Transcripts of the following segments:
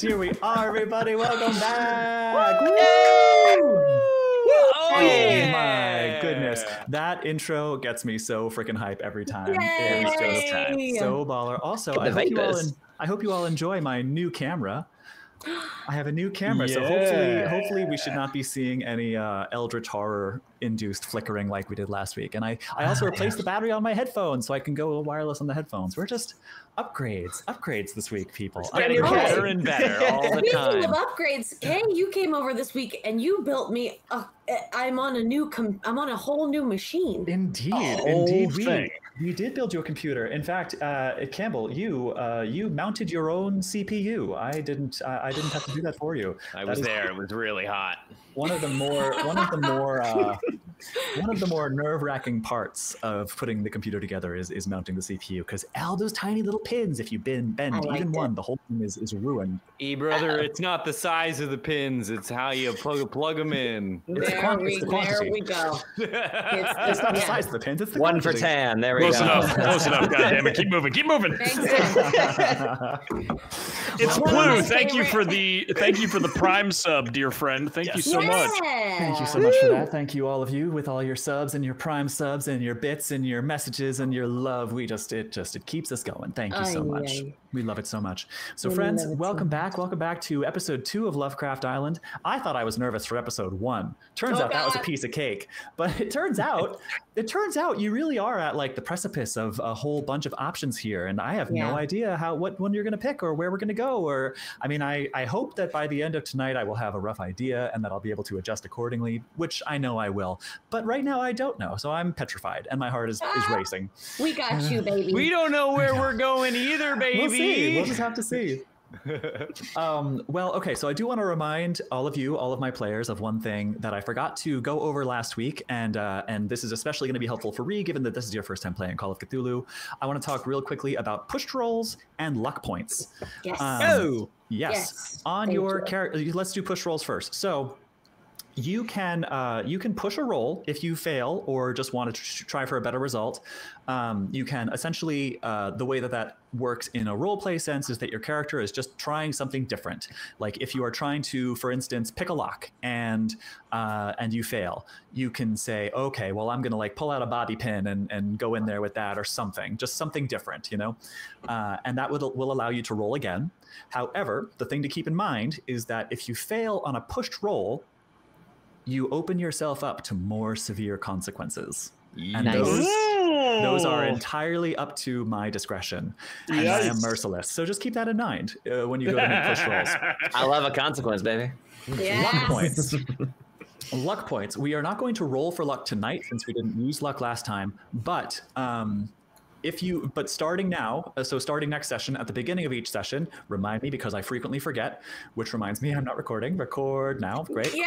Here we are, everybody. Welcome back. Oh my goodness, that intro gets me so freaking hype every time. It's just so baller. Also, I hope you all enjoy my new camera. I have a new camera, so hopefully we should not be seeing any Eldritch Horror induced flickering like we did last week. And I also replaced the battery on my headphones so I can go wireless on the headphones. We're just upgrades this week, people. Getting better and better all the time. Speaking of upgrades, Kay, you came over this week and you built me. I'm on a whole new machine. Indeed, we did build you a computer. In fact, Campbell, you mounted your own CPU. I didn't have to do that for you. I was there. It was really hot. One of the more nerve-wracking parts of putting the computer together is mounting the CPU, because all those tiny little pins, if you bend even one, the whole thing is ruined. Brother, it's not the size of the pins; it's how you plug them in. There we go. It's not the size of the pins; it's the one for tan. There we go. Close enough. God damn it! Keep moving. It's Blue. Thank you for the Prime sub, dear friend. Thank you so much. Thank you so much for that. Thank you, all of you, with all your subs and your Prime subs and your bits and your messages and your love. It keeps us going. Thank you so much. We love it so much. So friends, welcome back. Welcome back to episode 2 of Lovecraft Island. I thought I was nervous for episode 1. Turns out that was a piece of cake. But it turns out you really are at like the precipice of a whole bunch of options here. And I have no idea what one you're going to pick or where we're going to go. Or, I mean, I hope that by the end of tonight, I will have a rough idea and that I'll be able to adjust accordingly, which I know I will. But right now I don't know. So I'm petrified and my heart is racing. We got you, baby. We don't know where we're going either, baby. We'll see. We'll just have to see. Well, okay, so I do want to remind all of my players, of one thing that I forgot to go over last week, and this is especially going to be helpful for Rhi, given that this is your first time playing Call of Cthulhu. I want to talk real quickly about push rolls and luck points. Yes. Yes. On your character, let's do push rolls first. So you can push a roll if you fail or just want to try for a better result. You can essentially, the way that works in a role play sense is that your character is just trying something different. Like if you are trying to, for instance, pick a lock and you fail, you can say, okay, well, I'm going to like pull out a bobby pin and go in there with that or something, just something different, you know? And that will allow you to roll again. However, the thing to keep in mind is that if you fail on a pushed roll, you open yourself up to more severe consequences. And those are entirely up to my discretion. And I am merciless. So just keep that in mind when you go to make push rolls. I love a consequence, baby. Luck points. Luck points. We are not going to roll for luck tonight since we didn't use luck last time. But starting now, so starting next session, at the beginning of each session, remind me because I frequently forget, which reminds me I'm not recording. Record now. Great. Yay!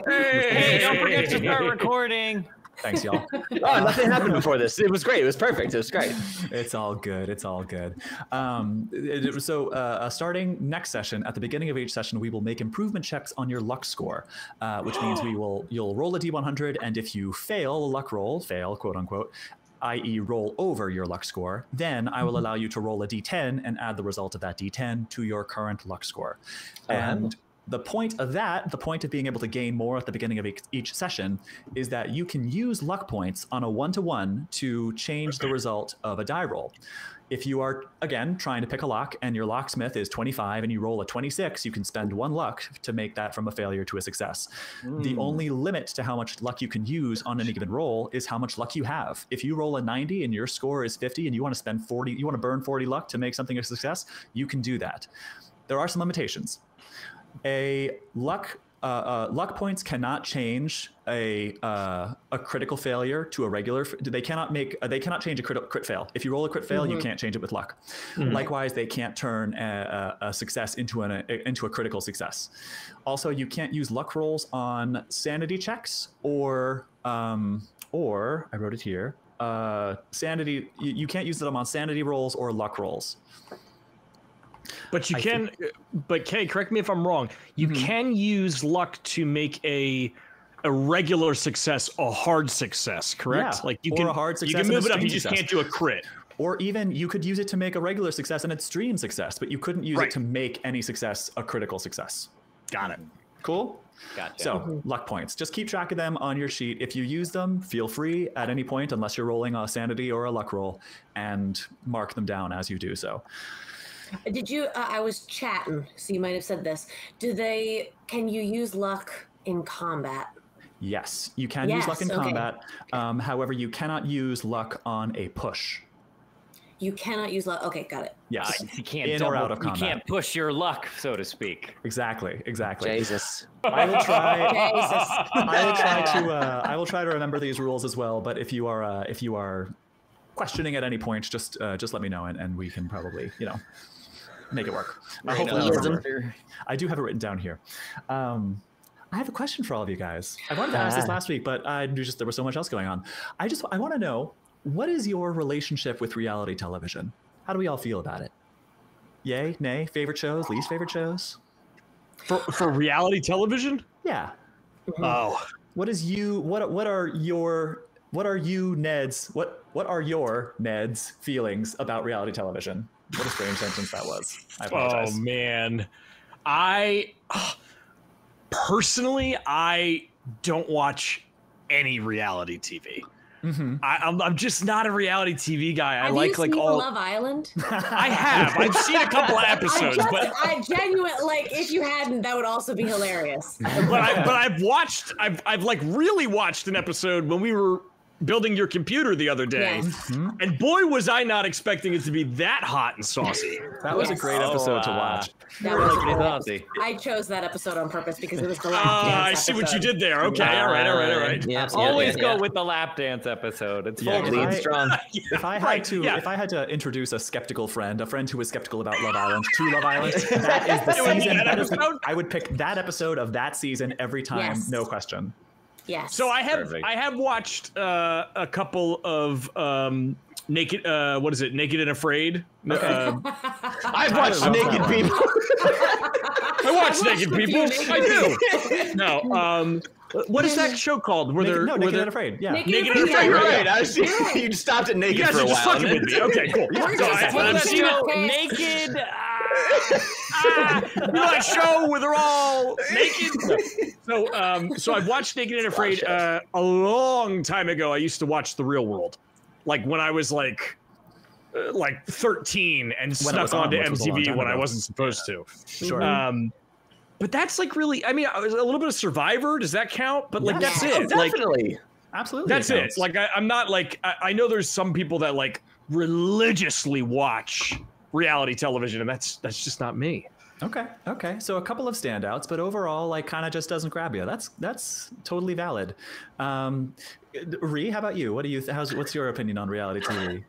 Hey, don't forget to start recording. Thanks, y'all. Oh, nothing happened before this. It was great. It was perfect. It was great. It's all good. It's all good. Starting next session, at the beginning of each session, we will make improvement checks on your luck score, which means you'll roll a D100, and if you fail a luck roll, quote unquote, i.e. roll over your luck score, then I will allow you to roll a d10 and add the result of that d10 to your current luck score. And the point of that, the point of being able to gain more at the beginning of each session, is that you can use luck points on a 1-to-1 to change the result of a die roll. If you are, again, trying to pick a lock and your locksmith is 25 and you roll a 26, you can spend 1 luck to make that from a failure to a success. The only limit to how much luck you can use on any given roll is how much luck you have. If you roll a 90 and your score is 50 and you want to spend 40, you want to burn 40 luck to make something a success, you can do that. There are some limitations. Luck points cannot change a critical failure to a regular. They cannot change a crit fail. If you roll a crit fail, you can't change it with luck. Likewise, they can't turn a success into a critical success. Also, you can't use luck rolls on sanity checks or I wrote it here. Sanity. You can't use them on sanity rolls or luck rolls. But you can, but Kay, correct me if I'm wrong. You can use luck to make a regular success a hard success, correct? Yeah, like you or can a hard success. You can move it up. You success. just can't do a crit. Or even you could use it to make a regular success an extreme success, but you couldn't use it to make any success a critical success. Got it. Cool. Gotcha. So luck points. Just keep track of them on your sheet. If you use them, feel free at any point, unless you're rolling a sanity or a luck roll, and mark them down as you do so. Did you? I was chatting, so you might have said this. Can you use luck in combat? Yes, you can use luck in combat. However, you cannot use luck on a push. You cannot use luck. Okay, got it. Yes, you can't in or out of combat. You can't push your luck, so to speak. Exactly. Jesus. I will try. I will try to remember these rules as well. But if you are questioning at any point, just let me know, and we can probably make it work. I do have it written down here. I have a question for all of you guys. I wanted to ask this last week, but I knew there was so much else going on. I want to know, what is your relationship with reality television? How do we all feel about it? Yay, nay, favorite shows, least favorite shows? For reality television? Yeah. Oh. What are your Ned's feelings about reality television? What a strange sentence that was. I apologize. Oh man. Personally, I don't watch any reality TV. I'm just not a reality TV guy. Have you seen Love Island? I have. I've seen a couple of episodes, but I genuinely if you hadn't, that would also be hilarious. but I've really watched an episode when we were building your computer the other day, and boy was I not expecting it to be that hot and saucy. That was a great episode to watch. I chose that episode on purpose because it was the lap dance I see what you did there. Okay, all right. Always go with the lap dance episode. It's lead strong. If I had to introduce a skeptical friend, a friend who was skeptical about Love Island to Love Island, that is the season. I would pick that episode of that season every time, no question. Yes. So I have watched a couple of Naked and Afraid. I've watched Naked People. I watch Naked People. I do. No. What is that show called? Naked and Afraid. Yeah. Naked and Afraid. Right. I see. You just stopped at Naked for a while. You guys are just fucking with me. Okay, cool. I've seen Naked. You know that show where they're all naked? So I've watched Naked and Afraid a long time ago. I used to watch The Real World, like when I was like 13 and snuck onto MTV when I wasn't supposed to. Sure. But that's like really, I mean, a little bit of Survivor. Does that count? But like that's it. Oh, definitely. Absolutely. That's it. Like I'm not like I know there's some people that like religiously watch reality television, and that's just not me. Okay. So a couple of standouts, but overall, like, kind of just doesn't grab you. That's totally valid. Rhi, how about you? What's your opinion on reality TV?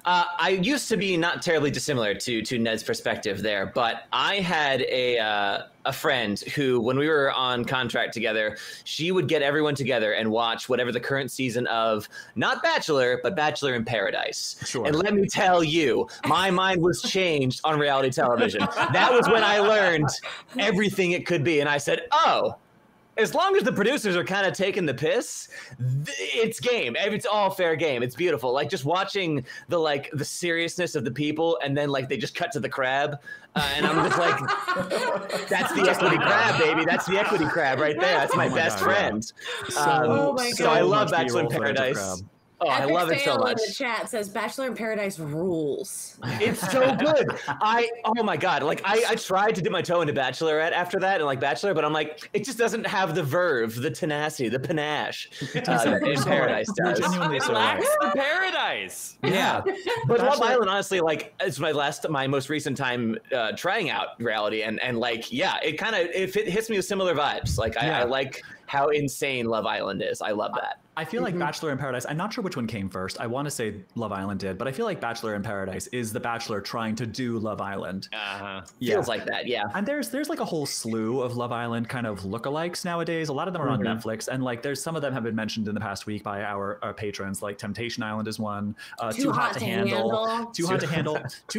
I used to be not terribly dissimilar to Ned's perspective there, but I had a friend who, when we were on contract together, she would get everyone together and watch whatever the current season of, not Bachelor, but Bachelor in Paradise. Sure. And let me tell you, my mind was changed on reality television. That was when I learned everything it could be. And I said, oh, as long as the producers are kind of taking the piss, it's game. It's all fair game. It's beautiful. Like just watching the seriousness of the people, and then like they just cut to the crab, and I'm just like, that's the equity crab, baby. That's the equity crab right there. That's my best friend. So I love Bachelor in Paradise. Oh, I love it so much. In the chat says Bachelor in Paradise rules. It's so good. Oh my God. Like I tried to dip my toe into Bachelorette after that and like Bachelor, but I'm like, it just doesn't have the verve, the tenacity, the panache that in Paradise does. It lacks the paradise. Yeah. But Love Island, honestly, like it's my most recent time trying out reality, and like, yeah, it hits me with similar vibes. Like I like how insane Love Island is. I love that. I feel like Bachelor in Paradise, I'm not sure which one came first. I want to say Love Island did, but I feel like Bachelor in Paradise is the Bachelor trying to do Love Island. Feels like that, yeah. And there's like a whole slew of Love Island kind of lookalikes nowadays. A lot of them are on Netflix, and like there's some of them have been mentioned in the past week by our patrons. Like Temptation Island is one. Too Hot to Handle. Too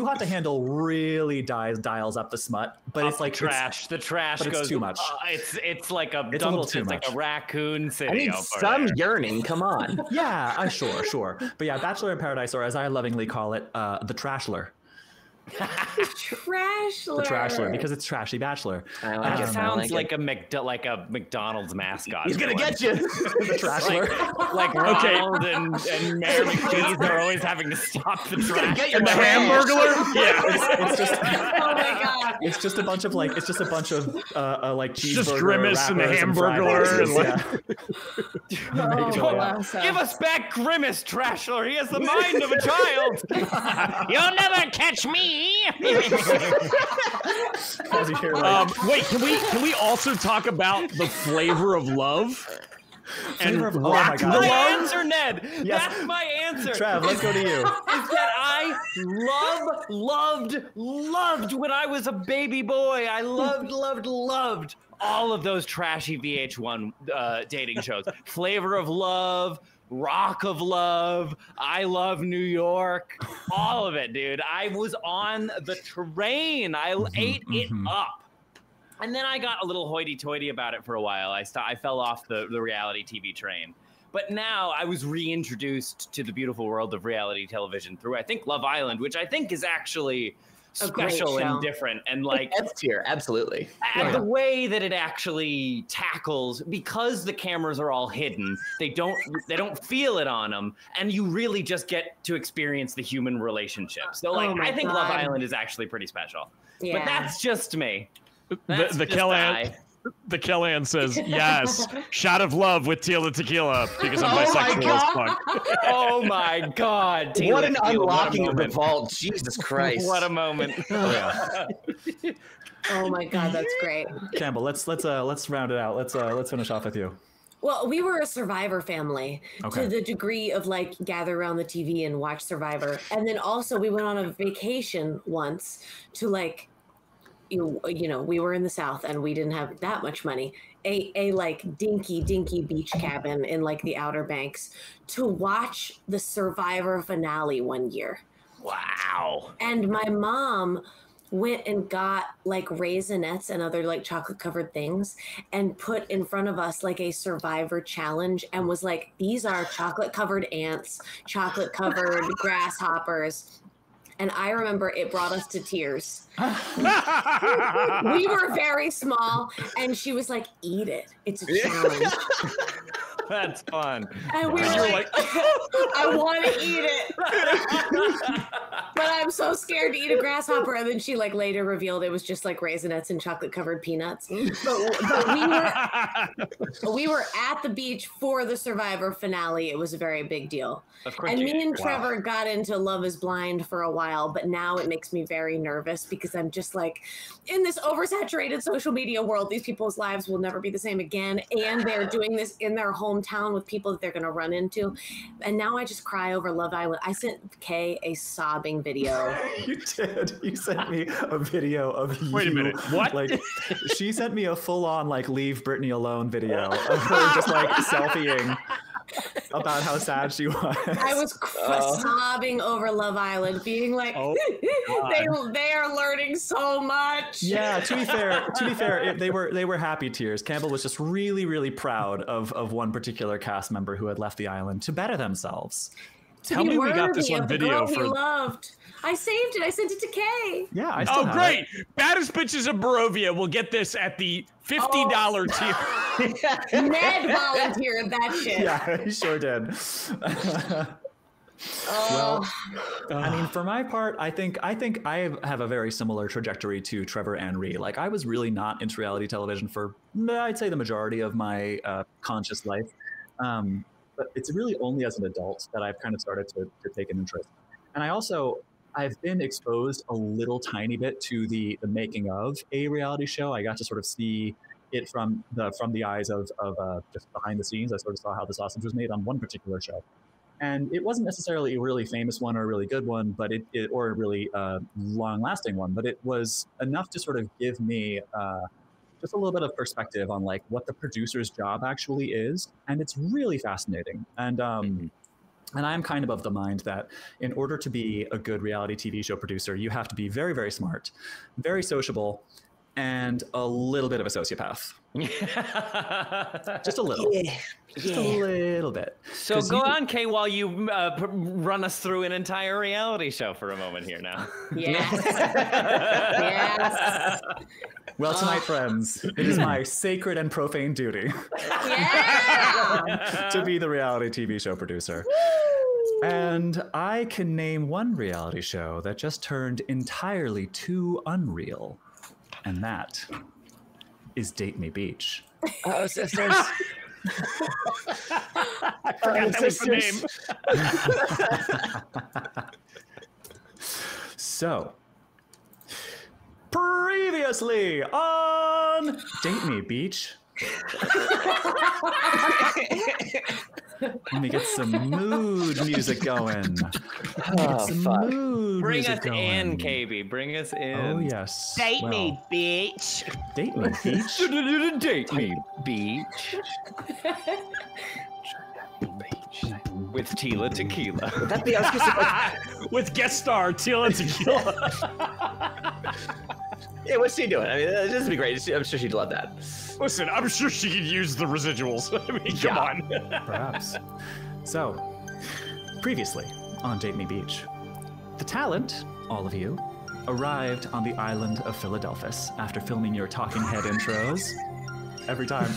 Hot to Handle really dials up the smut, but it's like trash. The trash but goes it's too much. It's like a it's a little too like much. a raccoon city. I need some yearning. Come on. Yeah, sure. But yeah, Bachelor in Paradise, or as I lovingly call it, the Trashler. Trashler. The Trashler, because it's trashy Bachelor. It sounds like a McDonald's mascot. He's gonna get you. The Trashler. Like Ronald and Mayor McCheese are always having to stop the trash. Get your The Hamburglar? Yeah, it's just. Oh my God. It's just a bunch of like like cheeseburger Just Grimace and the wrappers Hamburglar and like. Give us back Grimace, Trashler. He has the mind of a child. You'll never catch me. As you hear, like, Wait, can we also talk about the flavor of love? oh my God. My answer, Ned. Yes. That's my answer. Trav, let's go to you. Is that I loved when I was a baby boy. I loved all of those trashy VH1 dating shows. Flavor of Love, Rock of Love, I Love New York, all of it, dude. I was on the train. I ate it up. And then I got a little hoity-toity about it for a while. I fell off the reality TV train. But now I was reintroduced to the beautiful world of reality television through, I think, Love Island, which I think is actually special and different. And like F tier, absolutely. And the way that it actually tackles, because the cameras are all hidden, they don't feel it on them, and you really just get to experience the human relationship. So like, I think Love Island is actually pretty special. Yeah. But that's just me. The Kellyanne says, yes, shot of love with Tila Tequila because I'm bisexual as fuck. Oh my God. Tila what an Tequila, unlocking of the vault. Jesus Christ. What a moment. Oh my God, that's great. Campbell, let's round it out. Let's finish off with you. Well, we were a Survivor family to the degree of like gather around the TV and watch Survivor. And then also we went on a vacation once to like, you know, we were in the South and we didn't have that much money. A like dinky beach cabin in like the Outer Banks to watch the Survivor finale one year. Wow. And my mom went and got like Raisinets and other like chocolate covered things and put in front of us like a Survivor challenge and was like, these are chocolate covered ants, chocolate covered grasshoppers. And I remember it brought us to tears. We were very small, and she was like, eat it. It's a challenge. That's fun. And we were like, I want to eat it. But I'm so scared to eat a grasshopper. And then she like later revealed it was just like Raisinets and chocolate covered peanuts. But we were at the beach for the Survivor finale. It was a very big deal. Of course. And me and Trevor got into Love is Blind for a while, but now it makes me very nervous because I'm just like, in this oversaturated social media world, these people's lives will never be the same again. And they're doing this in their hometown with people that they're going to run into. And now I just cry over Love Island. I sent Kay a sobbing video. You did. You sent me a video of you. Wait a minute. What? Like, she sent me a full-on like leave Britney alone video of her just like selfieing. about how sad she was. I was sobbing over Love Island, being like, they are learning so much. Yeah, to be fair, they were happy tears. Campbell was just really, really proud of one particular cast member who had left the island to better themselves. Tell me we got this on video for. Loved. I saved it. I sent it to Kay. Yeah, I still have great! it. Baddest Bitches of Barovia will get this at the $50 tier. Ned volunteered that shit. Yeah, he sure did. Well, I mean, for my part, I think I have a very similar trajectory to Trevor and Rhi. Like, I was really not into reality television for, I'd say, the majority of my conscious life. But it's really only as an adult that I've kind of started to take an interest. And I've been exposed a little tiny bit to the making of a reality show. I got to sort of see it from the eyes of just behind the scenes. I sort of saw how the sausage was made on one particular show. And it wasn't necessarily a really famous one or a really good one, but or a really long-lasting one. But it was enough to sort of give me just a little bit of perspective on like what the producer's job actually is, and it's really fascinating. And and I'm kind of the mind that in order to be a good reality TV show producer, you have to be very, very smart, very sociable, and a little bit of a sociopath. Just a little. Just a little bit. So go on, Kay, while you run us through an entire reality show for a moment here now. Yes. Yes. Well, tonight, friends, it is my sacred and profane duty to be the reality TV show producer. And I can name one reality show that just turned entirely too unreal. And that is Date Me Beach. Oh, sisters. I forgot that was the name. So, previously on Date Me Beach. Let me get some mood music going. Bring us in, KB. Bring us in. Oh, yes. Date me, bitch. Date Me Beach. Date me, beach. With Tila Tequila. That'd be With guest star Tila Tequila. Yeah, what's she doing? I mean, this would be great. I'm sure she'd love that. Listen, I'm sure she could use the residuals. I mean, come on. Perhaps. So, previously on Date Me Beach, the talent, all of you, arrived on the island of Philadelphus after filming your talking head intros. Every time.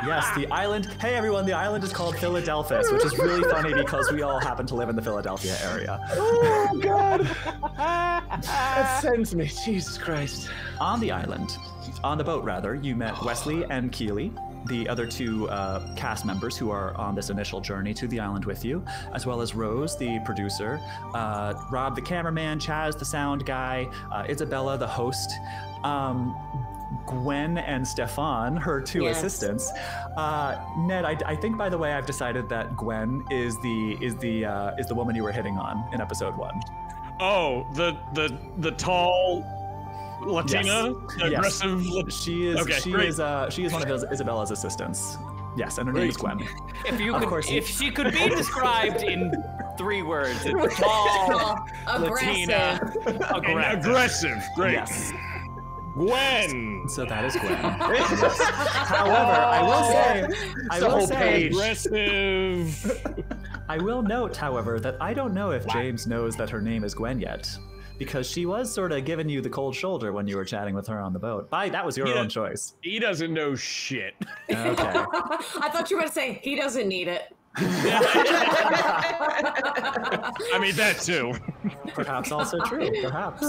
Yes, the island. Hey everyone, the island is called Philadelphus, which is really funny because we all happen to live in the Philadelphia area. Oh God, that sends me. Jesus Christ. On the island, on the boat rather, you met Wesley and Keely, the other two cast members who are on this initial journey to the island with you, as well as Rose, the producer, Rob, the cameraman, Chaz, the sound guy, Isabella, the host, Gwen and Stefan, her two assistants. Ned, I think, by the way, I've decided that Gwen is the woman you were hitting on in episode 1. Oh, the tall Latina, aggressive. Yes. She is. Okay, she is one of Isabella's assistants. Yes, and her name is Gwen. If she could be described in 3 words, it's tall, Latina, aggressive. Great. Yes. Gwen. So that is Gwen. However, I will say, aggressive. I will note, however, that I don't know if James knows that her name is Gwen yet, because she was sort of giving you the cold shoulder when you were chatting with her on the boat. That was your own choice. He doesn't know shit. Okay. I thought you were going to say he doesn't need it. I mean, that too. Perhaps also true. Perhaps.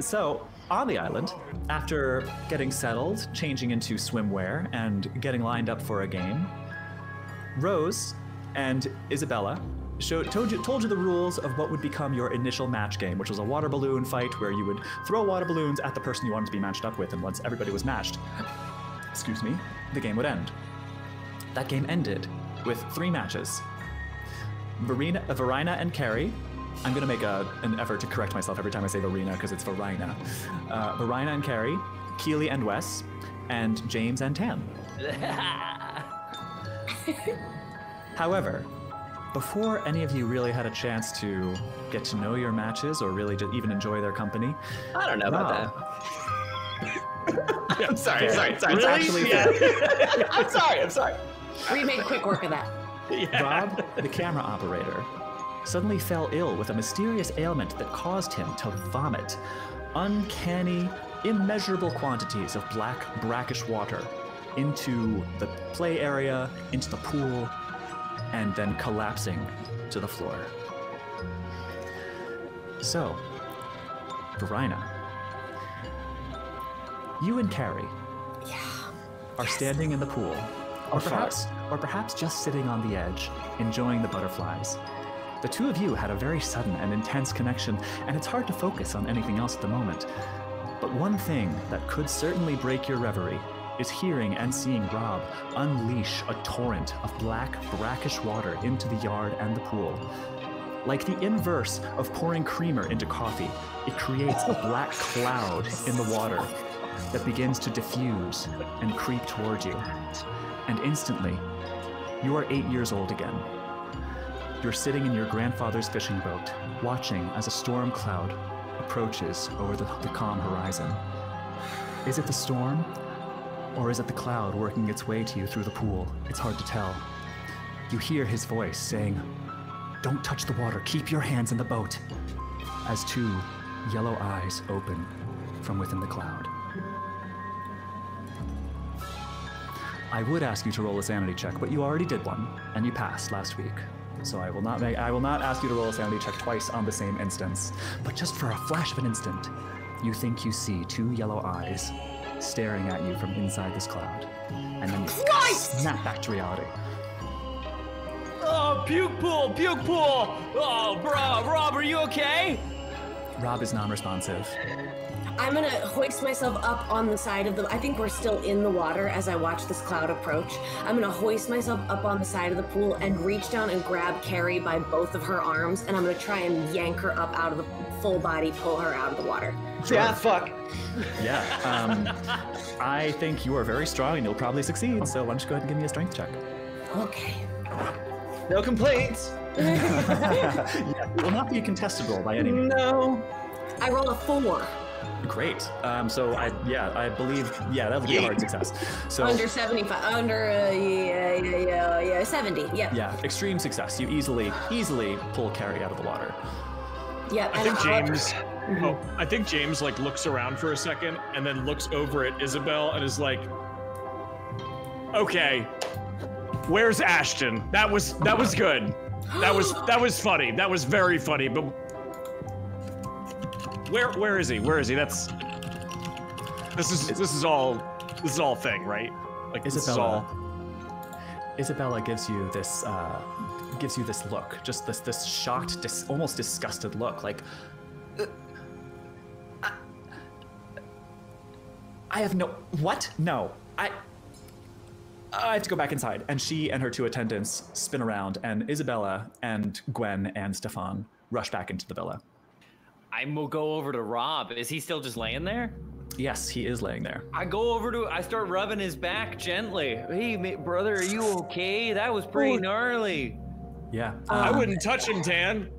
So, on the island, after getting settled, changing into swimwear, and getting lined up for a game, Rose and Isabella told you the rules of what would become your initial match game, which was a water balloon fight where you would throw water balloons at the person you wanted to be matched up with, and once everybody was matched, the game would end. That game ended with 3 matches. Varina and Carrie. I'm going to make an effort to correct myself every time I say Varina because it's Varina. Varina and Carrie, Keely and Wes, and James and Tam. However, before any of you really had a chance to get to know your matches or really just even enjoy their company, I don't know about that. I'm sorry. Really? Actually, I'm sorry. We made quick work of that. Yeah. Rob, the camera operator, suddenly fell ill with a mysterious ailment that caused him to vomit uncanny, immeasurable quantities of black, brackish water into the play area, into the pool, and then collapsing to the floor. So, Varina, you and Carrie are standing in the pool, or perhaps just sitting on the edge, enjoying the butterflies. The two of you had a very sudden and intense connection, and it's hard to focus on anything else at the moment. But one thing that could certainly break your reverie is hearing and seeing Rob unleash a torrent of black, brackish water into the yard and the pool. Like the inverse of pouring creamer into coffee, it creates a black cloud in the water that begins to diffuse and creep toward you. And instantly, you are 8 years old again. You're sitting in your grandfather's fishing boat, watching as a storm cloud approaches over the calm horizon. Is it the storm, or is it the cloud working its way to you through the pool? It's hard to tell. You hear his voice saying, "Don't touch the water, keep your hands in the boat," as two yellow eyes open from within the cloud. I would ask you to roll a sanity check, but you already did one, and you passed last week. So I will not ask you to roll a sanity check twice on the same instance. But just for a flash of an instant, you think you see two yellow eyes staring at you from inside this cloud, and then snap back to reality. Oh, puke pool! Oh, Rob, are you okay? Rob is non-responsive. I'm gonna hoist myself up on the side of the, I think we're still in the water as I watch this cloud approach. I'm gonna hoist myself up on the side of the pool and reach down and grab Carrie by both of her arms, and I'm gonna try and yank her up out of the full body, pull her out of the water. Sure. Yeah, fuck. Yeah, I think you are very strong and you'll probably succeed, so why don't you go ahead and give me a strength check. Okay. No complaints. Yeah, it will not be a contested roll by any means. No. I roll a 4. Great. So I believe, that would be a hard success. So Under 75, under, 70, yep. yeah, extreme success. You easily pull Carrie out of the water. Yep. I think James like looks around for a second and then looks over at Isabel and is like, "Okay, where's Ashton? That was good. That was funny. That was very funny. But where is he? This is all thing, right? Like Isabella gives you this look, just this shocked, almost disgusted look, like I have no what? No, I have to go back inside. And she and her two attendants spin around, and Isabella and Gwen and Stefan rush back into the villa. I will go over to Rob. Is he still just laying there? Yes, he is laying there. I start rubbing his back gently. Hey, brother, are you okay? That was pretty gnarly. Yeah. I wouldn't touch him, Tan.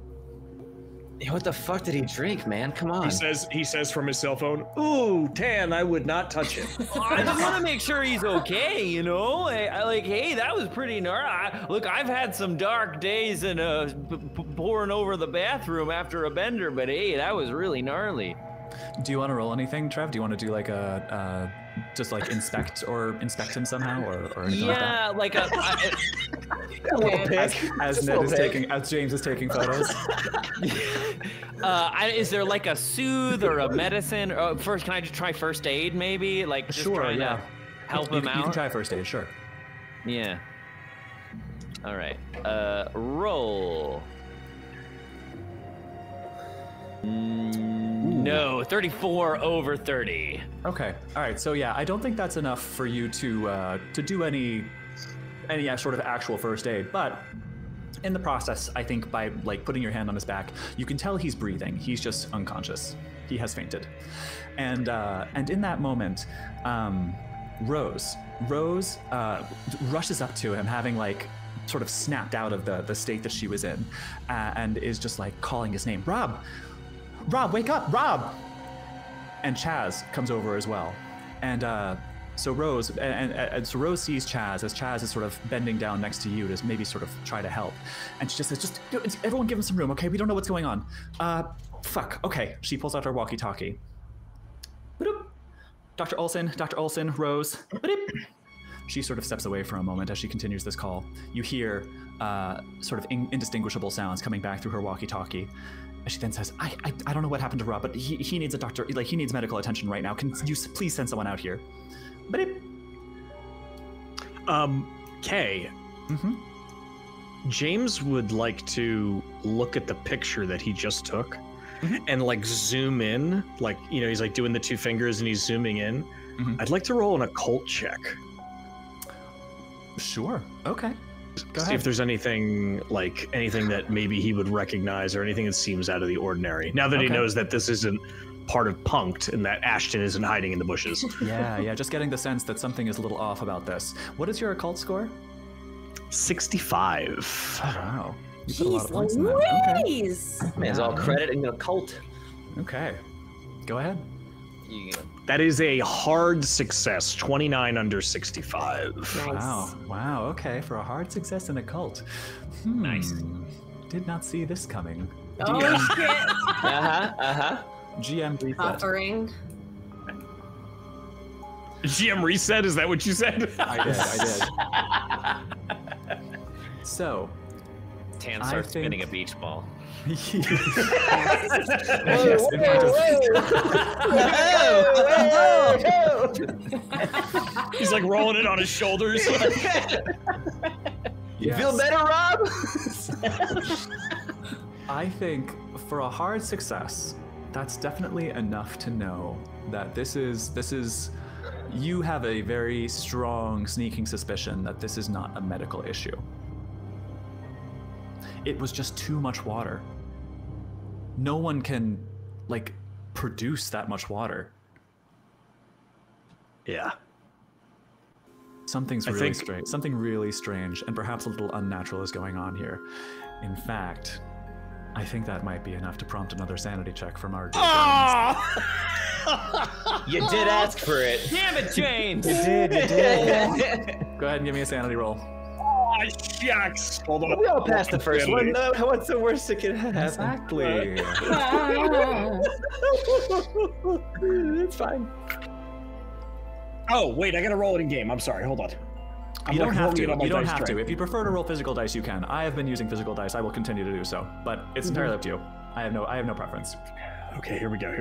Yeah, what the fuck did he drink, man? Come on. He says from his cell phone, "Ooh, Tan, I would not touch him." I just want to make sure he's okay, you know? I like, hey, that was pretty gnarly. Look, I've had some dark days and pouring over the bathroom after a bender, but hey, that was really gnarly. Do you want to roll anything, Trev? Do you want to do like just like inspect him somehow or anything like that? Yeah, like a little pic. As James is taking photos. Is there like a soothe or a medicine? First, can I just try first aid maybe? Like just Sure, trying yeah. to help him out? You can try first aid, sure. Yeah. All right. Roll. No, 34 over 30. Okay. All right. So yeah, I don't think that's enough for you to do any sort of actual first aid, but in the process, I think by like putting your hand on his back, you can tell he's breathing. He's just unconscious. He has fainted, and in that moment, Rose rushes up to him, having like sort of snapped out of the state that she was in, and is just like calling his name. Rob, wake up, Rob! And Chaz comes over as well, and so Rose sees Chaz as Chaz is sort of bending down next to you to maybe sort of try to help, and she just says, "Just everyone, give him some room, okay? We don't know what's going on." Fuck. Okay. She pulls out her walkie-talkie. Ba-doop. Dr. Olson, Rose. Ba-doop. She sort of steps away for a moment as she continues this call. You hear sort of indistinguishable sounds coming back through her walkie-talkie. And she then says, I don't know what happened to Rob, but he needs a doctor. Like, he needs medical attention right now. Can you please send someone out here? Ba-doop. Kay. Mm-hmm. James would like to look at the picture that he just took and like zoom in, like, you know, he's like doing the two fingers and he's zooming in. I'd like to roll an occult check. Sure. Okay. Go See ahead. if there's anything that maybe he would recognize or anything that seems out of the ordinary. Now that he knows that this isn't part of Punked and that Ashton isn't hiding in the bushes. Yeah. Just getting the sense that something is a little off about this. What is your occult score? 65. Wow. You put a lot of points in that. Okay. Man's all credit in the cult. Okay. Go ahead. That is a hard success, 29 under 65. Nice. Wow. Okay. For a hard success in occult. Nice. Did not see this coming. Oh, shit. GM reset. Buffering. GM reset? Is that what you said? I did. So, Tan starts spinning a beach ball. Yes, in front of He's like rolling it on his shoulders. You feel better, Rob? I think for a hard success, that's definitely enough to know that this is you have a very strong sneaking suspicion that this is not a medical issue. It was just too much water. No one can, like, produce that much water. Yeah. Something's really strange. Something really strange and perhaps a little unnatural is going on here. In fact, I think that might be enough to prompt another sanity check from our You did ask for it. Damn it, James! You did. Go ahead and give me a sanity roll. Oh, shucks. Hold on. We all passed the first one. What's the worst that could happen? Exactly. It's fine. Oh, wait, I gotta roll it in game. I'm sorry, hold on. You don't have to. You don't have to. If you prefer to roll physical dice, you can. I have been using physical dice. I will continue to do so, but it's entirely up to you. I have no preference. Okay, here we go.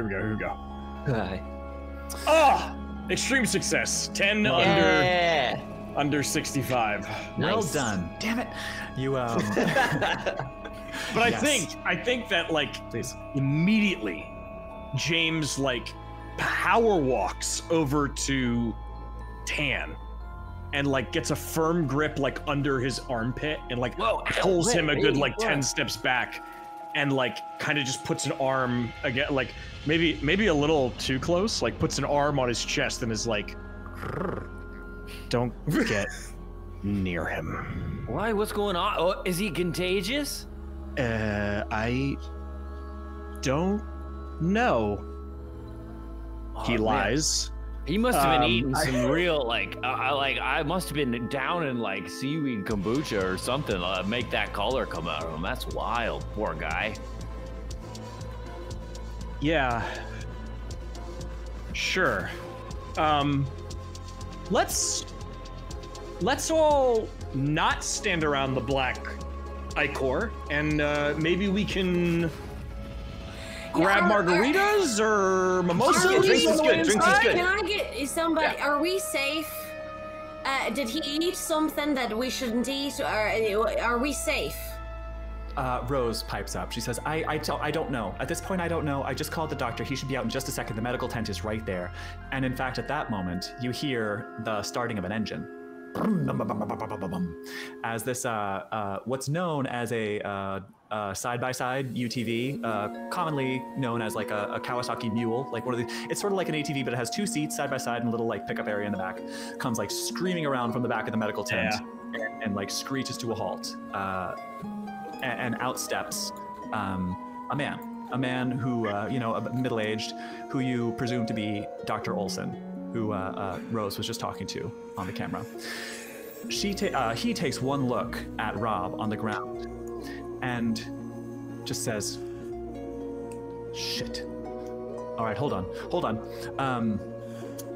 Hi. Oh, extreme success. 10 under 65. Well done. Damn it. You But I think that, like, please, immediately James like power walks over to Tan and like gets a firm grip like under his armpit and like pulls him a good like 10 steps back and like kind of just puts an arm again, like maybe a little too close, like puts an arm on his chest and is like, don't get near him. Why? What's going on? Oh, is he contagious? I don't know. He lies. He must have been eating some real I must have been down in like seaweed kombucha or something. Make that color come out of him. That's wild. Poor guy. Yeah. Sure. Let's all not stand around the black ichor and maybe we can grab margaritas or mimosas. Drinks is good. Can I get somebody? Yeah. Are we safe? Did he eat something that we shouldn't eat? Or are we safe? Rose pipes up. She says, I don't know. At this point, I don't know. I just called the doctor. He should be out in just a second. The medical tent is right there. And in fact, at that moment, you hear the starting of an engine. as this what's known as a side-by-side UTV, commonly known as like a Kawasaki Mule, like one of the. It's sort of like an ATV, but it has 2 seats side by side and a little like pickup area in the back. Comes like screaming around from the back of the medical tent and like screeches to a halt. And out steps a man who middle-aged, who you presume to be Dr. Olson, who Rose was just talking to on the camera. He takes one look at Rob on the ground and just says, "Shit. All right, hold on.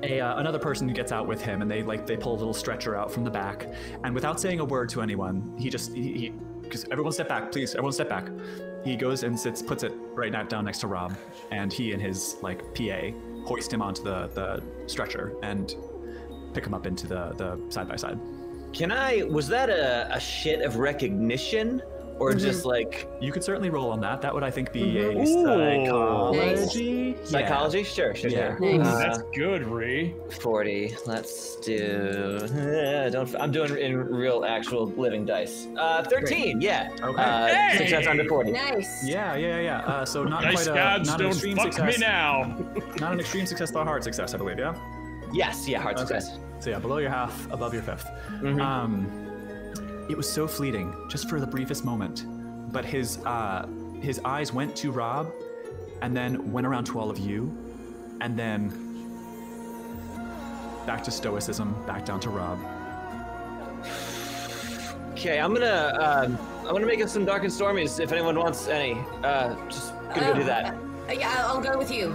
Another person gets out with him, and they pull a little stretcher out from the back, and without saying a word to anyone, he because everyone step back, please. Everyone step back. He goes and puts it right down next to Rob, and he and his PA hoist him onto the stretcher and pick him up into the side by side. Was that a shit of recognition? Or just like... You could certainly roll on that. That would, I think, be a psychology. Nice. Psychology? Sure. That's good, Ree. 40. Let's do... I'm doing in real, actual, living dice. 13, yeah. Okay. Success under 40. Nice. Yeah. So not Nice quite gods, not an don't extreme fuck success. me now. Not an extreme success, but a hard success, I believe, yeah? Yes, hard success. So yeah, below your half, above your fifth. It was so fleeting, just for the briefest moment, but his eyes went to Rob, and then went around to all of you, and then back to stoicism, back down to Rob. Okay, I'm gonna make us some dark and stormies if anyone wants any. Just gonna go do that. Yeah, I'll go with you.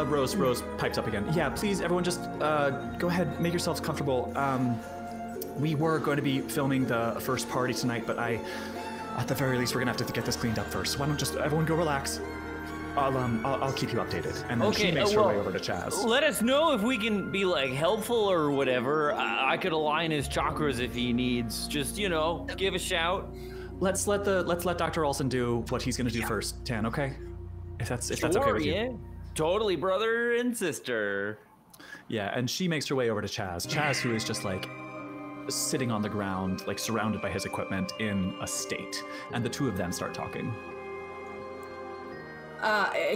Rose pipes up again. Yeah, please, everyone, just go ahead, make yourselves comfortable. We were going to be filming the first party tonight, but at the very least, we're gonna have to get this cleaned up first. So why don't just everyone go relax? I'll keep you updated, and then she makes her way over to Chaz. Let us know if we can be helpful or whatever. I could align his chakras if he needs. Just give a shout. Let's let Dr. Olson do what he's gonna do first, Tan. Okay? If that's okay with you. Yeah, totally, brother and sister. Yeah, and she makes her way over to Chaz. Chaz, who is just sitting on the ground, surrounded by his equipment in a state, and the two of them start talking.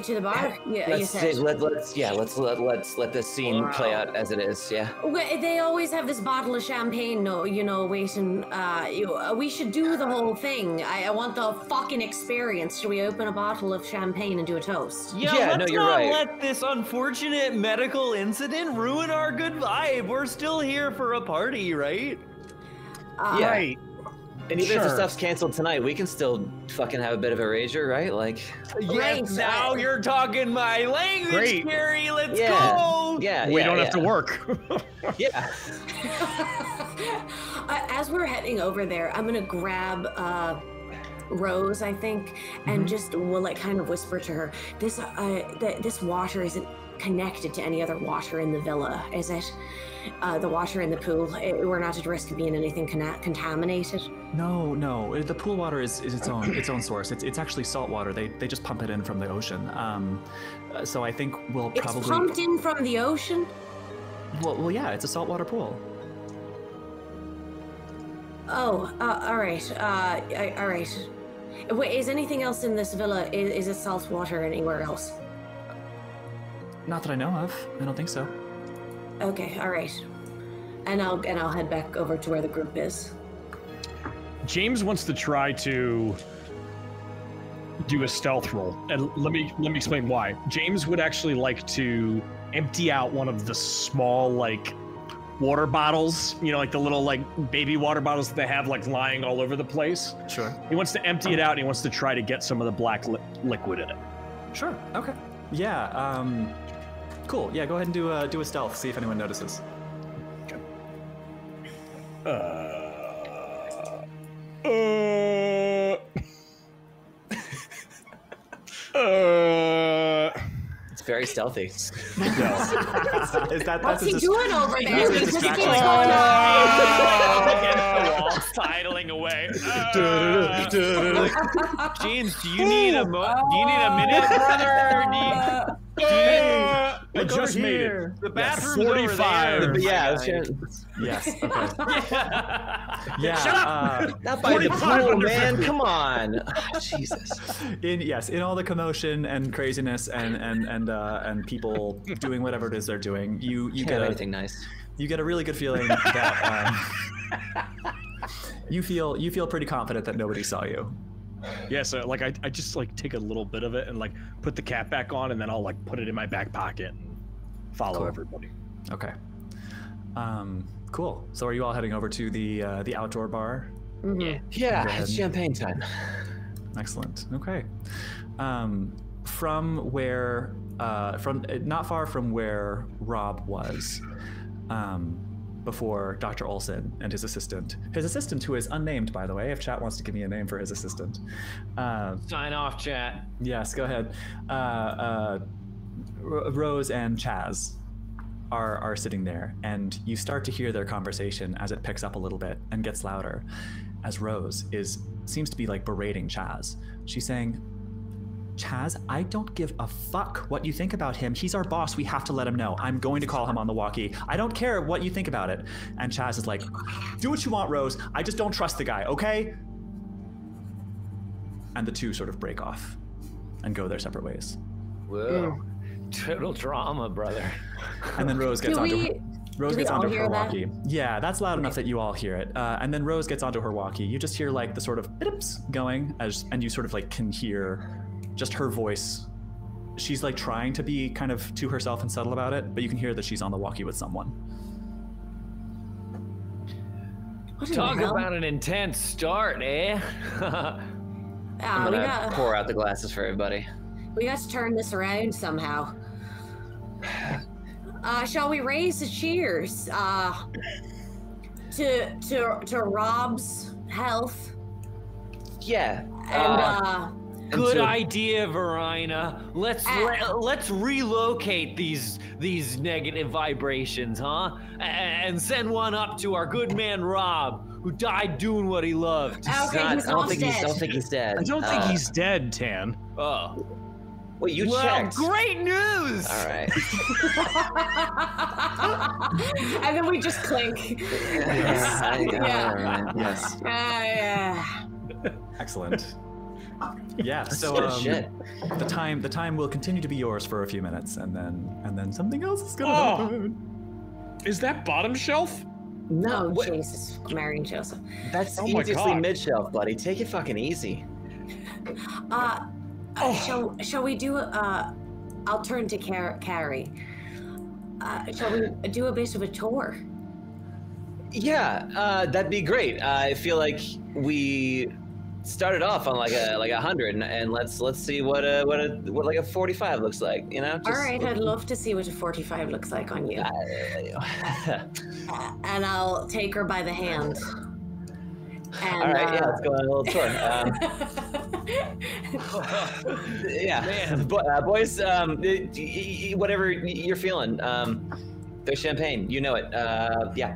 To the bar. Let's let this scene play out as it is. Yeah. Well, they always have this bottle of champagne, waiting. We should do the whole thing. I want the fucking experience. Should we open a bottle of champagne and do a toast? Let's not let this unfortunate medical incident ruin our good vibe. We're still here for a party, right? Right. And even if the stuff's canceled tonight, we can still fucking have a bit of a rager, right? Yes, now you're talking my language, Great. Carrie. Let's go. Yeah. We don't have to work. Yeah. As we're heading over there, I'm gonna grab Rose, I think, and just will kind of whisper to her, this water isn't connected to any other water in the villa, is it? The water in the pool, we're not at risk of being anything contaminated. No. The pool water is its own source. It's actually salt water. They just pump it in from the ocean. So I think we'll probably. It's pumped in from the ocean. Well, yeah. It's a saltwater pool. Oh, all right. All right. Wait, is anything else in this villa? Is it salt water anywhere else? Not that I know of. I don't think so. Okay, all right. And I'll head back over to where the group is. James wants to try to do a stealth roll, and let me explain why. James would actually like to empty out one of the small water bottles, the little baby water bottles that they have lying all over the place. Sure. He wants to empty it out, and he wants to try to get some of the black liquid in it. Sure. Okay. Yeah. Cool. Yeah. Go ahead and do a stealth. See if anyone notices. It's very stealthy. Is that What's he doing over there? He just keeps going Against the wall, sidling away. James, do you need a minute, brother? I just made here. it. The bathroom's over 45. there. Yeah, Yes. Okay. Yeah. Shut up! not by the 45 pool, under man. 50. Come on. Jesus. In all the commotion and craziness and people doing whatever it is they're doing, you get anything nice. You get a really good feeling that you feel pretty confident that nobody saw you. Yeah, so like I just like take a little bit of it and like put the cap back on, and then I'll like put it in my back pocket and follow everybody. Okay. Cool. So are you all heading over to the outdoor bar? Mhm. Yeah, Go ahead. it's champagne time. Excellent. Okay. From where, from not far from where Rob was, before Dr. Olson and his assistant who is unnamed, by the way, if chat wants to give me a name for his assistant. Sign off, chat. Yes, go ahead. Rose and Chaz are sitting there, and you start to hear their conversation as it picks up a little bit and gets louder, as Rose seems to be like berating Chaz. She's saying, Chaz, I don't give a fuck what you think about him. He's our boss. We have to let him know. I'm going to call him on the walkie. I don't care what you think about it. And Chaz is like, do what you want, Rose. I just don't trust the guy, okay? And the two sort of break off and go their separate ways. Whoa. Total drama, brother. And then Rose gets onto her all walkie. Yeah, that's loud enough that you all hear it. And then Rose gets onto her walkie. You just hear like the sort of bips going, and you sort of like can hear just her voice. She's like trying to be kind of to herself and subtle about it, but you can hear that she's on the walkie with someone. Talk about an intense start, eh? I'm gonna pour out the glasses for everybody. We got to turn this around somehow. Shall we raise a cheers to Rob's health? Yeah. And Good idea, Varina. Let's relocate these negative vibrations, huh? And send one up to our good man Rob, who died doing what he loved. Okay, I he's don't not think dead. he's dead. I don't think he's dead, Tan. Oh. Wait, you Well, checked. great news! All right. And then we just clink. Yes. Yeah. Yes. Yeah. Excellent. Yeah. So Good shit. the time will continue to be yours for a few minutes, and then something else is gonna happen. Is that bottom shelf? No, what- Jesus, Mary and Joseph. That's Oh my easily God. mid-shelf, buddy. Take it fucking easy. Shall we do I'll turn to Carrie. Shall we do a bit of a tour? Yeah, that'd be great. I feel like we started off on like a 100, and let's see what like a 45 looks like. You know. All right, I'd love to see what a 45 looks like on you. And I'll take her by the hand. And, All right, yeah, let's go on a little tour. Yeah, Man. boys, whatever you're feeling. There's champagne, you know it. Yeah.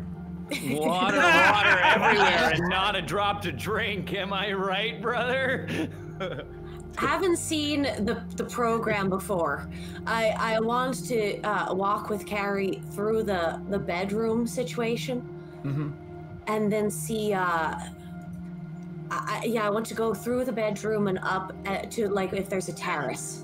Water everywhere and not a drop to drink. Am I right, brother? Haven't seen the program before. I want to walk with Carrie through the bedroom situation, and then see. I want to go through the bedroom and up to like if there's a terrace.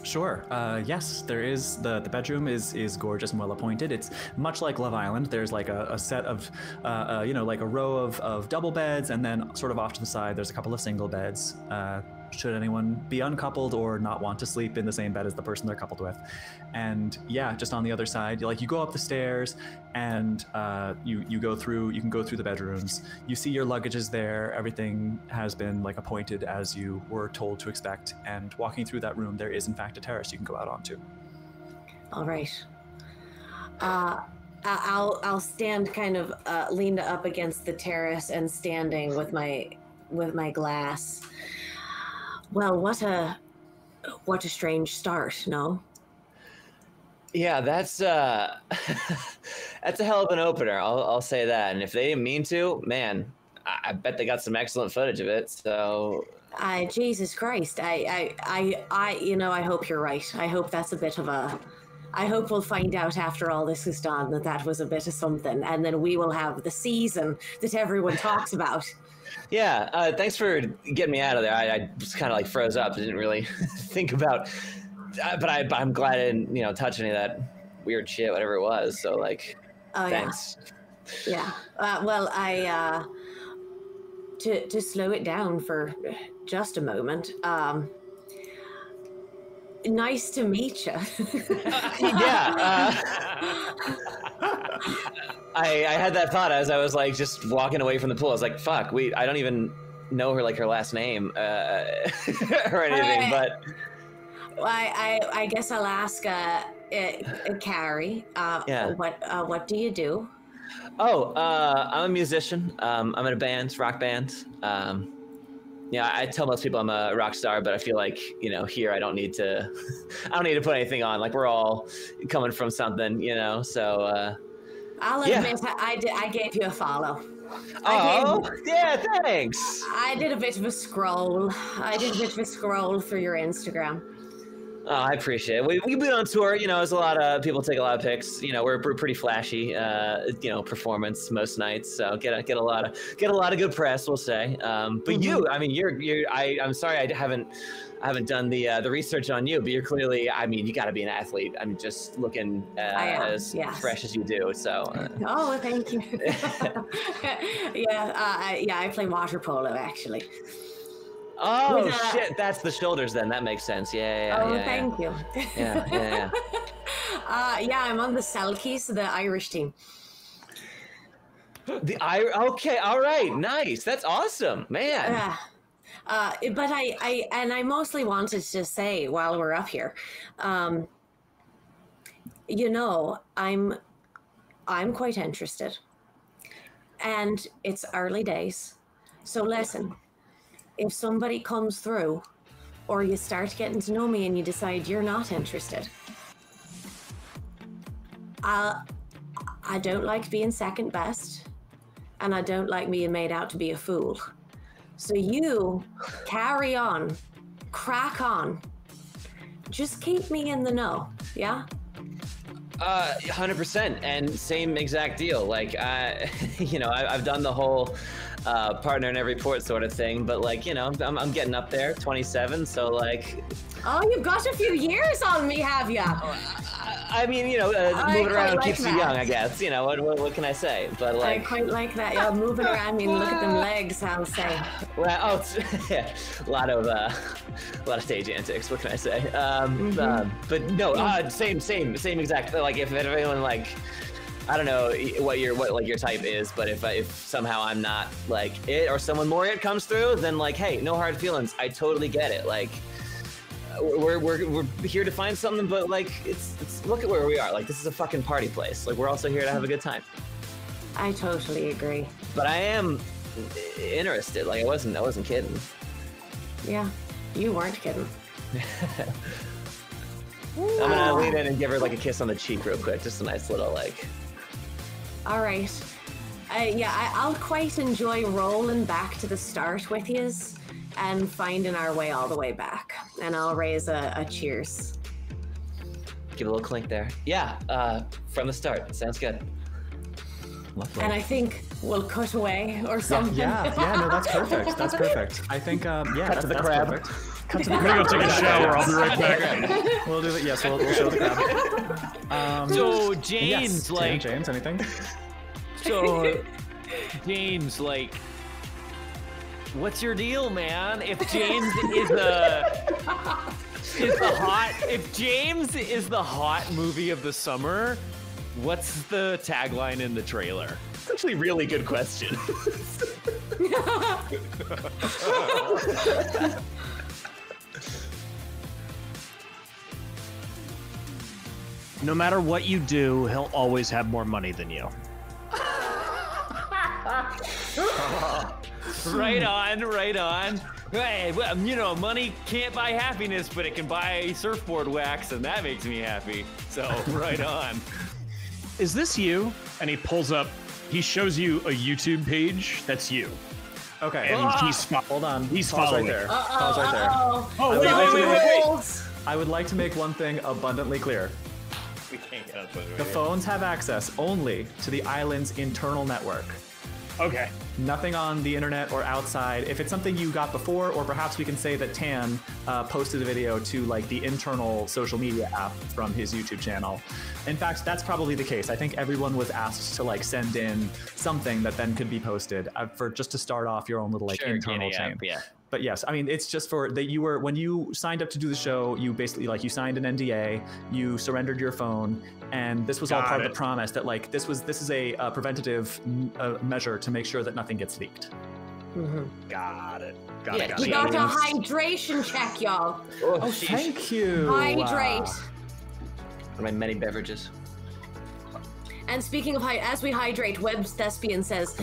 Sure. Yes, there is. The bedroom is gorgeous and well appointed. It's much like Love Island. There's like a set of, like a row of double beds, and then sort of off to the side, there's a couple of single beds. Should anyone be uncoupled or not want to sleep in the same bed as the person they're coupled with. And yeah, just on the other side, you go up the stairs, and you can go through the bedrooms. You see your luggage is there. Everything has been like appointed as you were told to expect. And walking through that room, there is in fact a terrace you can go out onto. All right. I'll stand kind of leaned up against the terrace and standing with my glass. Well, what a strange start, no? Yeah, that's a hell of an opener. I'll say that. And if they didn't mean to, man, I bet they got some excellent footage of it. So, Jesus Christ, I hope you're right. I hope that's a bit of a I hope we'll find out after all this is done that was a bit of something, and then we will have the season that everyone talks about. Yeah, thanks for getting me out of there. I just kind of like froze up. Didn't really think about, but I'm glad I didn't, touch any of that weird shit, whatever it was. So like, thanks. Yeah. Well, to slow it down for just a moment. Nice to meet you. Yeah. I had that thought as I was like just walking away from the pool. I was like, fuck, I don't even know her like her last name or anything, but I guess I'll ask Carrie, what do you do? Oh, I'm a musician. I'm in a band, rock band. Yeah, I tell most people I'm a rock star, but I feel like, here I don't need to put anything on. Like we're all coming from something, so I'll admit I gave you a follow. Yeah, thanks. I did a bit of a scroll. Through your Instagram. Oh, I appreciate it. We've been on tour, there's a lot of people take a lot of pics. We're pretty flashy, performance most nights. So get a lot of good press, we'll say. But you, I mean, I'm sorry I haven't done the research on you, but you're clearly, you got to be an athlete. I'm just looking as fresh as you do. So. Oh, thank you. I play water polo actually. Oh shit! That's the shoulders. Then that makes sense. Thank you. Yeah. I'm on the Selkies, the Irish team. Okay, all right, nice. That's awesome, man. But I mostly wanted to say while we're up here, I'm quite interested, and it's early days, so listen. If somebody comes through or you start getting to know me and you decide you're not interested, I don't like being second best, and I don't like being made out to be a fool. So you carry on, crack on, just keep me in the know, yeah? 100%, and same exact deal. Like, I've done the whole partner in every port sort of thing, but like, I'm getting up there, 27, so like. Oh, you've got a few years on me, have you? Moving around keeps you young, I guess. What can I say? But like, I quite like that. Yeah, moving around, look at them legs, I'll say. Well, a lot of stage antics. What can I say? But no, same exact. Like if anyone like, I don't know what your type is, but if somehow I'm not like it, or someone more it comes through, then like, hey, no hard feelings. I totally get it. Like. We're here to find something, but like it's look at where we are. Like this is a fucking party place. Like we're also here to have a good time. I totally agree. But I am interested. Like I wasn't kidding. Yeah, you weren't kidding. I'm gonna lean in and give her like a kiss on the cheek real quick. Just a nice little like. All right. I'll quite enjoy rolling back to the start with yous. And finding our way all the way back. And I'll raise a cheers. Give a little clink there. Yeah, from the start. Sounds good. Lovely. And I think we'll cut away or something. Yeah, no, that's perfect. That's perfect. I think, cut to the crab. Perfect. Cut to the I'm crab. gonna go take a shower. I'll be right back. We'll do it. Yes, we'll show the crab. So James, yes, James, anything? So James, like. What's your deal, man? If James is the hot movie of the summer, what's the tagline in the trailer? It's actually a really good question. No matter what you do, he'll always have more money than you. Right on. Hey, well, money can't buy happiness, but it can buy surfboard wax, and that makes me happy. So, right on. Is this you? And he pulls up, he shows you a YouTube page that's you. Okay. And hold on. He's Pause following right there. it. Pause right there. Oh, wait. I would like to make one thing abundantly clear. The phones have access only to the island's internal network. Okay. Nothing on the internet or outside. If it's something you got before, or perhaps we can say that Tan posted a video to like the internal social media app from his YouTube channel. In fact, that's probably the case. I think everyone was asked to like send in something that then could be posted for just to start off your own little like internal chain. Yeah. But yes, I mean, it's just for that you were, when you signed up to do the show, you basically like you signed an NDA, you surrendered your phone, and this was all part of the promise that like this is a preventative measure to make sure that nothing gets leaked. Got it. We got a hydration check, y'all. Oh, thank you. Hydrate. One of my many beverages. And speaking of as we hydrate, Web Thespian says,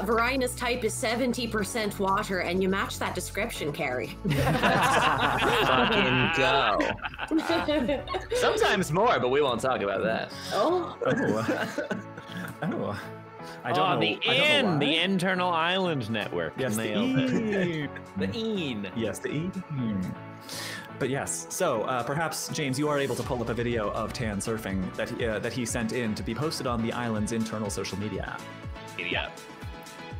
Varina's type is 70% water, and you match that description, Carrie. Fucking go. Sometimes more, but we won't talk about that. Oh. I don't know. The internal island network. Yes, the EEN. Yes, the EEN. But yes, so perhaps, James, you are able to pull up a video of Tan surfing that he sent in to be posted on the island's internal social media app. Yeah.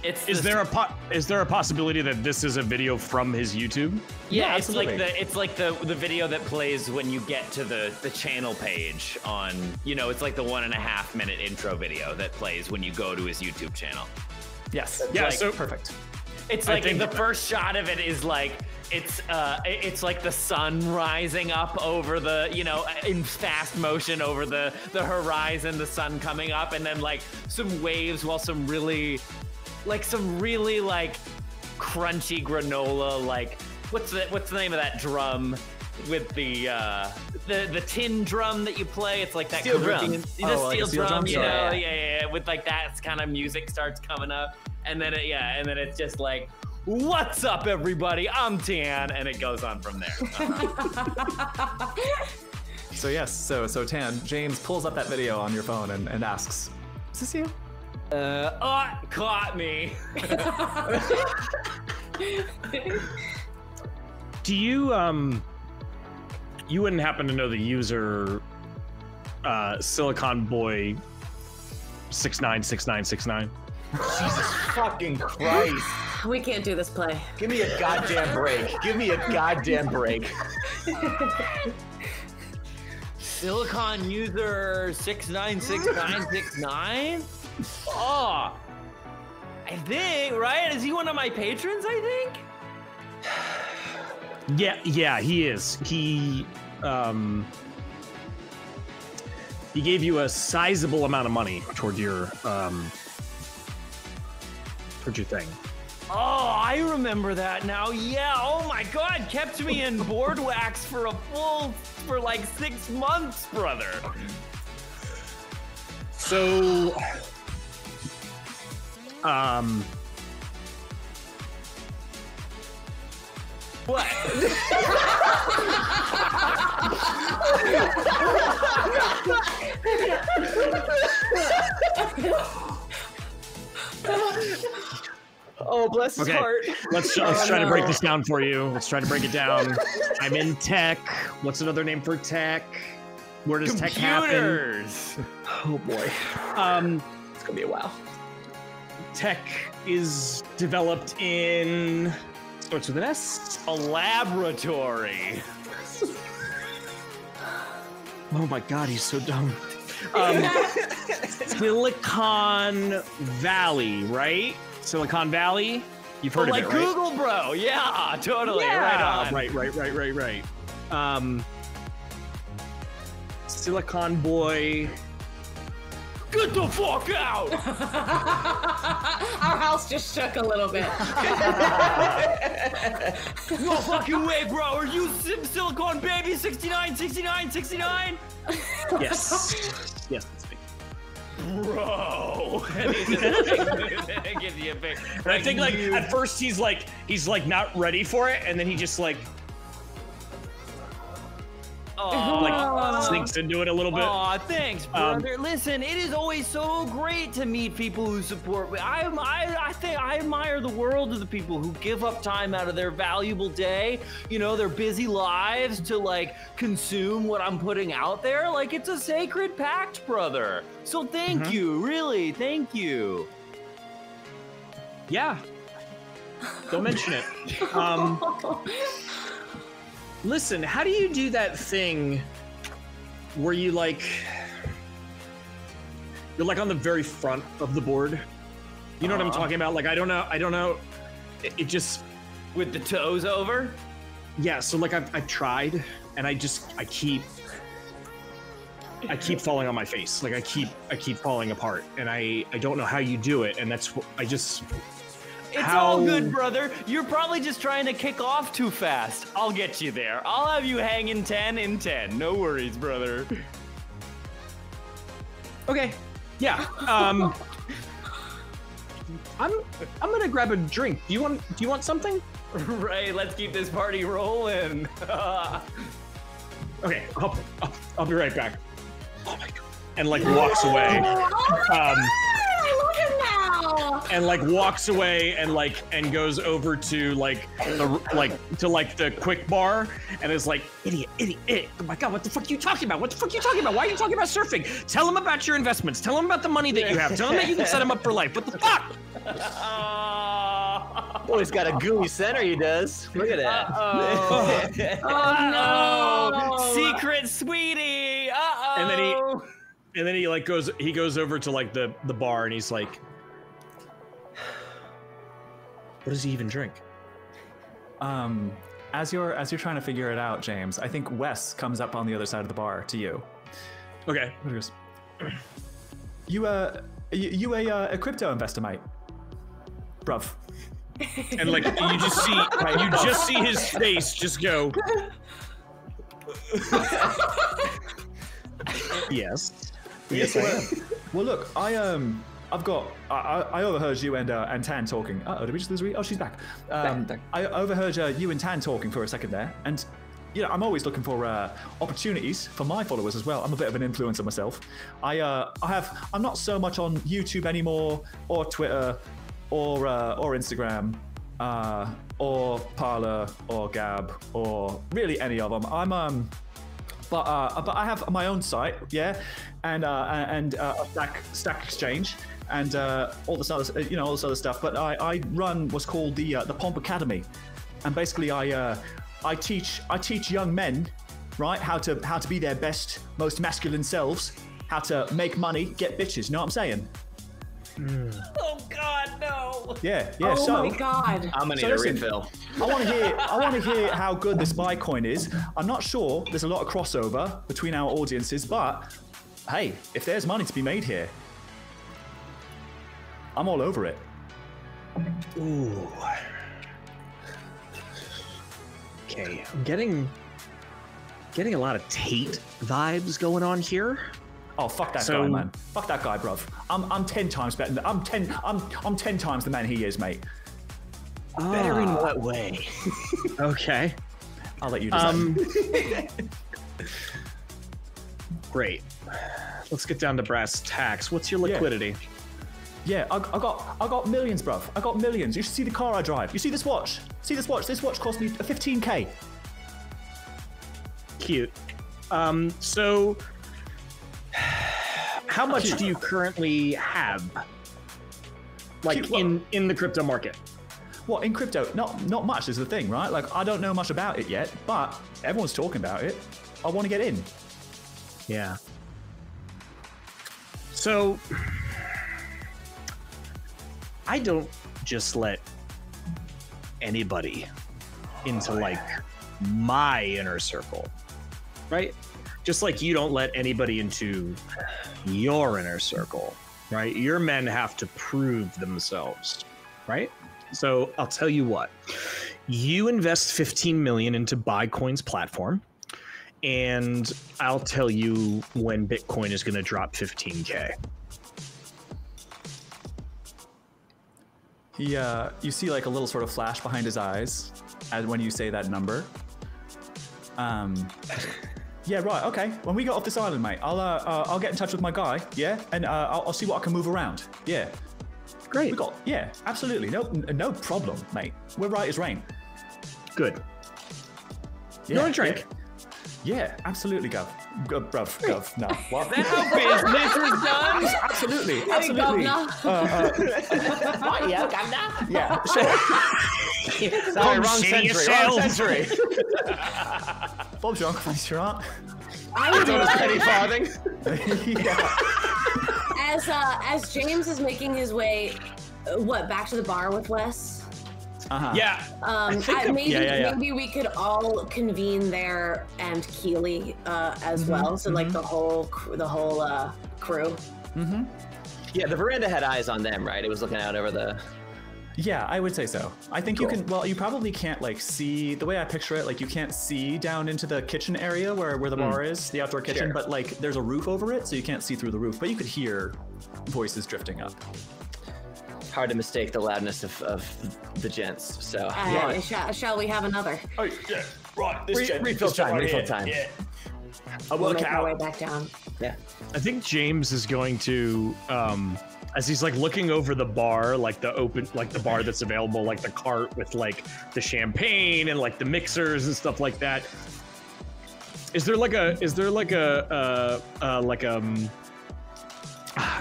Is there a possibility that this is a video from his YouTube? Yeah, it's absolutely. like the video that plays when you get to the channel page on, it's like the 1.5 minute intro video that plays when you go to his YouTube channel. Yes. Yeah, like, so perfect. It's like the first shot of it is like it's like the sun rising up over the, in fast motion over the horizon, the sun coming up, and then like some waves while some really crunchy granola, like what's the name of that drum with the tin drum that you play? It's like that steel drum. The steel drum, yeah. Yeah, with like that kind of music starts coming up, and then it's just like, what's up, everybody? I'm Tan, and it goes on from there. So yes, so Tan, James pulls up that video on your phone and asks, "Is this you?" Caught me. Do you you wouldn't happen to know the user Silicon Boy 696969? Jesus fucking Christ. We can't do this play. Give me a goddamn break. Give me a goddamn break. Silicon user 696969? Oh, I think, right? Is he one of my patrons, I think? Yeah, he is. He gave you a sizable amount of money toward your thing. Oh, I remember that now. Yeah. Oh my God, kept me in board wax for like 6 months, brother. So, What? Oh, bless his heart. Let's try to break this down for you. Let's try to break it down. I'm in tech. What's another name for tech? Where does tech happen? Computers. Oh boy. It's gonna be a while. Tech is developed in, starts with an S. A laboratory. Oh my God, he's so dumb. Silicon Valley, right? Silicon Valley? You've heard of like it, right? Google, bro. Yeah, totally. Yeah. Right on. Right. Silicon Boy. Get the fuck out! Our house just shook a little bit. No fucking way, bro. Are you Silicon Baby 696969? Yes. Yes, that's me. Bro. And he just gives you a big. And I think at first he's like not ready for it, and then he just like like sinks into it a little bit. Aw, thanks, brother. Listen, it is always so great to meet people who support me. I think I admire the world of the people who give up time out of their valuable day, you know, their busy lives to like consume what I'm putting out there. Like it's a sacred pact, brother. So thank you, really, thank you. Yeah. Don't mention it. Listen, how do you do that thing where you like, you're like on the very front of the board? You know what I'm talking about? Like, I don't know. It just... With the toes over? Yeah, so like I've tried and I keep falling on my face. Like I keep falling apart and I don't know how you do it. And that's what It's all good, brother. You're probably just trying to kick off too fast. I'll get you there. I'll have you hanging 10 in 10. No worries, brother. Okay. Yeah. I'm gonna grab a drink. Do you want something? Right. Let's keep this party rolling. Okay. I'll be right back. Oh my god. And like walks away. And like walks away and goes over to the quick bar and is like, idiot. Oh my god, what the fuck are you talking about? Why are you talking about surfing? Tell him about your investments. Tell him about the money that you have. Tell him that you can set him up for life. What the fuck? Oh, he's got a gooey center, he does. Look at that. Oh no! Secret sweetie. And then he like goes over to like the bar and he's like, what does he even drink? As you're trying to figure it out, James, I think Wes comes up on the other side of the bar to you. Okay. He goes, you a crypto investor, mate? Bruv. And like you just see his face just go. Yes. Yes, I am. Well, look, I overheard you and Tan talking. Did we just lose Rhea? Oh, she's back. I overheard you and Tan talking for a second there, and you know, I'm always looking for opportunities for my followers as well. I'm a bit of an influencer myself. I'm not so much on YouTube anymore, or Twitter, or Instagram, or Parler, or Gab, or really any of them. But I have my own site, yeah, and a Stack Exchange, and all this other stuff. But I run what's called the Pomp Academy, and basically I teach young men, right, how to be their best, most masculine selves, how to make money, get bitches. You know what I'm saying? Oh God, no! Yeah. Oh so, my God! I'm gonna need a refill. I want to hear how good this buy coin is. I'm not sure. There's a lot of crossover between our audiences, but hey, if there's money to be made here, I'm all over it. Ooh. Okay, I'm getting a lot of Tate vibes going on here. Oh, fuck that guy, man. Fuck that guy, bruv. I'm 10 times better than I'm 10 times the man he is, mate. Better in what way? Okay. I'll let you decide. Great. Let's get down to brass tacks. What's your liquidity? Yeah, I got millions, bruv. I got millions. You should see the car I drive. You see this watch? See this watch? This watch cost me 15K. Cute. So how much do you currently have? Like in the crypto market? What, in crypto? Not much is the thing, right? Like, I don't know much about it yet, but everyone's talking about it. I want to get in. Yeah. So I don't just let anybody into like my inner circle, right? Just like you don't let anybody into your inner circle, right? Your men have to prove themselves, right? So I'll tell you what, you invest 15 million into Bitcoin's platform, and I'll tell you when Bitcoin is going to drop 15K. You see like a little sort of flash behind his eyes as when you say that number. Yeah, right. Okay. When we get off this island, mate, I'll get in touch with my guy. Yeah, and I'll see what I can move around. Yeah. Great. Yeah, absolutely. No problem, mate. We're right as rain. Good. Yeah, You want a drink? Yeah, absolutely, Gov. Gov. No. What? That's how business is done. Absolutely. Hey, Absolutely. Governor. Yeah, Governor. Yeah. Sure. Sorry, wrong century. Wrong century. Bob's your uncle, your aunt. Penny farthing. Yeah. As James is making his way, back to the bar with Wes? Uh-huh. Yeah. Maybe we could all convene there and Keely as well. So like the whole crew. Mm-hmm. Yeah, the veranda had eyes on them, right? It was looking out over the. Yeah, I would say so. I think Cool. you can. Well, you probably can't like see the way I picture it. Like you can't see down into the kitchen area where the bar is, the outdoor kitchen. Sure. But like there's a roof over it, so you can't see through the roof. But you could hear voices drifting up. Hard to mistake the loudness of the gents. So Shall we have another? Oh yeah. Right. refill time. Yeah. We'll make our way back down. Yeah. I think James is going to, as he's like looking over the bar, like the bar that's available, like the cart with like the champagne and like the mixers and stuff like that. Is there like a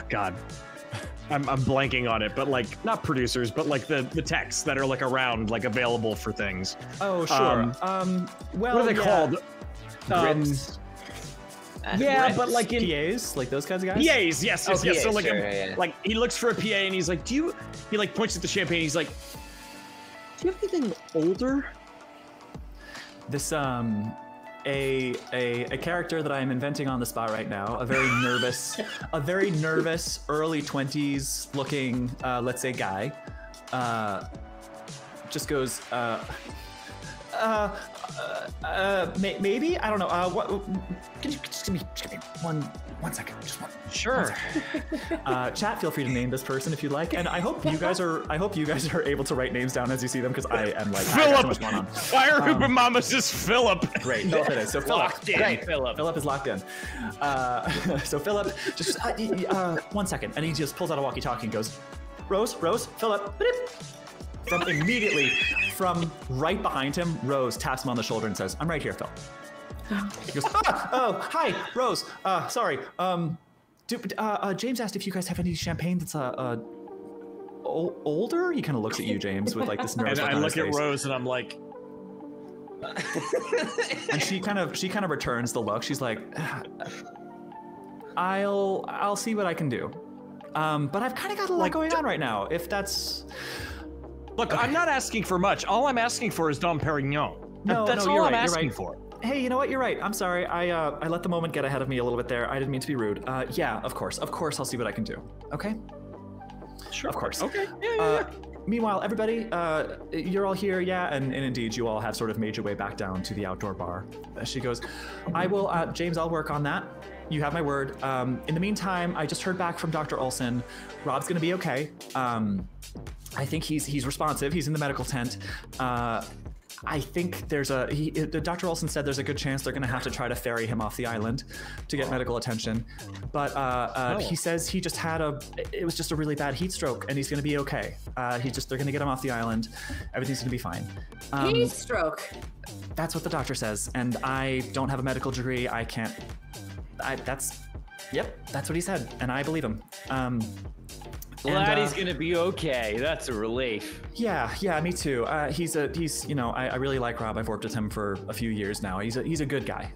God, I'm blanking on it, but like not producers, but like the techs that are like around, like available for things. Oh sure. Well, What are they called? Grips. Yeah, Grips. but like in PAs, like those kinds of guys. PAs, yes. So PAs, like, sure, yeah. like he looks for a PA and he's like, he like points at the champagne. He's like, do you have anything older? This a character that I am inventing on the spot right now. A very nervous early 20s looking, let's say, guy. Just goes, maybe, I don't know. What? Can you just give me one second? Just one. Sure. Chat, feel free to name this person if you like, and I hope you guys are able to write names down as you see them, because I am like, I got so much going on. Fire Hooper Mama's is Philip. Great, Philip it is. So Philip, Locked in. Philip is locked in. So Philip, just 1 second, and he just pulls out a walkie-talkie and goes, Rose, Philip. From right behind him, Rose taps him on the shoulder and says, "I'm right here, Phil." He goes, hi, Rose. Sorry. James asked if you guys have any champagne that's older. He kind of looks at you, James, with like this nervous And look I on look his at face. Rose and I'm like, And she kind of returns the look. She's like, I'll see what I can do. But I've kind of got a lot going on right now. If that's look, I'm not asking for much. All I'm asking for is Dom Perignon. That's all you're I'm right, asking you're right. for. Hey, you know what? You're right. I'm sorry. I let the moment get ahead of me a little bit there. I didn't mean to be rude. Yeah, of course. I'll see what I can do. Okay? Sure. Of course. Okay. Yeah. Meanwhile, everybody, you're all here, yeah, and indeed, you all have sort of made your way back down to the outdoor bar. She goes, I will, James, I'll work on that. You have my word. In the meantime, I just heard back from Dr. Olson. Rob's gonna be okay. I think he's responsive. He's in the medical tent. I think Dr. Olson said there's a good chance they're gonna have to try to ferry him off the island to get medical attention. But he says he just had it was just a really bad heat stroke and he's gonna be okay. They're gonna get him off the island. Everything's gonna be fine. Heat stroke. That's what the doctor says. And I don't have a medical degree. I can't, that's what he said. And I believe him. Glad he's gonna be okay. That's a relief. Yeah, me too. I really like Rob. I've worked with him for a few years now. He's a good guy.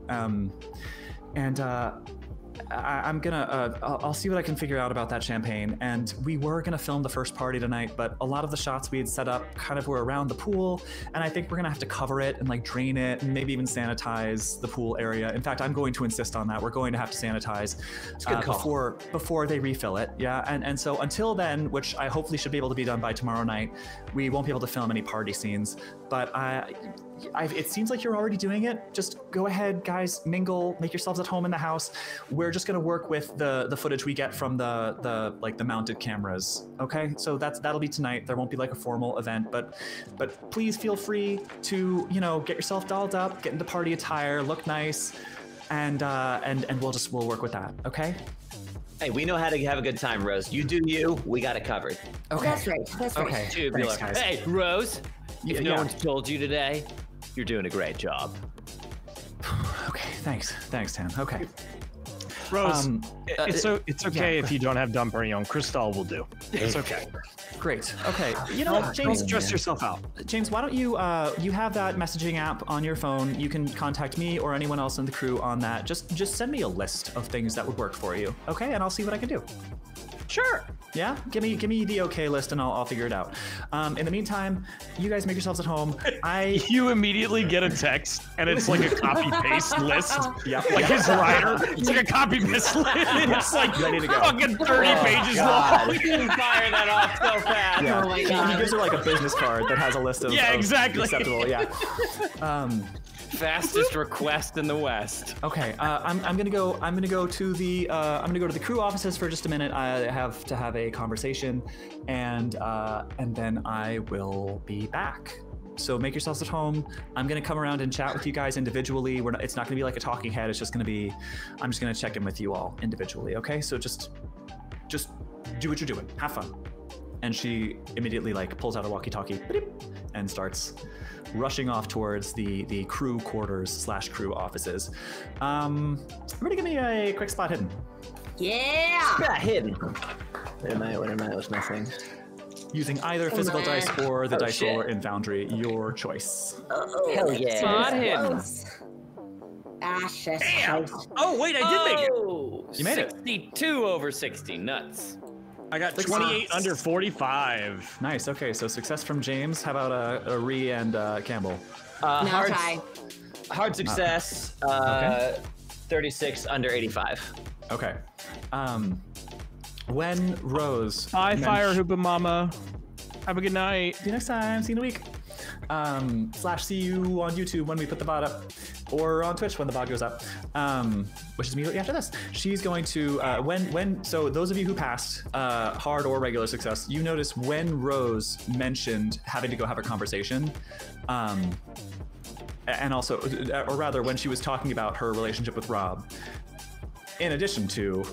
I'll see what I can figure out about that champagne. And we were gonna film the first party tonight, but a lot of the shots we had set up kind of were around the pool, and I think we're gonna have to cover it and like drain it and maybe even sanitize the pool area. In fact, I'm going to insist on that. We're going to have to sanitize before they refill it. Yeah, and so until then, which I hopefully should be able to be done by tomorrow night, we won't be able to film any party scenes. But it seems like you're already doing it. Just go ahead, guys, mingle, make yourselves at home in the house. We're just gonna work with the footage we get from the mounted cameras. Okay, so that'll be tonight. There won't be like a formal event, but please feel free to get yourself dolled up, get into party attire, look nice, and we'll work with that. Okay. Hey, we know how to have a good time, Rose. You do you. We got it covered. Okay. That's right. That's right. Okay. Tubular. Thanks, guys. Hey, Rose. If no yeah. one's told you today, you're doing a great job. Okay. Thanks, Tan. Okay. Rose, it's okay yeah. if you don't have Dom Perignon. Cristal will do. It's okay. Great. Okay. You know what, James? Don't stress yourself out. James, why don't you you have that messaging app on your phone? You can contact me or anyone else in the crew on that. Just send me a list of things that would work for you. Okay, and I'll see what I can do. Sure. Yeah, give me the okay list and I'll figure it out. In the meantime, you guys make yourselves at home. You immediately get a text and it's like a copy paste list. Yeah, Like his rider. It's like a copy paste list. It's like ready to go. fucking 30 pages long. We can fire that off so fast. Yeah. Oh my He God. gives her like a business card that has a list of Yeah, of exactly. acceptable. Yeah. Fastest request in the West. Okay, I'm gonna go to the crew offices for just a minute. I have to have a conversation, and then I will be back. So make yourselves at home. I'm gonna come around and chat with you guys individually. It's not gonna be like a talking head. It's just gonna be, I'm just gonna check in with you all individually. Okay, so just do what you're doing. Have fun. And she immediately like pulls out a walkie-talkie and starts rushing off towards the crew quarters / crew offices. Everybody give me a quick spot hidden. Yeah. Yeah, hidden. What am I? What's my thing? Using either physical dice or the dice shit. roller in Foundry, your choice. Hell yeah. Spot hidden. Close. Ah, shit. Damn. Shite. Oh, wait, I did make it. Oh, You made it. 62 over 60. Nuts. I got 28 under 45. Nice. Okay, so success from James. How about a Rhi and Campbell? No Hard, tie. hard success. Okay. 36 under 85. Okay. When Rose. Bye, Fire Hoopa Mama. Have a good night. See you next time. See you in a week. / see you on YouTube when we put the bot up, or on Twitch when the bot goes up, which is immediately after this. She's going to so those of you who passed hard or regular success, you notice when Rose mentioned having to go have a conversation, and also, or rather, when she was talking about her relationship with Rob, in addition to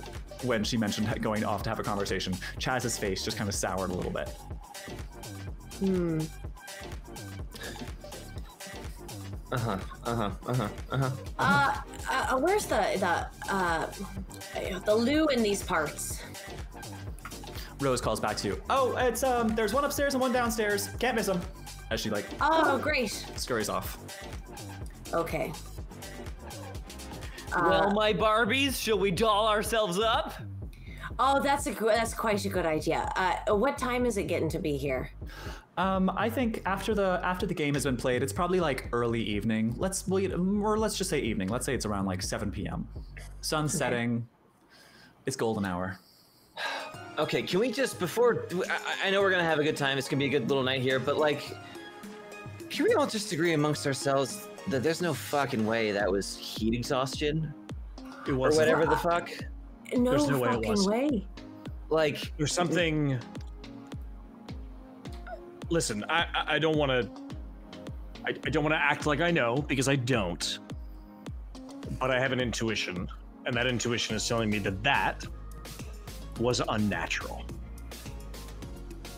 when she mentioned going off to have a conversation, Chaz's face just kind of soured a little bit. Where's the loo in these parts? Rose calls back to you. Oh, it's there's one upstairs and one downstairs. Can't miss them. As she like Oh, great. scurries off. Okay. Well, my Barbies, shall we doll ourselves up? Oh, that's quite a good idea. What time is it getting to be here? I think after the game has been played, it's probably like early evening. Let's just say evening. Let's say it's around like 7 p.m. Sun's setting. It's golden hour. Okay, can we just, before, I know we're gonna have a good time, it's gonna be a good little night here, but like, can we all just agree amongst ourselves that there's no fucking way that was heat exhaustion? It Or wasn't. whatever the fuck? No, There's no way it fucking was. way. Like, There's something. Listen, I don't want to. I don't want to act like I know, because I don't. But I have an intuition, and that intuition is telling me that was unnatural.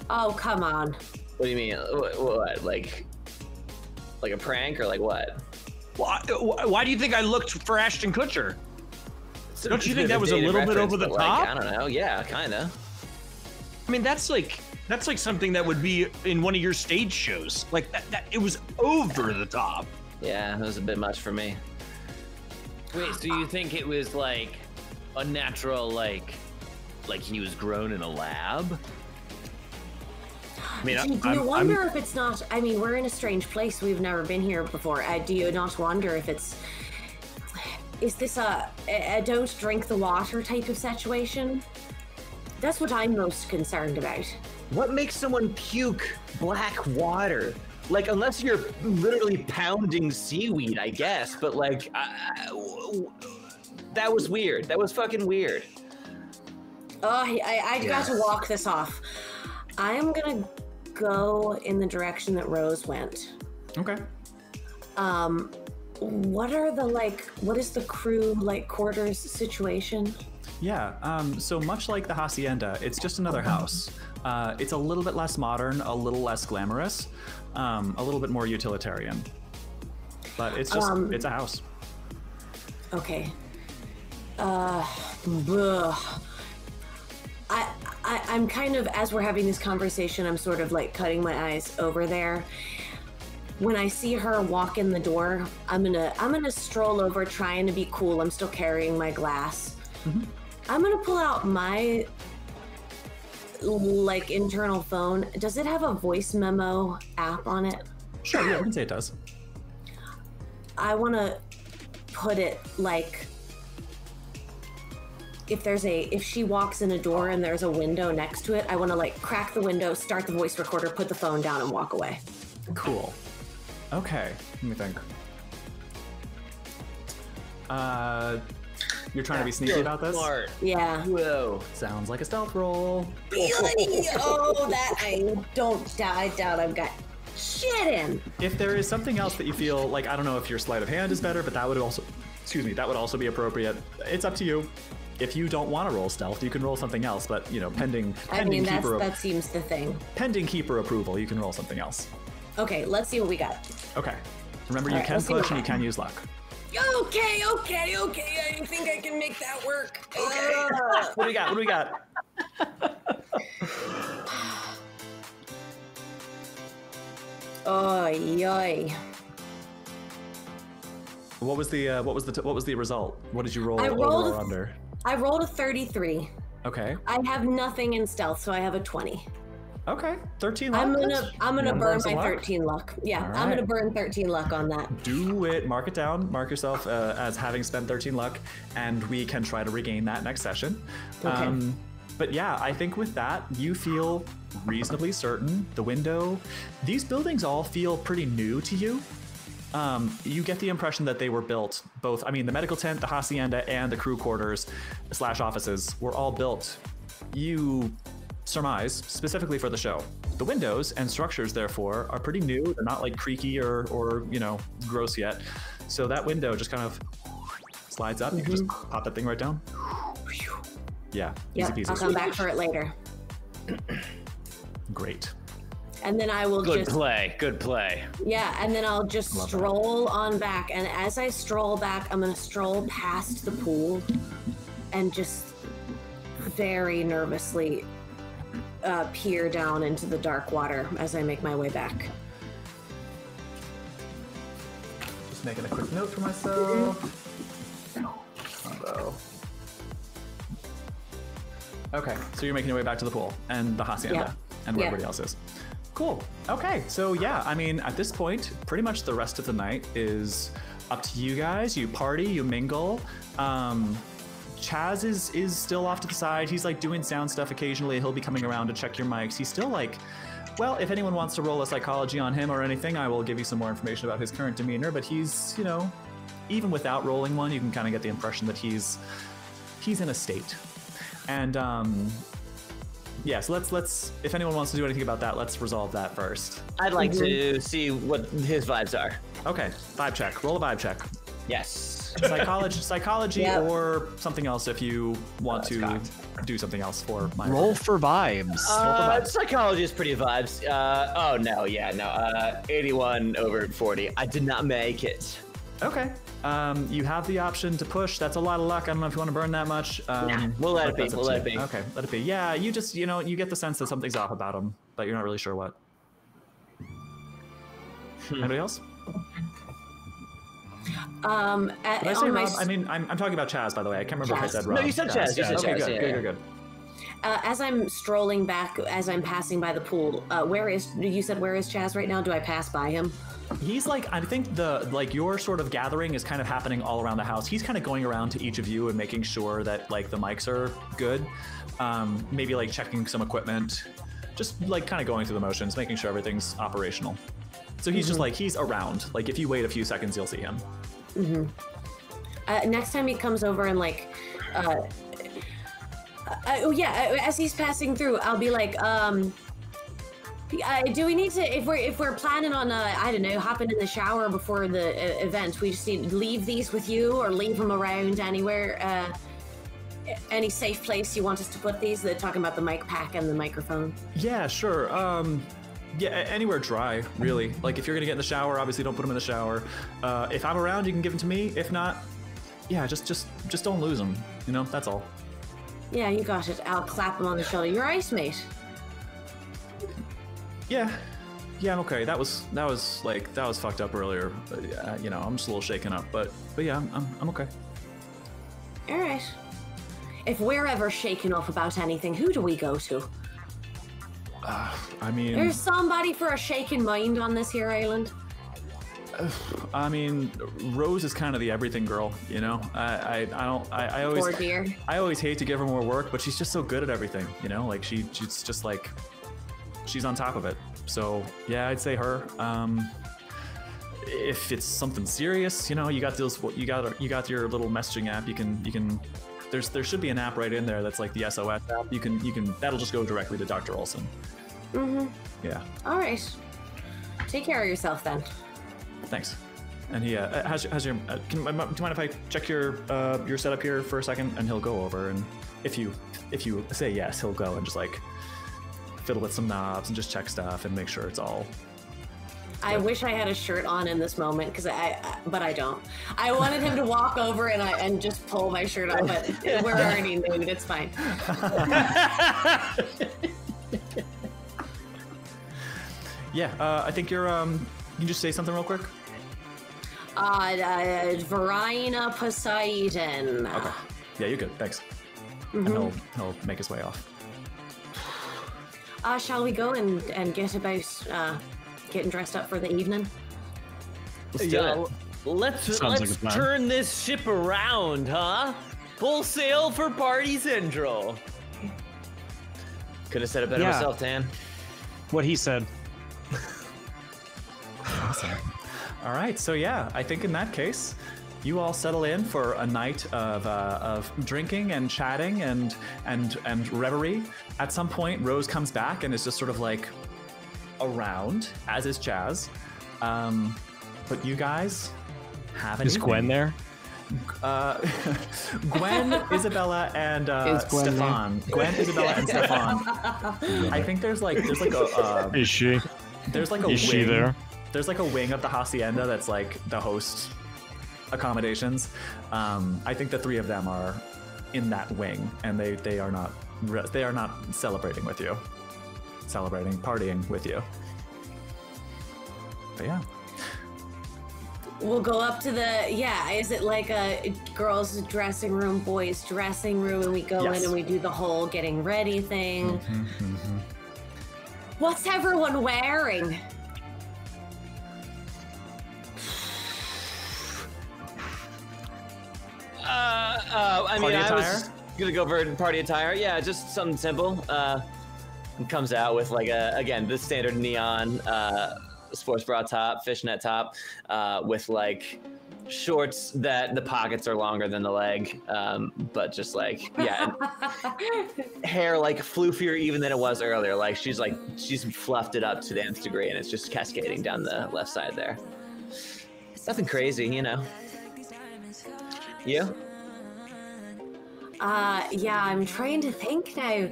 Oh, come on. what do you mean? What? Like a prank or like what? Why do you think I looked for Ashton Kutcher? Don't you It's think that a was a dated little bit reference, over the but, like, top? I don't know. Yeah, kind of. I mean, that's like something that would be in one of your stage shows. Like that it was over the top. Yeah, it was a bit much for me. Wait, so you think it was like unnatural, like he was grown in a lab? I mean, Do you wonder if it's not? I mean, we're in a strange place. We've never been here before. Do you not wonder if it's? Is this a don't drink the water type of situation? That's what I'm most concerned about. What makes someone puke black water? Like, unless you're literally pounding seaweed, I guess. But like, that was weird. That was fucking weird. Oh, I got to walk this off. I am gonna go in the direction that Rose went. Okay. what is the crew quarters situation? Yeah, so much like the Hacienda, it's just another house. It's a little bit less modern, a little less glamorous, a little bit more utilitarian. But it's just, it's a house. Okay. I'm kind of, as we're having this conversation, I'm sort of cutting my eyes over there. When I see her walk in the door, I'm gonna stroll over, trying to be cool. I'm still carrying my glass. Mm-hmm. I'm gonna pull out my internal phone. Does it have a voice memo app on it? Sure, yeah, we can say it does. I want to put it if she walks in a door and there's a window next to it, I want to crack the window, start the voice recorder, put the phone down, and walk away. Cool. Okay, let me think. You're trying to be sneaky about this? Smart. Yeah. Whoa. Sounds like a stealth roll. Oh, that I doubt I've got shit in. If there is something else that you feel I don't know if your sleight of hand is better, but that would also, that would also be appropriate. It's up to you. If you don't want to roll stealth, you can roll something else, but pending keeper. That seems the thing. Pending keeper approval, you can roll something else. Okay, let's see what we got. Okay. Remember, you can push and you can use luck. Okay. I think I can make that work. Okay. What do we got? Oh, yoy. What was the result? What did you roll? I rolled over or under? I rolled a 33. Okay. I have nothing in stealth, so I have a 20. Okay. 13 luck. I'm gonna burn my luck? 13 luck. Yeah, All I'm gonna right. burn 13 luck on that. Do it. Mark it down. Mark yourself as having spent 13 luck, and we can try to regain that next session. Okay. But yeah, I think with that, you feel reasonably certain. The window, these buildings all feel pretty new to you. You get the impression that they were built both, the medical tent, the hacienda, and the crew quarters / offices were all built, you surmise, specifically for the show. The windows and structures, therefore, are pretty new. They're not creaky or gross yet. So that window just kind of slides up. You can just pop that thing right down. Yeah, easy peasy. I'll come back for it later. Great. And then I will Good play. Yeah, and then I'll just stroll on back. And as I stroll back, I'm going to stroll past the pool and just very nervously peer down into the dark water as I make my way back. Just making a quick note for myself. Combo. Okay, so you're making your way back to the pool and the hacienda and where everybody else is. Cool. Okay, so yeah, at this point, pretty much the rest of the night is up to you guys. You party, you mingle. Chaz is still off to the side. He's doing sound stuff occasionally. He'll be coming around to check your mics. He's still well, if anyone wants to roll a psychology on him or anything, I will give you some more information about his current demeanor. But he's, even without rolling one, you can kind of get the impression that he's in a state. And yeah, so let's if anyone wants to do anything about that, let's resolve that first. I'd like to see what his vibes are. Okay, vibe check. Roll a vibe check. Yes. Psychology or something else if you want to do something else for my Roll for vibes. Psychology is pretty vibes. 81 over 40. I did not make it. Okay. You have the option to push. That's a lot of luck. I don't know if you want to burn that much. We'll let it be. We'll let it be. Okay, let it be. Yeah, you just, you get the sense that something's off about him, but you're not really sure what. Anybody else? Did I say Rob? I'm talking about Chaz, by the way. I can't remember if I said Rob. No, you said Chaz. You said okay, Chaz. Good. As I'm strolling back, as I'm passing by the pool, where is Chaz right now? Do I pass by him? He's I think your sort of gathering is kind of happening all around the house. He's kind of going around to each of you and making sure that the mics are good. Maybe checking some equipment, just kind of going through the motions, making sure everything's operational. So he's just he's around. If you wait a few seconds, you'll see him. Next time he comes over and as he's passing through, I'll be Do we need to, if we're planning on, I don't know, hopping in the shower before the event, we just need to leave these with you or leave them around anywhere? Any safe place you want us to put these? They're talking about the mic pack and the microphone. Yeah, sure. Yeah, anywhere dry, really. Like if you're gonna get in the shower, obviously don't put them in the shower. If I'm around, you can give them to me. If not, yeah, just don't lose them. You know, that's all. Yeah, you got it. I'll clap him on the shoulder. You're ice, mate. Yeah, I'm okay. That was fucked up earlier. You know, I'm just a little shaken up, but yeah, I'm okay. All right. If we're ever shaken up about anything, who do we go to? I mean, there's somebody for a shaken mind on this here island. I mean, Rose is kind of the everything girl, you know. I always, poor dear. I always hate to give her more work, but she's just so good at everything, you know. Like she's just like. She's on top of it. So yeah, I'd say her. If it's something serious, you know, you got your little messaging app. You can there should be an app right in there that's like the SOS app. You can that'll just go directly to Dr. Olson. Mm-hmm. Yeah. All right. Take care of yourself then. Thanks. And he how's your do you mind if I check your setup here for a second? And he'll go over, and if you say yes, he'll go and just like fiddle with some knobs and just check stuff and make sure it's all. I wish I had a shirt on in this moment but I don't. I wanted him to walk over and just pull my shirt off, but we're already nude. It's fine. Yeah, I think you're. Can you just say something real quick? Varina Poseidon. Okay. Yeah, you're good. Thanks. Mm-hmm. And he'll make his way off. Shall we go and get about getting dressed up for the evening? Let's turn this ship around, huh? Full sail for party central. Could have said it better myself, Tan. What he said. Awesome. All right, so yeah, I think in that case, you all settle in for a night of drinking and chatting and revelry. At some point, Rose comes back and is just sort of like around, as is Chaz. But you guys have an Is Gwen there? Gwen, Isabella, and Stefan. Gwen, Isabella, and Stefan. I think there's like a. Is she? There's like a wing. Is she there? There's like a wing of the hacienda that's like the host accommodations. I think the three of them are in that wing, and they are not celebrating with you, partying with you. But yeah. We'll go up to is it like a girls' dressing room, boys' dressing room, and we go in and we do the whole getting ready thing? Mm-hmm, mm-hmm. What's everyone wearing? I mean, I was gonna go for party attire. Yeah, just something simple. And comes out with like the standard neon sports bra top, fishnet top, with like shorts that the pockets are longer than the leg, but just like hair like floofier even than it was earlier. Like she's fluffed it up to the nth degree, and it's just cascading down the left side there. Nothing crazy, you know. You? I'm trying to think now.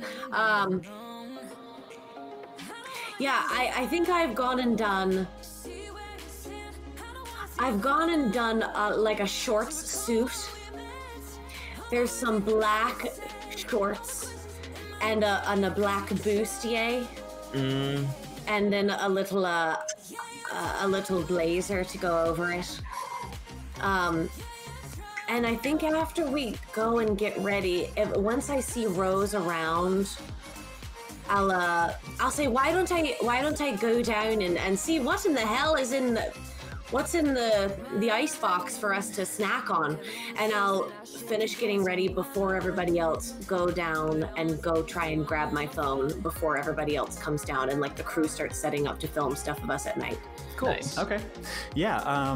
I think I've gone and done like a shorts suit. There's some black shorts and a black bustier. And then a little blazer to go over it. And I think after we go and get ready, once I see Rose around, I'll say, why don't I go down and see what in the hell is what's in the ice box for us to snack on, and I'll finish getting ready before everybody else go down and go try and grab my phone before everybody else comes down and like the crew starts setting up to film stuff of us at night. Cool. Nice. Okay. Yeah.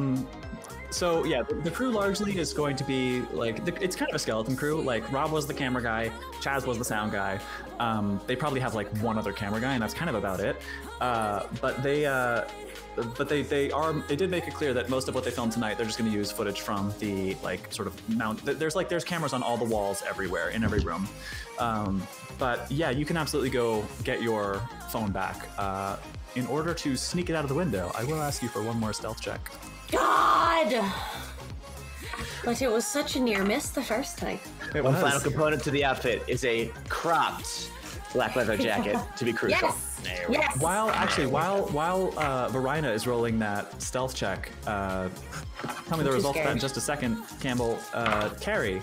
So yeah, the crew largely is going to be like it's kind of a skeleton crew. Like Rob was the camera guy, Chaz was the sound guy. They probably have like one other camera guy, and that's kind of about it. But they did make it clear that most of what they filmed tonight, they're just going to use footage from the like sort of mount. There's cameras on all the walls everywhere in every room. But yeah, you can absolutely go get your phone back. In order to sneak it out of the window, I will ask you for one more stealth check. God! But it was such a near miss the first time. One final component to the outfit is a cropped black leather jacket to be crucial. Yes! While Varina is rolling that stealth check, tell me the results of that in just a second, Campbell. Carrie,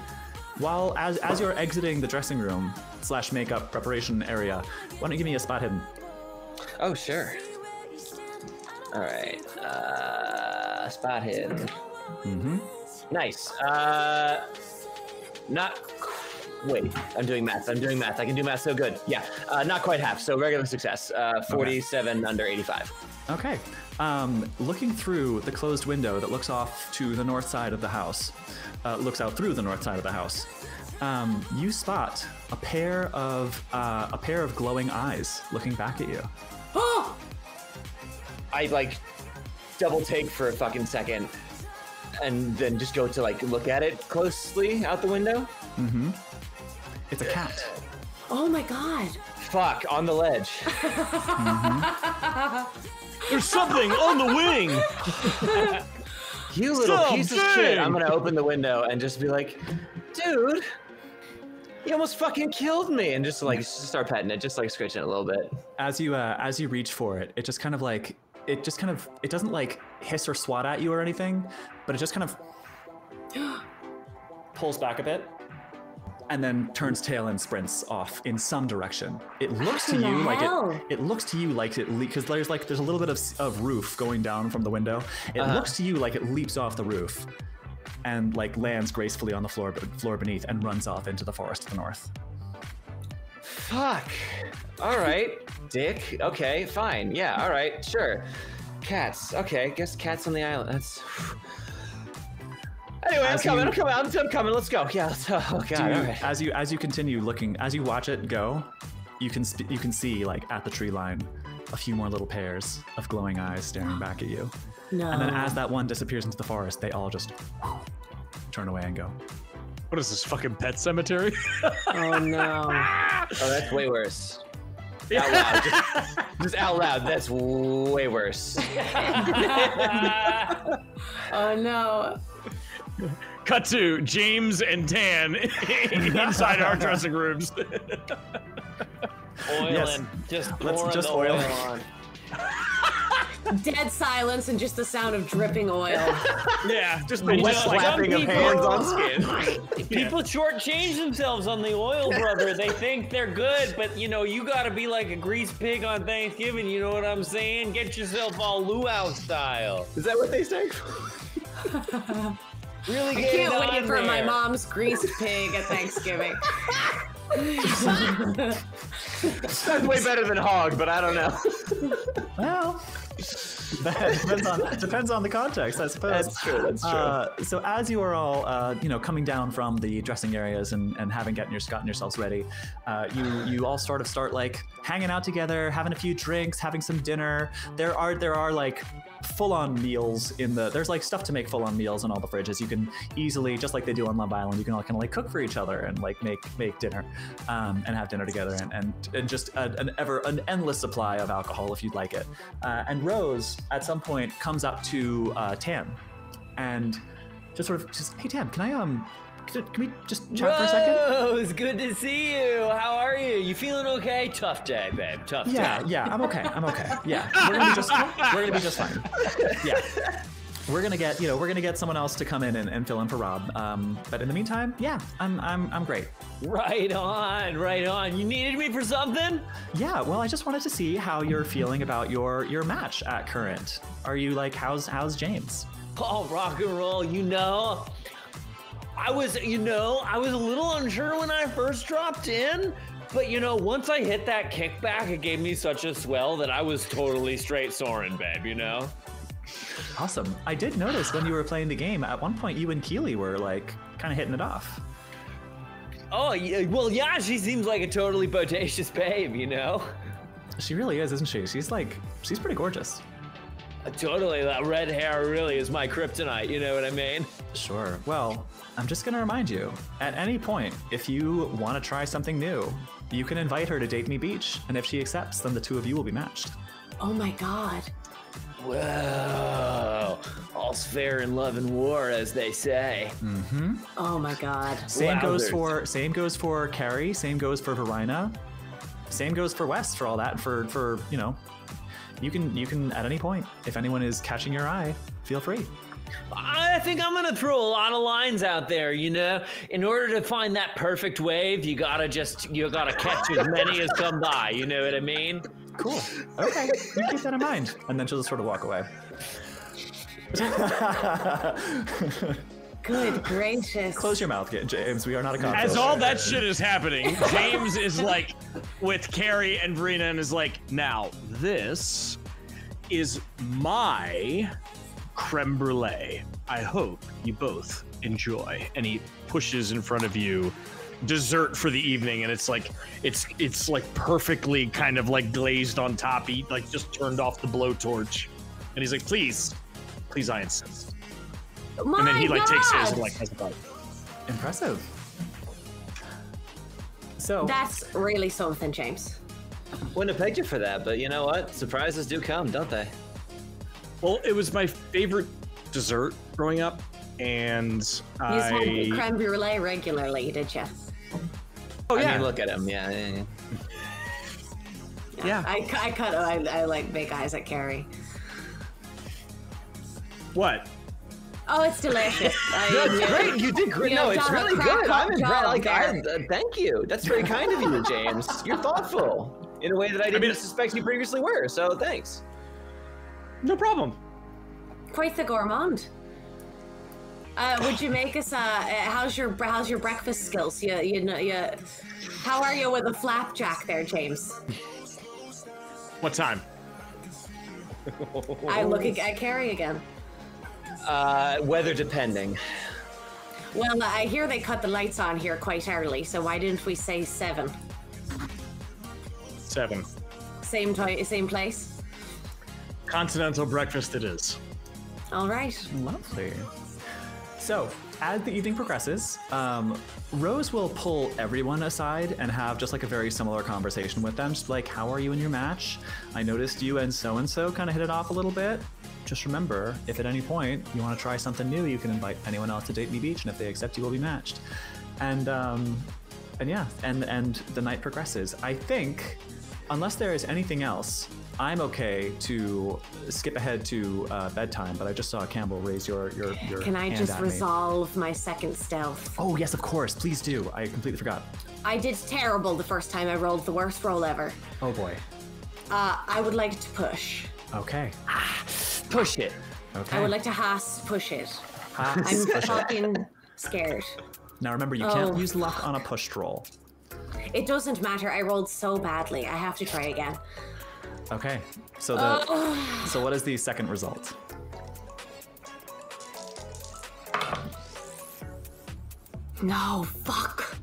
as you're exiting the dressing room / makeup preparation area, why don't you give me a spot hidden? Oh, sure. All right. Spot hidden. Mm-hmm. Nice. Wait, I'm doing math. I can do math so good. Yeah, not quite half, so regular success. 47 under 85. Okay. Looking through the closed window that looks off to the north side of the house, looks out through the north side of the house, you spot a pair of glowing eyes looking back at you. Oh! I like double take for a fucking second, and then just go to like look at it closely out the window. Mm-hmm. It's a cat. Oh my god. Fuck, on the ledge. Mm-hmm. There's something on the wing. You little piece of shit. I'm gonna open the window and just be like, dude, you almost fucking killed me, and just like start petting it, just like scratching it a little bit. As you reach for it, it doesn't like hiss or swat at you or anything, but it just kind of pulls back a bit and then turns tail and sprints off in some direction. It looks to you like because there's a little bit of roof going down from the window. It looks to you like it leaps off the roof and like lands gracefully on the floor beneath and runs off into the forest to the north. Fuck. All right, dick. Okay, fine. Yeah, all right, sure. Cats. Okay, guess cats on the island. That's... Anyway, I'm coming. Let's go. Yeah. Oh god. All right. As you continue looking, as you watch it go, you can see like at the tree line a few more little pairs of glowing eyes staring back at you. No. And then as that one disappears into the forest, they all just turn away and go. What is this, fucking Pet Cemetery? Oh no. Oh, that's way worse. Out loud. Just out loud. That's way worse. Oh no. Cut to James and Tan inside our dressing rooms. Oiling. Just pouring the oil on. Dead silence and just the sound of dripping oil. Yeah, just the wet slapping of hands on skin. People shortchange themselves on the oil, brother. They think they're good, but you know, you gotta be like a greased pig on Thanksgiving, you know what I'm saying? Get yourself all luau style. Is that what they say? Really I can't wait for my mom's greased pig at Thanksgiving. Sounds way better than hog, but I don't know. Well, that depends on the context, I suppose. That's true. So as you are all, coming down from the dressing areas and having gotten yourselves ready, you all sort of start like hanging out together, having a few drinks, having some dinner. There are like full-on meals there's like stuff to make full-on meals in all the fridges. You can easily, just like they do on Love Island, you can all kind of like cook for each other and like make dinner and have dinner together and just an endless supply of alcohol if you'd like it. And Rose at some point comes up to Tam and just hey Tam, can we just chat for a second? Rose, good to see you. How are you? You feeling okay? Tough day, babe. Tough day. Yeah, I'm okay. Yeah, we're gonna be just fine. Yeah, we're gonna get someone else to come in and fill in for Rob. But in the meantime, yeah, I'm great. Right on. You needed me for something? Yeah, well, I just wanted to see how you're feeling about your match at current. Are you like, how's James? Oh, rock and roll. I was a little unsure when I first dropped in, but once I hit that kickback, it gave me such a swell that I was totally straight soaring, babe, Awesome. I did notice when you were playing the game, at one point you and Keely were like kind of hitting it off. Oh, yeah, well, yeah, she seems like a totally bodacious babe, you know? She really is, isn't she? She's pretty gorgeous. Totally, that red hair really is my kryptonite, you know what I mean? Sure. Well, I'm just gonna remind you, at any point, if you want to try something new, you can invite her to Date Me Beach, and if she accepts, then the two of you will be matched. Oh my god. Whoa, all's fair in love and war, as they say. Mm-hmm. Oh my god. Same goes for Carrie. Same goes for Varina. Same goes for Wes for all that. For you know, you can at any point, if anyone is catching your eye, feel free. I think I'm gonna throw a lot of lines out there, you know? In order to find that perfect wave, you gotta catch as many as come by, you know what I mean? Cool. Okay. You keep that in mind. And then she'll just sort of walk away. Good gracious. Close your mouth, James. We are not a cocktail. As all that shit is happening, James is like with Carrie and Varina and is like, now this is my creme brulee. I hope you both enjoy. And he pushes in front of you dessert for the evening, and it's like perfectly kind of like glazed on top. He like just turned off the blowtorch, and he's like, please, I insist. My And then he like takes his God! and like has a bite. Impressive. So That's really something, James. Wouldn't have pegged you for that, but you know what? Surprises do come, don't they? Well, it was my favorite dessert growing up, and You had creme brulee regularly, did you? oh I yeah, mean, look at him. Yeah. yeah. I like big eyes at Carrie. What? Oh, it's delicious. That's great. You did great. You No, know, it's done a really crack good. I'm impressed. job Like, there. thank you. That's very kind of you, James. You're thoughtful in a way that I didn't suspect you previously were. So thanks. No problem. Quite the gourmand. Would you make us? How's your breakfast skills? How are you with a flapjack there, James? What time? I look at Carrie again. Weather depending. Well, I hear they cut the lights on here quite early, so why didn't we say 7? 7. Same place. Continental breakfast it is. All right. lovely. So, as the evening progresses, Rose will pull everyone aside and have just like a very similar conversation with them. Just like, how are you in your match? I noticed you and so kind of hit it off a little bit. Just remember, if at any point you want to try something new, you can invite anyone else to Date Me Beach, and if they accept, you will be matched. And yeah, and the night progresses. I think, unless there is anything else, I'm okay to skip ahead to bedtime, but I just saw Campbell raise your Can I hand just at me. resolve my second stealth? Oh, yes, of course. Please do. I completely forgot. I did terrible the first time. I rolled the worst roll ever. Oh, boy. I would like to push. Okay. Push it. Okay. I would like to push it. I'm fucking scared. Now, remember, you can't use luck on a pushed roll. It doesn't matter. I rolled so badly. I have to try again. Okay. So so what is the second result? No, fuck.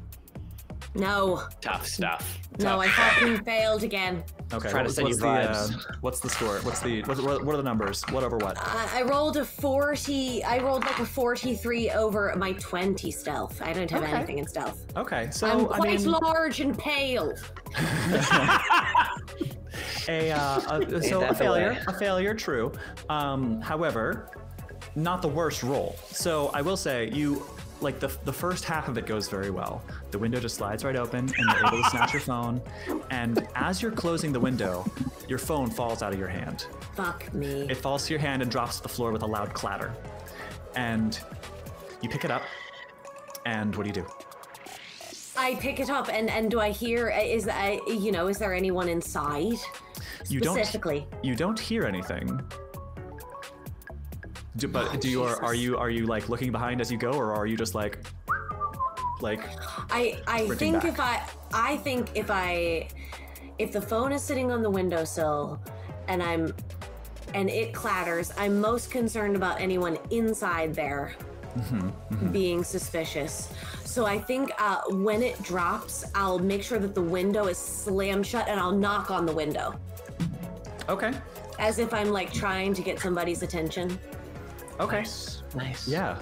No. Tough stuff. No, I fucking failed again. Okay. Trying to send you vibes. What's the score? What are the numbers? What over what? I rolled a 40. I rolled like a 43 over my 20 stealth. I don't have anything in stealth. Okay. So I'm quite large and pale. A failure, true. However, not the worst roll. So I will say you, like the first half of it goes very well. The window just slides right open and you're able to snatch your phone. And as you're closing the window, your phone falls out of your hand. Fuck me. It falls to your hand and drops to the floor with a loud clatter. And you pick it up, and what do? I pick it up and do I hear, is there anyone inside? Specifically. You don't hear anything. Are you like looking behind as you go, or are you just like I think back? if the phone is sitting on the windowsill and and it clatters. I'm most concerned about anyone inside there being suspicious. So I think when it drops, I'll make sure that the window is slammed shut and I'll knock on the window. Okay. As if I'm like trying to get somebody's attention. Okay. Nice. Yeah.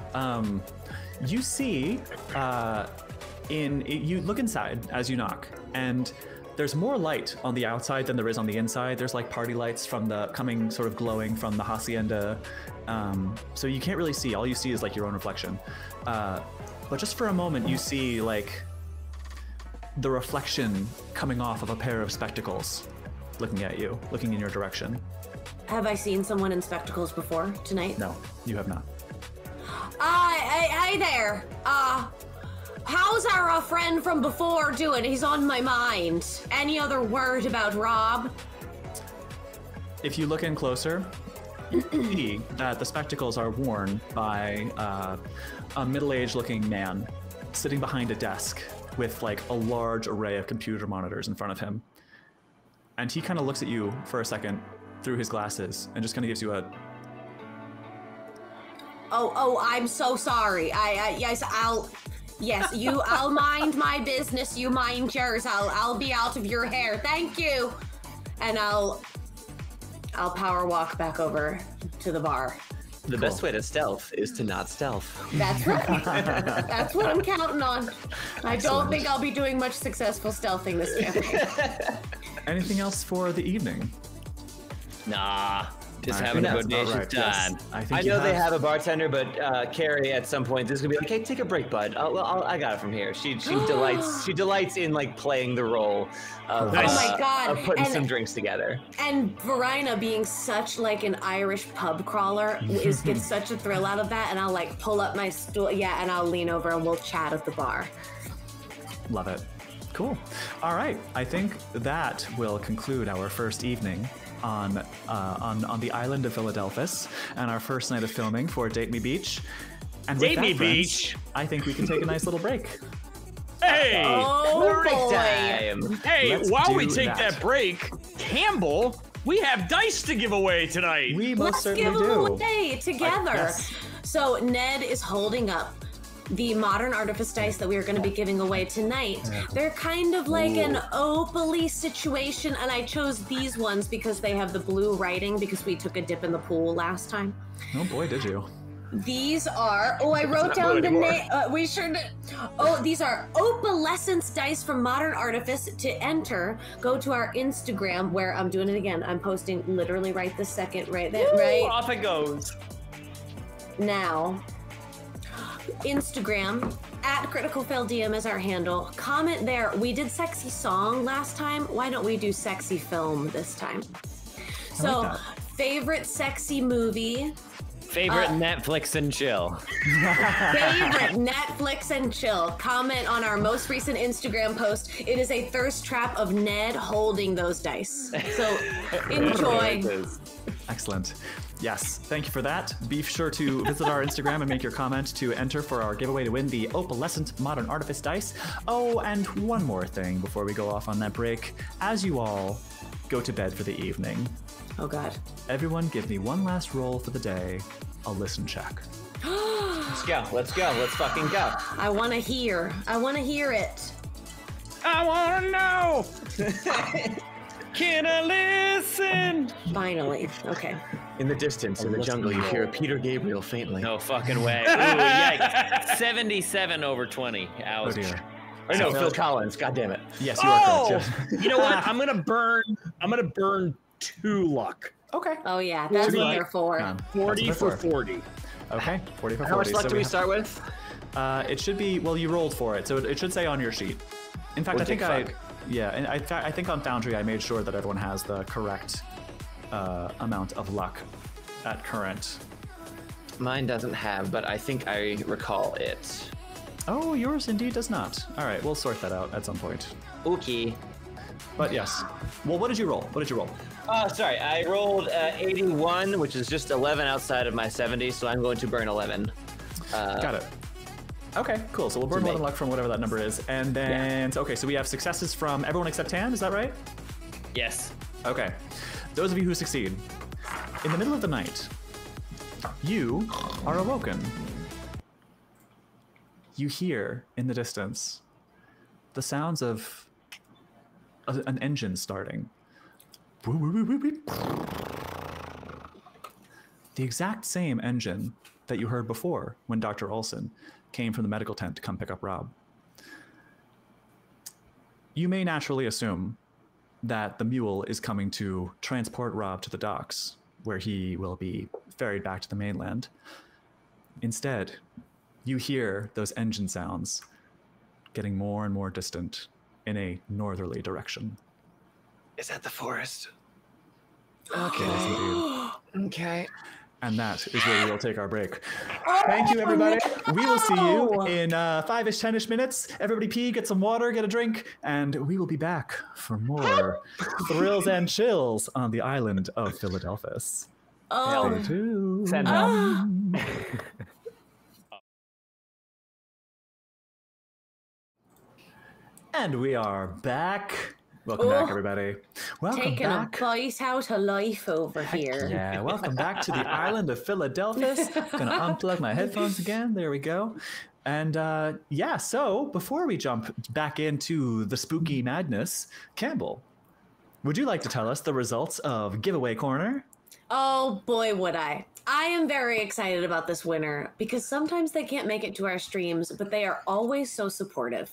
You see, you look inside as you knock, and there's more light on the outside than there is on the inside. There's like party lights from coming sort of glowing from the hacienda. So you can't really see. All you see is like your own reflection. But just for a moment, you see like the reflection coming off of a pair of spectacles looking at you, looking in your direction. Have I seen someone in spectacles before tonight? No, you have not. Hey there. How's our friend from before doing? He's on my mind. Any other word about Rob? If you look in closer, you see that the spectacles are worn by a middle-aged looking man sitting behind a desk with like a large array of computer monitors in front of him. And he kind of looks at you for a second through his glasses and just kind of gives you a... Oh, I'm so sorry. I'll mind my business, you mind yours. I'll be out of your hair. Thank you. And I'll power walk back over to the bar. The best way to stealth is to not stealth. That's right. That's what I'm counting on. I don't think I'll be doing much successful stealthing this campaign. Anything else for the evening? Nah. Just I having think a good that's day. about right. Done. Yes. I know they have a bartender, but Carrie at some point is gonna be like, "Hey, take a break, bud. I got it from here." She delights in like playing the role of, Oh my God. of putting some drinks together. And Varina, being such like an Irish pub crawler, gets such a thrill out of that. And I'll like pull up my stool, and I'll lean over and we'll chat at the bar. Love it. Cool. All right. I think that will conclude our first evening on the island of Philadelphus and our first night of filming for Date Me Beach. And with Date that, Me friends, Beach. I think we can take a nice little break. Hey! Oh Break boy! time. Hey, Let's while do we take that break, Campbell, we have dice to give away tonight. We most Let's certainly give them do. away together. Yes. So Ned is holding up the modern artifice dice that we are going to be giving away tonight. They're kind of like an opally situation, and I chose these ones because they have the blue writing because we took a dip in the pool last time. Oh boy, did you. These are, I wrote down the name, we sure did. These are opalescence dice from Modern Artifice. To enter, go to our Instagram where I'm doing it again. I'm posting literally right this second, right there, right Off it goes. now. Instagram at Critical Fail DM is our handle. Comment there. We did sexy song last time. Why don't we do sexy film this time? So, like favorite sexy movie. Favorite Netflix and chill. Favorite Netflix and chill. Comment on our most recent Instagram post. It is a thirst trap of Ned holding those dice. So enjoy. Excellent. Yes, thank you for that. Be sure to visit our Instagram and make your comment to enter for our giveaway to win the opalescent Modern Artifice dice. Oh, and one more thing before we go off on that break. As you all go to bed for the evening, Oh God. everyone give me one last roll for the day, a listen check. Let's go. Let's fucking go. I want to hear. I want to hear it. I wanna know. Can I listen? Finally. Okay. In the distance, in the jungle, you hear Peter Gabriel faintly. No fucking way. Ooh, yikes. 77 over 20. Oh Ouch. dear. Or no, Phil Collins. God damn it. Yes, you are correct. You know what? I'm gonna burn 2 luck. Okay. Oh yeah, that's what luck. they're for. 40 That's for what they're 40. Okay, 40 for 40. How much luck So do we have- start with? It should be, well, you rolled for it, so it should say on your sheet. In fact, What I think the fuck? and I think on Foundry I made sure that everyone has the correct amount of luck at current. Mine doesn't have, but I think I recall it. Oh, yours indeed does not. All right, we'll sort that out at some point. Okay. But yes. Well, what did you roll? What did you roll? Oh, sorry. I rolled 81, which is just 11 outside of my 70, so I'm going to burn 11. Got it. Okay, cool. So we'll burn me. 11 luck from whatever that number is. And then, okay, so we have successes from everyone except Tan, is that right? Yes. Okay. Those of you who succeed, In the middle of the night, you are awoken. You hear in the distance the sounds of an engine starting. The exact same engine that you heard before when Dr. Olson came from the medical tent to come pick up Rob. You may naturally assume that the mule is coming to transport Rob to the docks, where he will be ferried back to the mainland. Instead, you hear those engine sounds getting more and more distant in a northerly direction. Is that the forest? Okay. Yes, indeed. Okay. And that is where we will take our break. Thank you, everybody. We will see you in 5-ish, 10-ish minutes. Everybody pee, get some water, get a drink, and we will be back for more thrills and chills on the island of Philadelphus. Oh. Stay tuned. Send help. And we are back. Welcome back, everybody. Welcome Taking back. a bite out of life over here. Yeah, welcome back to the island of Philadelphus. Gonna unplug my headphones again. There we go. And yeah, so before we jump back into the spooky madness, Campbell, would you like to tell us the results of Giveaway Corner? Oh boy, would I. I am very excited about this winner because sometimes they can't make it to our streams, but they are always so supportive.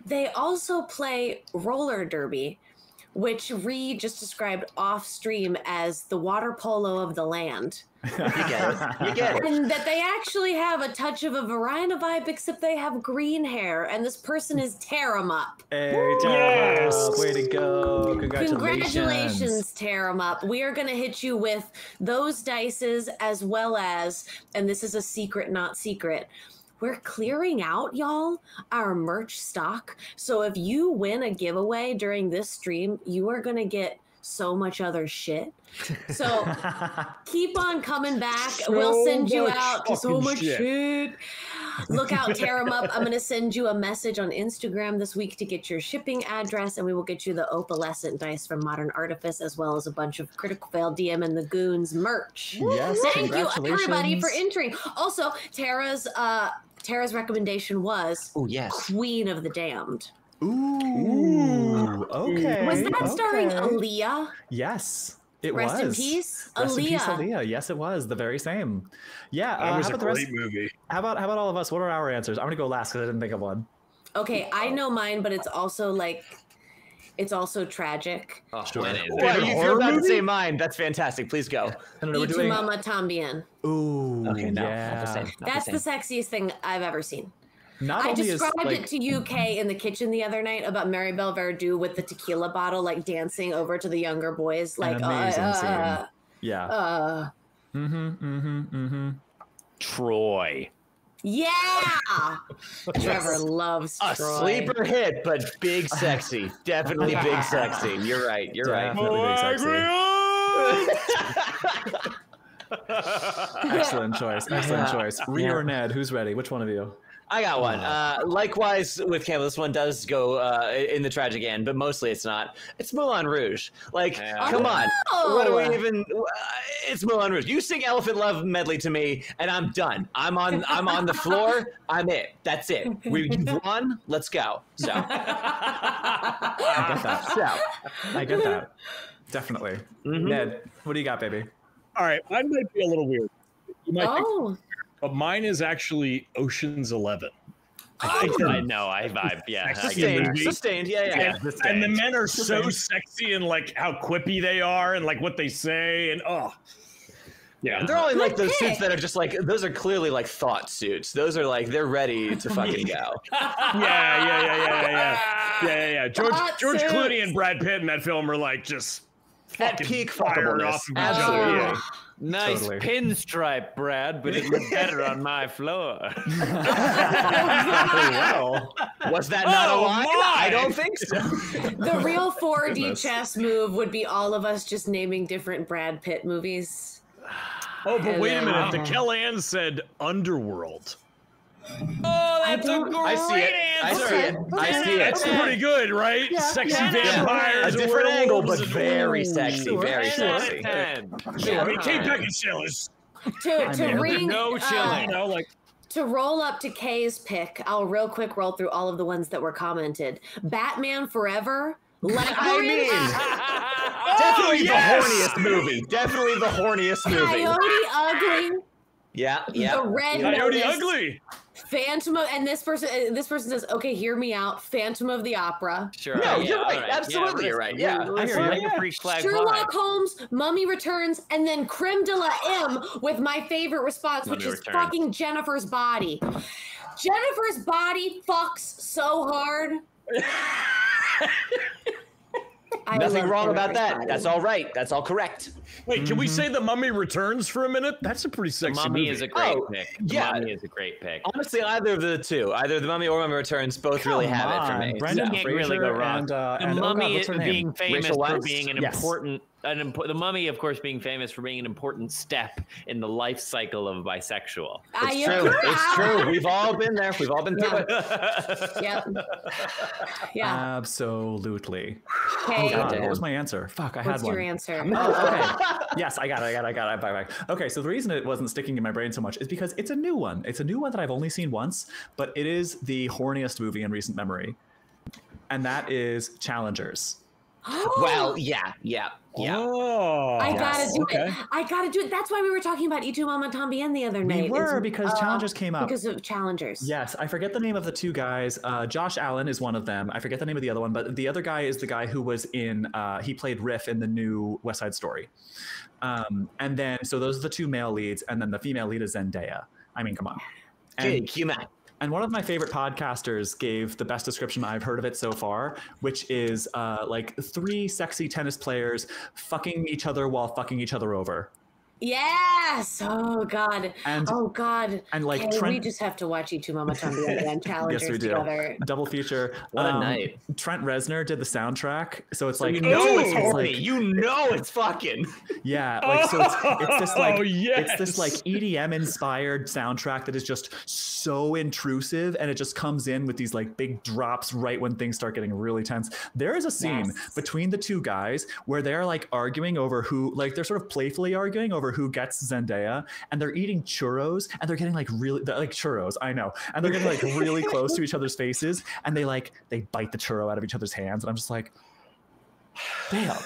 They also play roller derby, which Ree just described off stream as the water polo of the land. You get it. You get it. And that they actually have a touch of a Varina vibe, except they have green hair, and this person is Tear 'em Up. Hey, yes. Way to go. Congratulations, Tear 'em Up. We are going to hit you with those dices as well as, and this is a secret, not secret, we're clearing out, y'all, our merch stock. So if you win a giveaway during this stream, you are going to get so much other shit. So keep on coming back. We'll send you out to so much shit. Look out, Tear 'em Up. I'm going to send you a message on Instagram this week to get your shipping address, and we will get you the opalescent dice from Modern Artifice, as well as a bunch of Critical Fail DM and the Goons merch. Yes, Thank you, everybody, for entering. Also, Tara's recommendation was Queen of the Damned. Ooh, okay. Was that starring Aaliyah? Yes, it Rest was. in peace, Rest in peace, Aaliyah. Aaliyah. Yes, it was the very same. Yeah, That was how a about the rest? great movie. How about all of us? What are our answers? I'm gonna go last because I didn't think of one. Okay, I know mine, but it's also tragic. Oh, Sure. well, if you're about to say mine, that's fantastic. Please go. No, we're Y tu doing. mama tambien. Ooh, Okay, no, yeah. not the same. Not That's the the sexiest thing I've ever seen. Not I only is, described like, it to UK in the kitchen the other night about Maribel Verdú with the tequila bottle, like dancing over to the younger boys, like amazing scene. Yeah. Troy. Yeah. Trevor loves A Troy. sleeper hit, but big sexy. Definitely big sexy. You're right. You're right. Definitely big sexy. Excellent choice. Excellent choice. Rhea or Ned, who's ready? Which one of you? I got one. Likewise with Campbell, this one does go in the tragic end, but mostly it's not. It's Moulin Rouge. Like, come on. What do we even? It's Moulin Rouge. You sing Elephant Love medley to me, and I'm done. I'm on the floor. I'm it. That's it. You've won. Let's go. So I get that. I get that. Definitely. Ned, what do you got, baby? All right, mine might be a little weird. You might think, Oh. but mine is actually Ocean's 11. I know. I vibe. Yeah. sustained. Yeah. And the men are so sexy and like how quippy they are and like what they say and yeah. And they're all in like those pick. suits that are just like, those are clearly like thought suits. Those are like, they're ready to fucking go. Yeah. George Hot Clooney suits. and Brad Pitt in that film are like just At fucking peak firing fuckableness. off of each other. Absolutely. Yeah. Nice Totally. pinstripe, Brad, but it looked better on my floor. Wow. Was that not a line? my! I don't think so. The real 4D Goodness. chess move would be all of us just naming different Brad Pitt movies. Oh, but wait a minute. The Hello. Kellyanne said Underworld. Oh, that's a don't- great I see it. I answer. see it. I see it. That's pretty good, right? Sexy vampires. A different angle, but werewolves, very ooh. sexy. Very 10 out of sexy. 10. Sure. Kate Beckinsale To ring, No chilling. you know, like to roll up to Kay's pick, I'll real quick roll through all of the ones that were commented. Batman Forever. I mean, definitely the horniest movie. Definitely the horniest movie. Coyote Ugly. Yeah. The Red Coyote Notice, Ugly. Phantom of, and this person says, okay, hear me out. Phantom of the Opera. Sure. No, yeah, you're right. all Absolutely, you're right. Yeah. I feel like a freak flag fly. Sherlock Holmes, Mummy Returns, and then Creme de la M with my favorite response, which Mummy is Returns. fucking Jennifer's Body. Jennifer's body fucks so hard. I Nothing love wrong about Jennifer's that. body. That's all right. That's all correct. Wait, can we say The Mummy Returns for a minute? That's a pretty sexy Mummy movie. is a great Oh, pick. yeah. Mummy is a great pick. Honestly, either of the two, either The Mummy or Mummy Returns, both really have it for me. Brendan Can't Fraser really go wrong. and, The and Mummy oh God, what's her name? being famous Rachel for Weisz? being an Yes. important, the Mummy, of course, being famous for being an important step in the life cycle of bisexual. It's true. It's true. We've all been there. We've all been through it. Yep. Yeah. Absolutely. Okay. God, damn. what was my answer? Fuck, I had What's one. your answer? Oh, okay. Yes, I got it. Bye. Okay, so the reason it wasn't sticking in my brain so much is because it's a new one. It's a new one that I've only seen once, but it is the horniest movie in recent memory. And that is Challengers. Well, yeah. Oh, I gotta do okay. it. I gotta do it. That's why we were talking about Y2 Mama Tambien the other night. We were, It's, because Challengers came up. Because of Challengers. Yes, I forget the name of the two guys. Josh Allen is one of them. I forget the name of the other one, but the other guy is the guy who was in, he played Riff in the new West Side Story. And then, so those are the two male leads, and then the female lead is Zendaya. I mean, come on. And, Q-Mac. and one of my favorite podcasters gave the best description I've heard of it so far, which is like 3 sexy tennis players fucking each other while fucking each other over. Yes. Oh God. And like Hey, we Trent, just have to watch Y2 Mama Tambien and Challengers yes, we do. together. Double feature. What a night. Trent Reznor did the soundtrack, so it's like You know it's it's horny. like- You know it's fucking. Yeah, like so it's this like Oh, yes. it's this like EDM inspired soundtrack that is just so intrusive, and it just comes in with these like big drops right when things start getting really tense. There is a scene between the two guys where they're like arguing over who, like they're sort of playfully arguing over who gets Zendaya, and they're eating churros, and they're getting like really like churros, I know, and they're getting like really close to each other's faces, and they bite the churro out of each other's hands, and I'm just like, damn.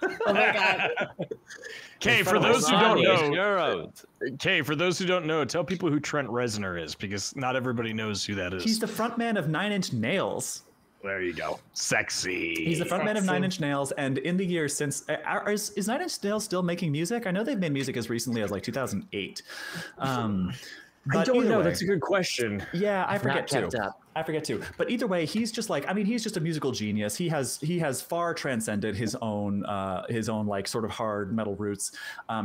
Oh my God. Okay, for those who don't know, Euros. okay, for those who don't know, tell people who Trent Reznor is, because not everybody knows who that is. He's the frontman of 9 Inch Nails. There you go. Sexy. He's the frontman of Sexy. 9 Inch Nails, and in the years since, is 9 Inch Nails still making music? I know they've made music as recently as like 2008. I don't know. Way, That's a good question. yeah, I Not forget kept too. up. I forget too. But either way, he's just like, I mean, he's just a musical genius. He has far transcended his own like sort of hard metal roots.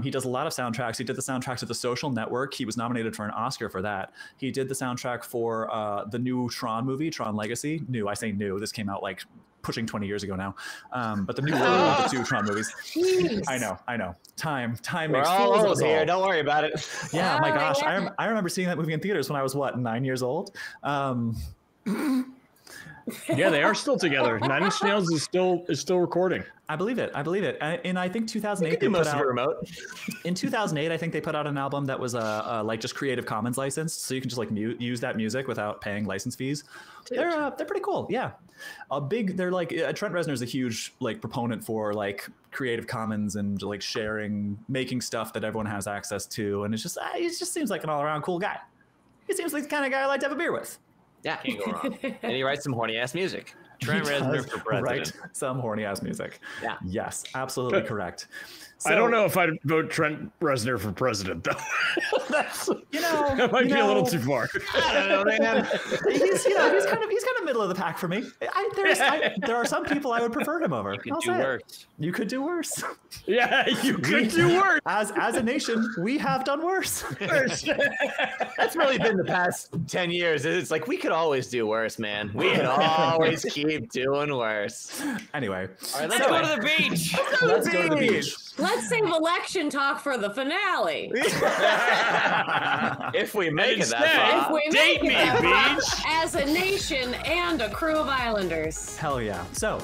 He does a lot of soundtracks. He did the soundtrack to The Social Network. He was nominated for an Oscar for that. He did the soundtrack for the new Tron movie, Tron Legacy. New, I say new. This came out like pushing 20 years ago now. But the new order of the 2 Tron movies. Jeez. I know. Time We're makes all fools of old us here. all. Don't worry about it. Yeah, Oh, my gosh. yeah. I remember seeing that movie in theaters when I was, 9 years old. Yeah, they are still together. 9 Inch Nails is still recording. I believe it. In I think 2008 You they can do put most of out, it remote. in 2008 I think they put out an album that was like just Creative Commons licensed, so you can just like use that music without paying license fees. They're pretty cool. Yeah, they're like Trent Reznor is a huge like proponent for like Creative Commons and like making stuff that everyone has access to, and it just seems like an all around cool guy. He seems like the kind of guy I like to have a beer with. Yeah, can't go wrong. And he writes some horny ass music. Trent He Reznor does for president. write some horny ass music. Yeah. Yes, absolutely correct. I don't know if I'd vote Trent Reznor for president, though. That's that might be a little too far. I don't know, man. he's kind of middle of the pack for me. There are some people I would prefer him over. You could I'll do say it. worse. You could do worse. Yeah, you could do worse. As a nation, we have done worse. That's really been the past 10 years. It's like we could always do worse, man. We could always keep keep doing worse. Anyway, All right, let's go to the beach. let's go to the beach. Let's save election talk for the finale. If we make it that If far. we Date make me, it that beach. far as a nation and a crew of islanders. Hell yeah. So,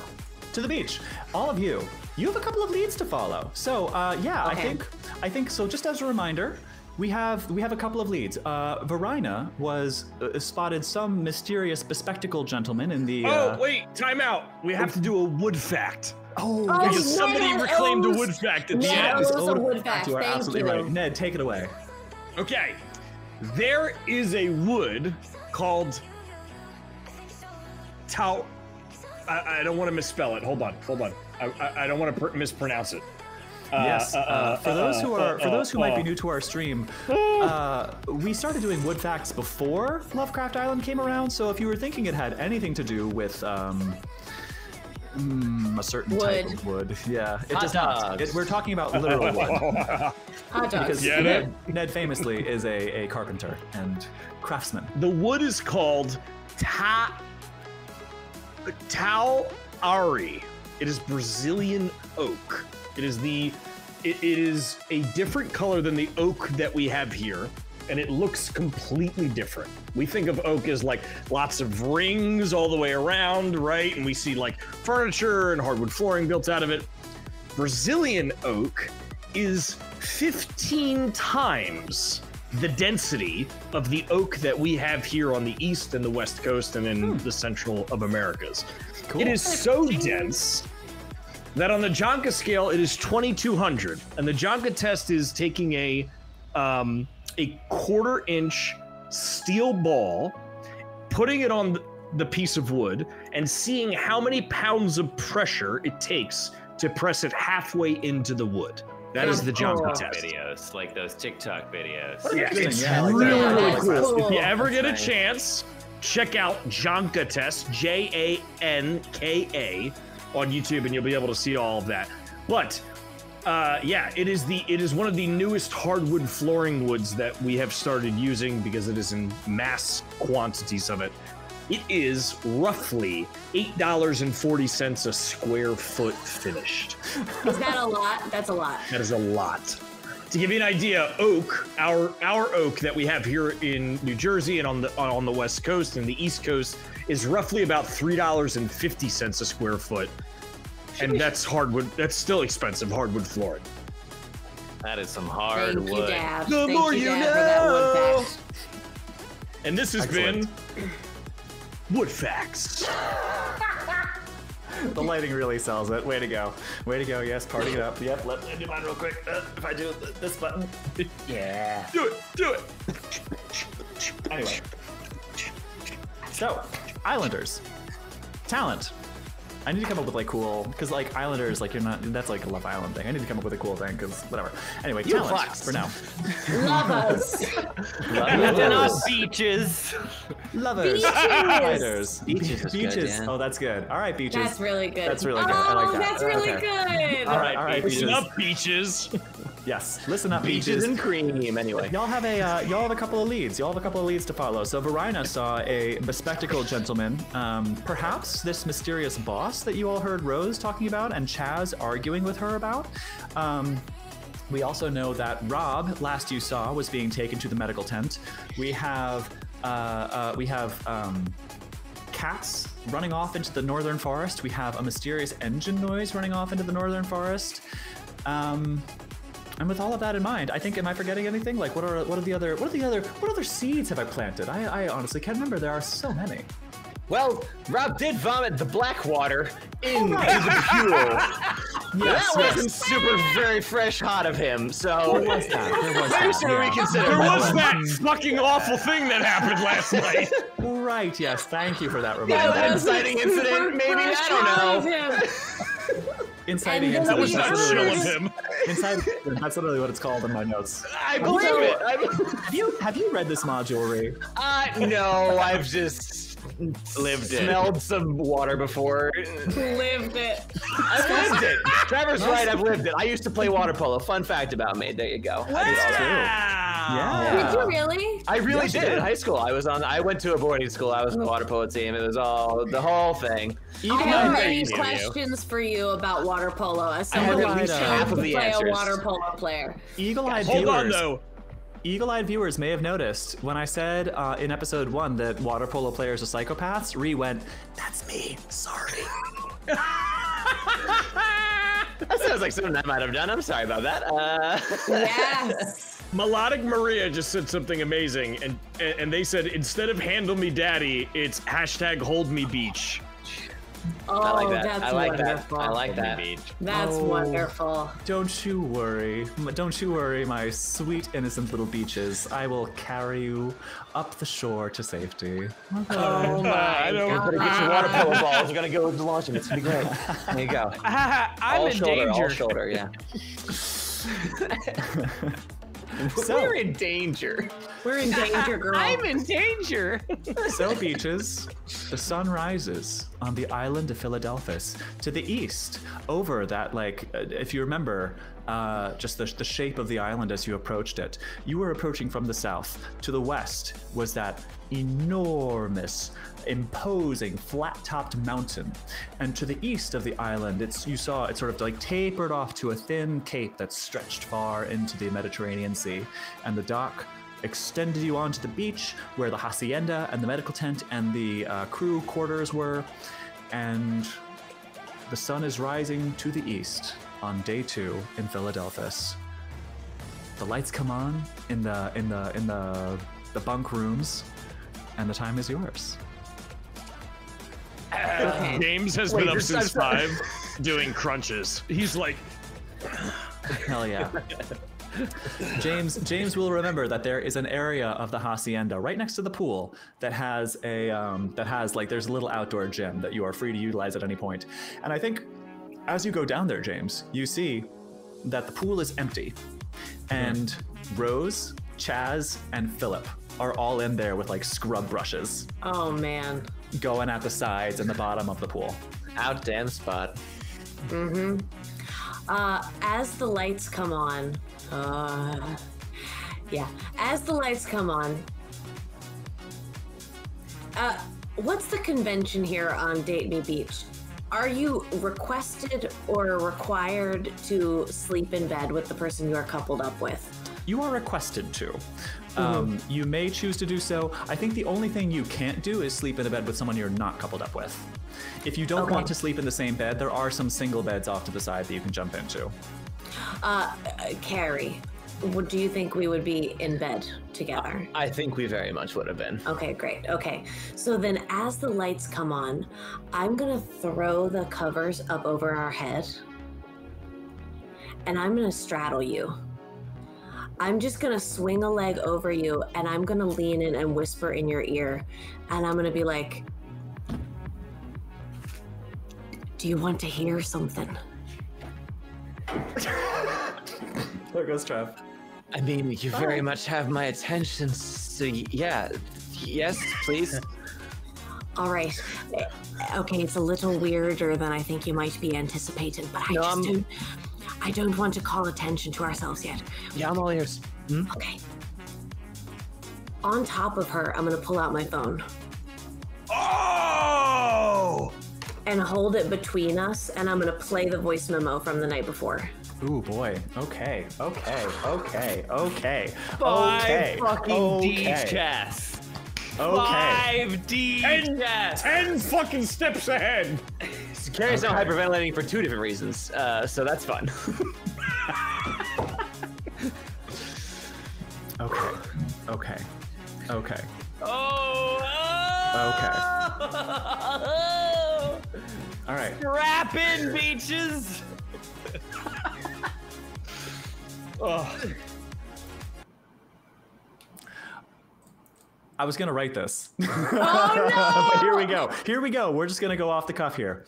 to the beach. All of you have a couple of leads to follow. So, Okay. I think so. Just as a reminder, we have a couple of leads. Varina was spotted some mysterious bespectacled gentleman in the. Oh, wait, time out. We have to do a wood fact. Oh, Because Ned somebody reclaimed a owes- wood fact at the Ned end. owes a wood fact. You are Thank absolutely you. right. Ned, take it away. Okay. There is a wood called Tau. I don't want to misspell it. Hold on. I don't want to mispronounce it. Yes. For those who might be new to our stream, we started doing wood facts before Lovecraft Island came around. So if you were thinking it had anything to do with a certain type of wood, yeah, it does not. We're talking about literal wood Hot dogs. because Get it? Ned famously is a carpenter and craftsman. The wood is called Tauari. It is Brazilian oak. It is a different color than the oak that we have here, and it looks completely different. We think of oak as like lots of rings all the way around, right? And we see like furniture and hardwood flooring built out of it. Brazilian oak is 15 times the density of the oak that we have here on the east and the west coast and in the central of Americas. Cool. It is so dense that on the Jonka scale, it is 2200. And the Jonka test is taking a 1/4 inch steel ball, putting it on the piece of wood, and seeing how many pounds of pressure it takes to press it halfway into the wood. That is the Jonka test. Videos, like those TikTok videos. Yeah, Interesting. it's Yeah, I like that. really, Yeah, really that's cool. cool. If you ever get a That's nice. chance, check out Jonka Test, Janka, on YouTube, and you'll be able to see all of that. But it is one of the newest hardwood flooring woods that we have started using because it is in mass quantities of it. It is roughly $8.40 a square foot finished. Is that a lot? That's a lot. That is a lot. To give you an idea, oak, our oak that we have here in New Jersey and on the West Coast and the East Coast is roughly about $3.50 a square foot. And that's hardwood. That's still expensive hardwood flooring. That is some Thank hard you, wood. Dad. The Thank more you, you Dad, for that wood know. fact. And this has Excellent. been Wood Facts. The lighting really sells it. Way to go. Way to go. Yes, party it up. Yep, let me do mine real quick. If I do this button. Yeah. Do it. Anyway. So, Islanders. Talent. I need to come up with like cool, because like Islanders, like you're not, that's like a Love Island thing. I need to come up with a cool thing, because whatever. Anyway, You talent flexed. for now. Love us. Lifting up beaches. Lovers. Beaches. Fighters. Beaches is good, yeah. Oh, that's good. All right, beaches. That's really good. That's really good. Oh, I like that. that's really Okay. good. All right, Listen beaches. up, beaches. Yes, listen up, Beaches beaches. and cream, anyway. Y'all have a couple of leads. Y'all have a couple of leads to follow. So Varina saw a bespectacled gentleman, perhaps this mysterious boss that you all heard Rose talking about and Chaz arguing with her about. We also know that Rob, last you saw, was being taken to the medical tent. We have cats running off into the northern forest. We have a mysterious engine noise running off into the northern forest. And with all of that in mind, I think, am I forgetting anything? Like, what other seeds have I planted? I honestly can't remember. There are so many. Well, Rob did vomit the black water into the pool. Yes, That wasn't super very fresh hot of him, so There was that. There was maybe that. should Yeah. reconsider. There that was one. that fucking awful thing that happened last night. Right. Yes. Thank you for that Yeah, reminder. that inciting incident, maybe, I don't know. Inciting And That incident. was not That's chill really of him. That's literally what it's called in my notes. I believe it. Have you read this module, Ree? No, I've just Lived it. smelled some water before. Lived it. I've lived it. Trevor's right, I've lived it. I used to play water polo. Fun fact about me. There you go. I did all that. Yeah. We you really? I really Yes, you did in did. high school. I went to a boarding school. I was on the water polo team. It was all the whole thing. I have Eagle-eyed, many questions for you about water polo as someone have who at least half chose of to the play answers. a water polo player. Eagle-eyed Hold on, viewers. though. Eagle-eyed viewers may have noticed when I said in episode 1 that water polo players are psychopaths. Ree went, "That's me. Sorry." That sounds like something I might have done. I'm sorry about that. Yes. Melodic Maria just said something amazing, and they said instead of "Handle Me Daddy," it's #HoldMeBeach. Oh, I like that. that's I like wonderful. that. I like that. That's Oh. wonderful. Don't you worry. Don't you worry, my sweet, innocent little beaches. I will carry you up the shore to safety. Oh my I don't- God. Get your water polo balls. You're gonna go to launch them. It's gonna be great. There you go. I'm all in shoulder, danger. all shoulder. Yeah. So- We're in danger. We're in danger, girl. I'm in danger. So, beaches, the sun rises on the island of Philadelphus to the east, over that, if you remember, just the shape of the island as you approached it. You were approaching from the south. To the west was that enormous, imposing, flat-topped mountain. And to the east of the island, you saw it sort of like tapered off to a thin cape that stretched far into the Mediterranean Sea. And the dock extended you onto the beach where the hacienda and the medical tent and the crew quarters were. And the sun is rising to the east on day 2 in Philadelphus. The lights come on in the bunk rooms, and the time is yours. James has Wait, been up you're since so- 5 doing crunches. He's like, Hell yeah. James will remember that there is an area of the hacienda right next to the pool that has there's a little outdoor gym that you are free to utilize at any point. And I think as you go down there, James, you see that the pool is empty, and Rose, Chaz, and Philip are all in there with scrub brushes Oh man. going at the sides and the bottom of the pool. Out damn spot. As the lights come on, as the lights come on, what's the convention here on Date Me Beach? Are you requested or required to sleep in bed with the person you are coupled up with? You are requested to. You may choose to do so. I think the only thing you can't do is sleep in a bed with someone you're not coupled up with. If you don't Okay. want to sleep in the same bed, there are some single beds off to the side that you can jump into. Carrie, do you think we would be in bed together? I think we very much would have been. Okay, great. Okay. So then as the lights come on, I'm going to throw the covers up over our head and I'm going to straddle you. I'm just going to swing a leg over you and I'm going to lean in and whisper in your ear. And I'm going to be like, do you want to hear something? There goes Trev. I mean, you very much have my attention, so yeah. Yes, please. All right. Okay, it's a little weirder than I think you might be anticipating, but I don't want to call attention to ourselves yet. Yeah, I'm all ears. Okay. On top of her, I'm gonna pull out my phone oh! and hold it between us, and I'm gonna play the voice memo from the night before. Ooh boy. Okay. Five Okay. fucking D's chess. Okay. 5 D's chess. 10 fucking steps ahead. Carrie's now hyperventilating for 2 different reasons, so that's fun. Okay. Oh. All right. Strap in, beaches. I was gonna write this. Oh no! But here we go. We're just gonna go off the cuff here.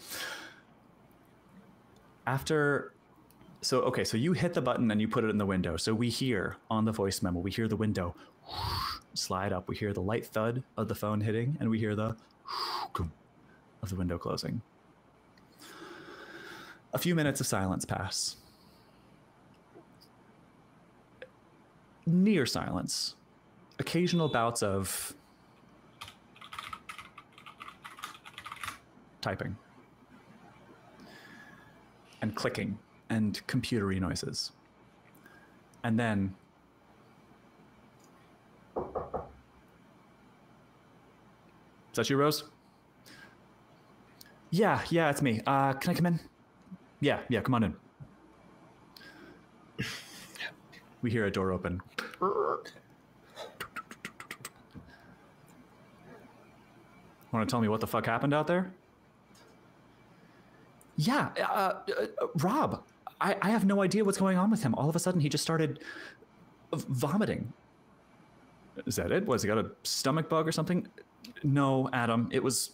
So you hit the button and you put it in the window. So we hear on the voice memo, we hear the window slide up. We hear the light thud of the phone hitting, and we hear the of the window closing. A few minutes of silence pass. Near silence. occasional bouts of typing and clicking and computery noises. And then is that you, Rose? Yeah, it's me. Can I come in? Yeah, come on in. We hear a door open. Want to tell me what the fuck happened out there? Yeah, Rob. I have no idea what's going on with him. All of a sudden, he just started vomiting. Is that it? Was he got a stomach bug or something? No, Adam. It was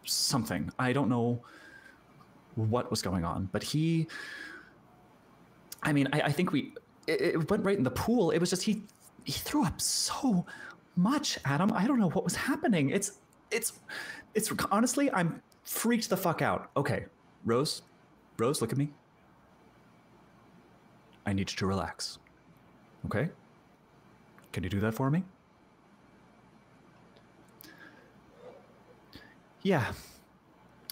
something. I don't know what was going on, but I think it went right in the pool. It was just he threw up so much, Adam. I don't know what was happening. It's honestly, I'm freaked the fuck out. Okay, Rose, look at me. I need you to relax. Okay? Can you do that for me? Yeah,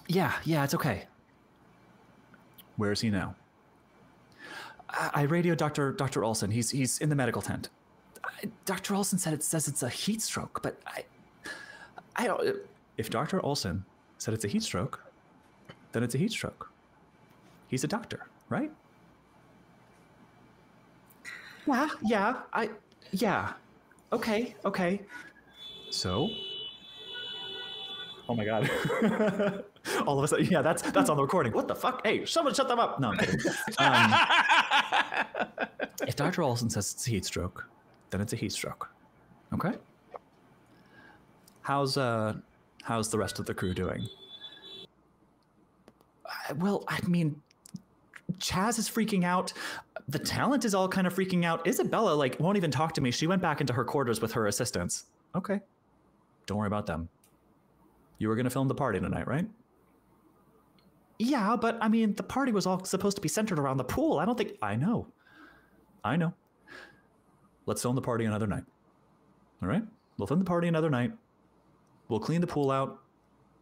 it's okay. Where is he now? I radioed Dr. Olson. He's in the medical tent. Dr. Olson says it's a heat stroke, but I don't. If Dr. Olson said it's a heat stroke, then it's a heat stroke. He's a doctor, right? Yeah. Okay. So, oh my God. All of a sudden, yeah, that's on the recording. What the fuck? Hey, someone shut them up. No, I'm kidding. If Dr. Olson says it's a heat stroke, then it's a heat stroke. Okay? How's the rest of the crew doing? Well, I mean, Chaz is freaking out. The talent is all kind of freaking out. Isabella, won't even talk to me. She went back into her quarters with her assistants. Okay. Don't worry about them. You were going to film the party tonight, right? Yeah, but I mean, the party was all supposed to be centered around the pool. I know. Let's film the party another night. All right? We'll film the party another night. We'll clean the pool out.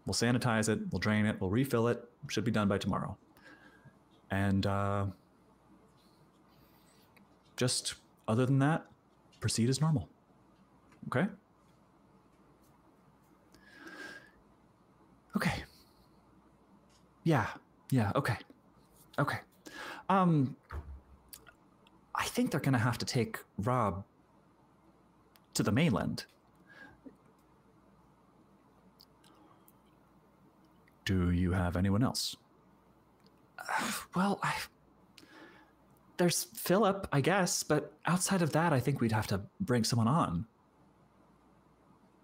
We'll sanitize it. We'll drain it. We'll refill it. Should be done by tomorrow. And just other than that, proceed as normal. Okay? Okay. Yeah, okay. I think they're gonna have to take Rob to the mainland. Do you have anyone else? Well, there's Philip, I guess, but outside of that, I think we'd have to bring someone on.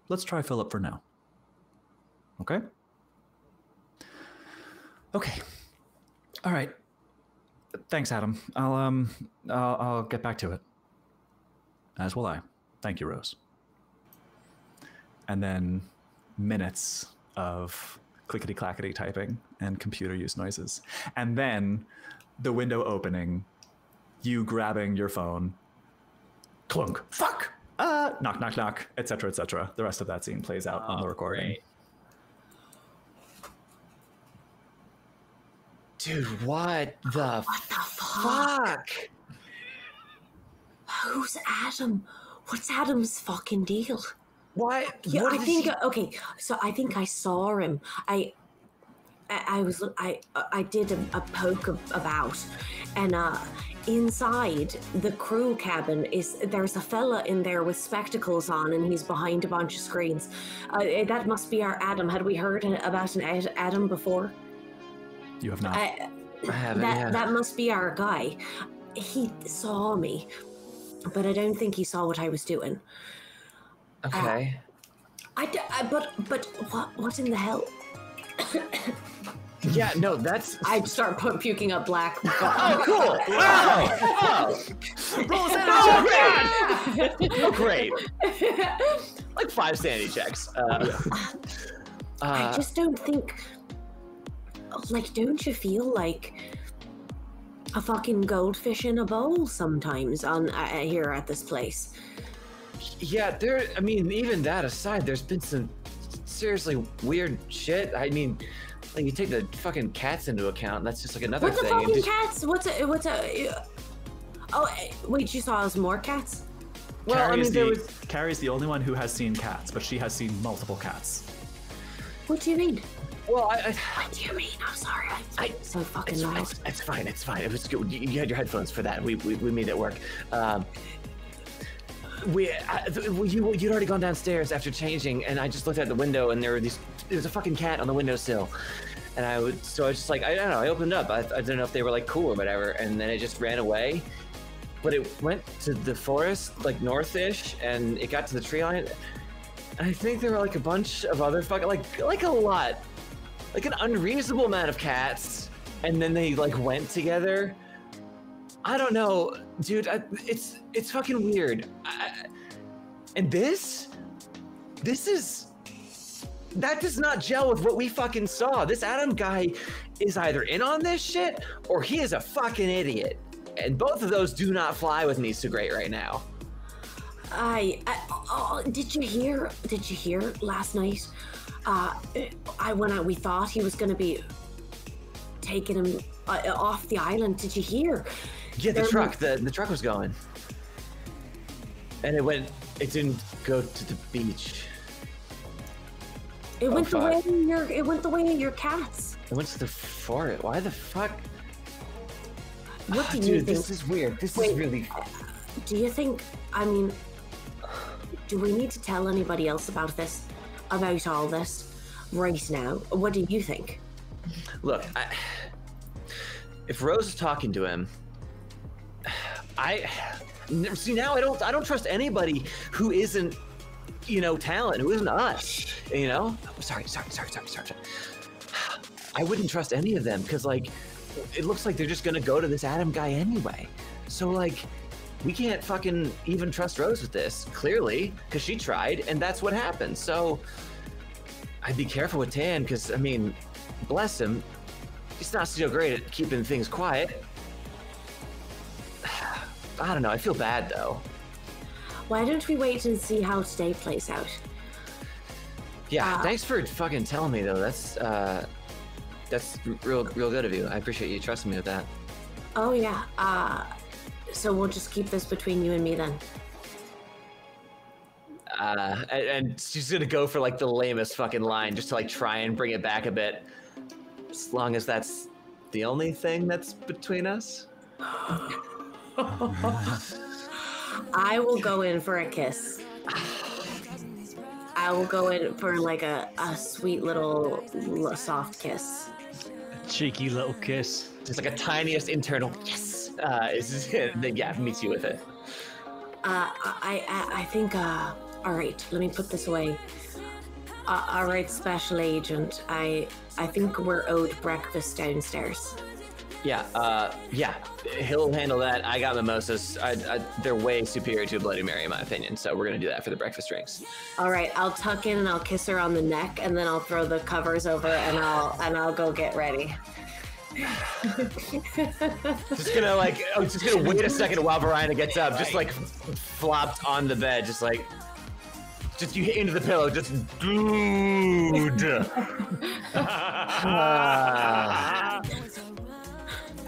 Let's try Philip for now. Okay? Okay. All right. Thanks, Adam. I'll get back to it. As will I. Thank you, Rose. And then minutes of clickety-clackety typing and computer use noises. And then the window opening, you grabbing your phone, clunk, fuck, knock, etc., etc. The rest of that scene plays out on the recording. Great. Dude, what the fuck? Who's Adam? What's Adam's fucking deal? What? Yeah, What I is think he- okay. So I think I saw him. I did a poke about, and inside the crew cabin there's a fella in there with spectacles on, and he's behind a bunch of screens. That must be our Adam. Had we heard about an Adam before? You have not. I haven't. That must be our guy. He saw me, but I don't think he saw what I was doing. Okay. But what in the hell? Yeah, no, that's. I'd start puking up black. Oh, cool! Wow! Roll Oh, great! Like 5 sanity checks. I just don't think. Don't you feel like a fucking goldfish in a bowl sometimes on here at this place? Yeah, I mean, even that aside, there's been some seriously weird shit. I mean, like you take the fucking cats into account, and that's just like another thing. What the fucking cats? What's a? Oh, wait, you saw more cats? Well, Carrie's the only one who has seen cats, but she has seen multiple cats. What do you mean? Well, What do you mean? I'm sorry. I'm so fucking loud. It's fine. It was good. You had your headphones for that. We made it work. You'd already gone downstairs after changing, and I just looked out the window, and there was a fucking cat on the windowsill, and I was just like, I don't know. I opened up. I didn't know if they were like cool or whatever, and then it just ran away. But it went to the forest, like northish, and it got to the tree line. And I think there were like a bunch of other fucking like a lot, like an unreasonable amount of cats, and then they like went together. I don't know, dude. It's fucking weird. And that does not gel with what we fucking saw. This Adam guy is either in on this shit or he is a fucking idiot. And both of those do not fly with me so great right now. Did you hear last night? We thought he was gonna be taking him off the island. Did you hear? Yeah, the truck was going, and it didn't go to the beach. It went the way of your cats. It went to the forest. Why the fuck? What do you dude, think? This is weird. This is really. Do you think? I mean, do we need to tell anybody else about all this, right now? What do you think? Look, if Rose is talking to him, see now I don't trust anybody who isn't, talent, who isn't us, Sorry. I wouldn't trust any of them because it looks like they're just gonna go to this Adam guy anyway. So we can't fucking even trust Rose with this, clearly, because she tried and that's what happened. So I'd be careful with Tan because, I mean, bless him, he's not so great at keeping things quiet. I don't know, I feel bad though. Why don't we wait and see how today plays out? Yeah, thanks for fucking telling me though. That's real good of you. I appreciate you trusting me with that. Oh yeah. So we'll just keep this between you and me then. And she's gonna go for the lamest fucking line just to try and bring it back a bit. As long as that's the only thing that's between us. I will go in for a kiss. I will go in for a sweet little soft kiss. Cheeky little kiss. Just a tiniest internal yes. Yeah, meets you with it. I think, all right, let me put this away. All right, Special Agent, I think we're owed breakfast downstairs. Yeah, he'll handle that. I got mimosas. They're way superior to a Bloody Mary, in my opinion. So we're gonna do that for the breakfast drinks. All right, I'll tuck in and I'll kiss her on the neck, and then I'll throw the covers over, and I'll go get ready. Just gonna wait a second while Varina gets up, just flopped on the bed, just you hit into the pillow, just dude.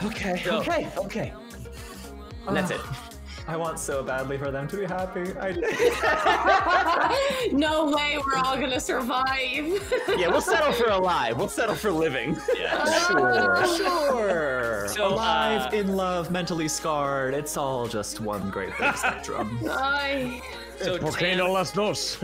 Okay. And that's it. I want so badly for them to be happy. No way, we're all gonna survive. Yeah, we'll settle for alive. We'll settle for living. Yeah, sure. So, alive, in love, mentally scarred. It's all just one great big spectrum. So ¿Por qué no las dos?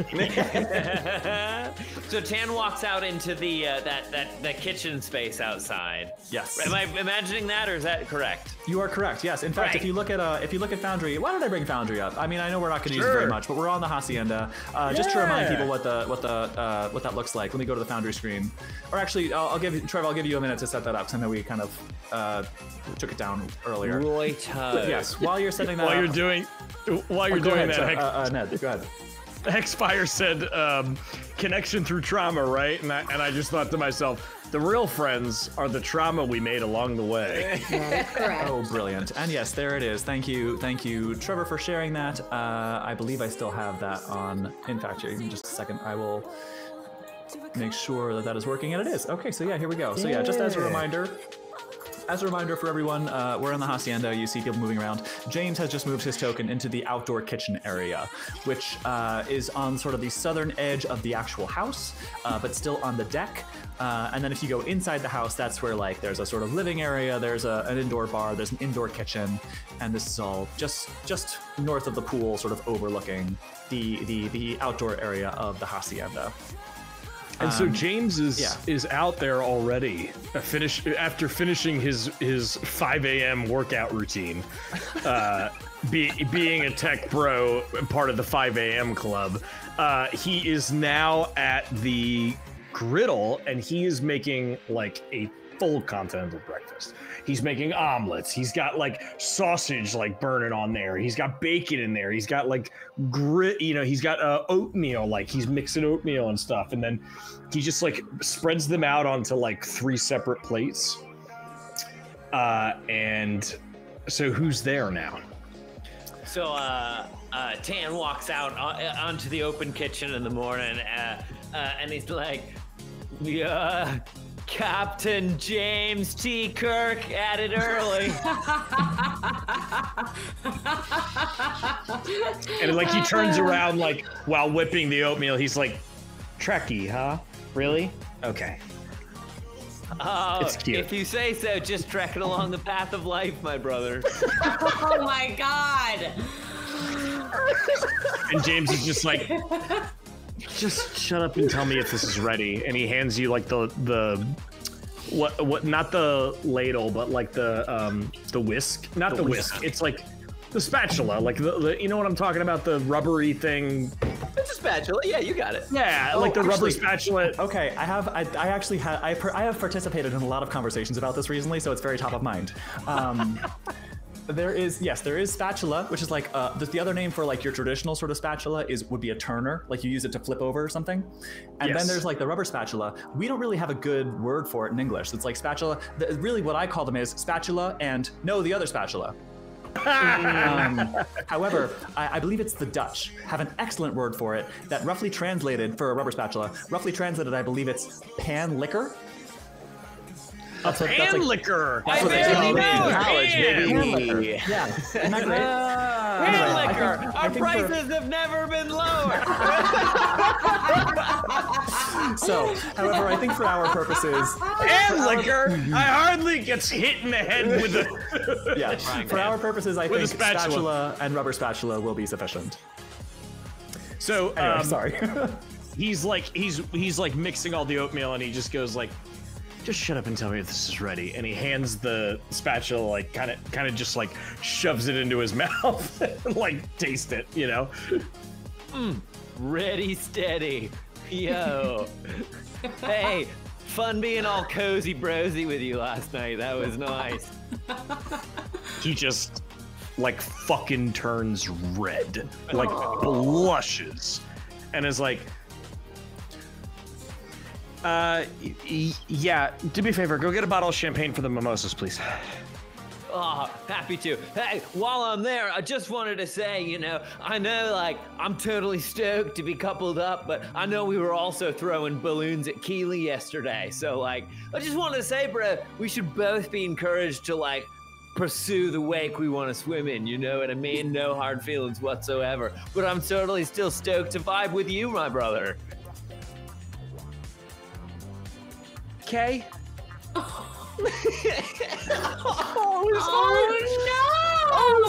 So Tan walks out into the that kitchen space outside. Yes. Am I imagining that, or is that correct? You are correct. Yes. In fact, Right. if you look at Foundry, why don't I bring Foundry up? I mean, I know we're not going to use it very much, but we're on the hacienda. Just to remind people what that looks like. Let me go to the Foundry screen. Or actually, Trevor, I'll give you a minute to set that up because I know we kind of took it down earlier. Right. But yes. While you're setting that While up, you're doing go ahead, that, Ned, go ahead. Hexfire said, connection through trauma, right? And I just thought to myself, the real friends are the trauma we made along the way. Correct. Oh, brilliant. And yes, there it is. Thank you, Trevor, for sharing that. I believe I still have that on. In fact, here, in just a second, I will make sure that that is working, and it is. Okay, so yeah, here we go. So yeah, just as a reminder for everyone, we're in the hacienda. You see people moving around. James has just moved his token into the outdoor kitchen area, which is on sort of the southern edge of the actual house, but still on the deck. And then if you go inside the house, that's where like there's a sort of living area, there's an indoor bar, there's an indoor kitchen, and this is all just north of the pool, sort of overlooking the outdoor area of the hacienda. And so James is out there already, after finishing his 5 a.m. workout routine, being a tech bro, part of the 5 a.m. club. He is now at the griddle, and he is making like a full continental breakfast. He's making omelets. He's got like sausage like burning on there. He's got bacon in there. He's got like he's got oatmeal, like he's mixing oatmeal and stuff. And then he just like spreads them out onto like 3 separate plates. And so who's there now? So Tan walks out onto the open kitchen in the morning, and he's like, yeah, Captain James T. Kirk at it early. And like he turns around, like while whipping the oatmeal, he's like, Trekkie, huh? Really? Okay. Oh, it's cute. If you say so, just trekking along the path of life, my brother. Oh my God. And James is just like, just shut up and tell me if this is ready. And he hands you like the what not the ladle, but like the whisk. Not the whisk. It's like the spatula, like the you know what I'm talking about, the rubbery thing. It's a spatula. Yeah, you got it. Yeah, like the rubber spatula. Okay, I have participated in a lot of conversations about this recently, so it's very top of mind. There is spatula, which is like the other name for like your traditional sort of spatula would be a turner, like you use it to flip over or something. And then there's like the rubber spatula. We don't really have a good word for it in English. It's like spatula. Really, what I call them is spatula and the other spatula. However, I believe it's the Dutch have an excellent word for it that roughly translated for a rubber spatula. Roughly translated, I believe it's pan liquor. That's pan liquor. I barely know college, baby. Yeah, isn't that great? Pan liquor. Our prices have never been lower. So, however, I think for our purposes, pan liquor. I hardly gets hit in the head with a. Yeah, for our purposes, I think spatula and rubber spatula will be sufficient. So, anyway, sorry. he's like mixing all the oatmeal, and he just goes like, just shut up and tell me if this is ready. And he hands the spatula, like kind of just like shoves it into his mouth and like taste it, you know? Ready, steady. Yo. Hey, fun being all cozy brosy with you last night. That was nice. He just like fucking turns red, like blushes, and is like, yeah, do me a favor, go get a bottle of champagne for the mimosas, please. Oh, happy to. Hey, while I'm there, I just wanted to say, I know, like, I'm totally stoked to be coupled up, but I know we were also throwing balloons at Keeley yesterday. So, like, I just wanted to say, bro, we should both be encouraged to, like, pursue the wake we want to swim in, you know what I mean? No hard feelings whatsoever. But I'm totally still stoked to vibe with you, my brother. Okay. Oh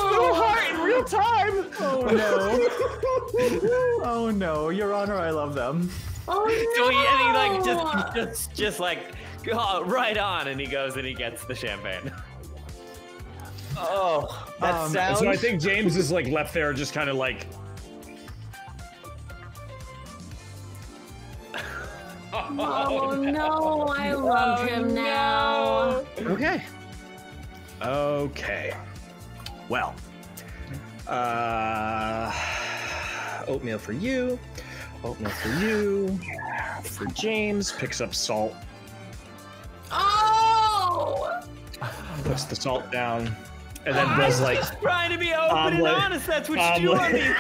no! Heart in real time. Oh no! Oh no, Your Honor, I love them. Oh no! So he just like, oh, right on, and he goes and he gets the champagne. Oh, that sounds. So I think James is like left there, just kind of like. Oh no, I love him now. Okay. Okay. Well, oatmeal for you. Oh, no, for you. For James, picks up salt. Oh! Puts the salt down. And then does like trying to be open and honest. That's what you do on these.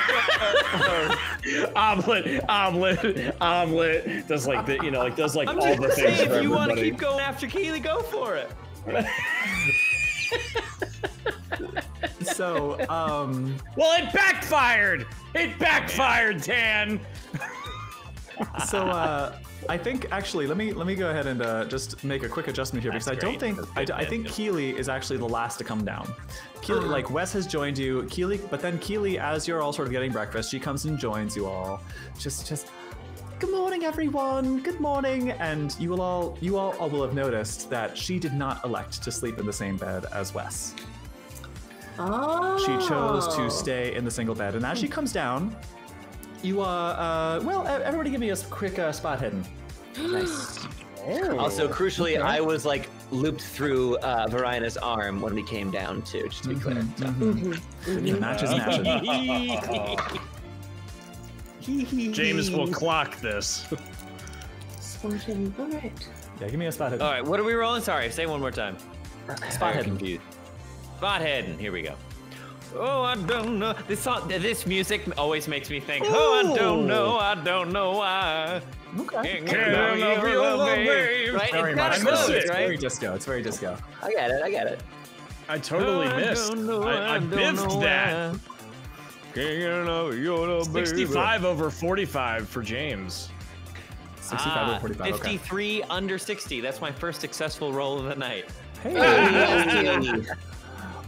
omelet. Does like the does like I'm all just the things saying, for if you want to everybody. keep going after Keely, go for it. So, Well, it backfired. It backfired, Tan. So I think actually let me go ahead and just make a quick adjustment here because I don't think I think Keely is actually the last to come down. Keely, like Wes has joined you, Keely, but then Keely, as you're all sort of getting breakfast, she comes and joins you all. Just good morning, everyone. Good morning, and you all will have noticed that she did not elect to sleep in the same bed as Wes. Oh. She chose to stay in the single bed, and as she comes down. You well, everybody give me a quick spot hidden. Nice. Also, crucially, I was like looped through Varina's arm when we came down too, just to be clear. So. Matches. James will clock this. Spot hidden. All right. Yeah, give me a spot hidden. All right, what are we rolling? Sorry, say it one more time. Spot hidden. Confused. Spot hidden. Here we go. Oh, I don't know. This music always makes me think. Ooh. Oh, I don't know why. Okay. Right? Very It's much. kind of close, It's right? very disco. It's very disco. I get it. I totally missed. I biffed that. 65 over 45 for James. 65 or 45. 53 under 60. That's my first successful roll of the night. Hey.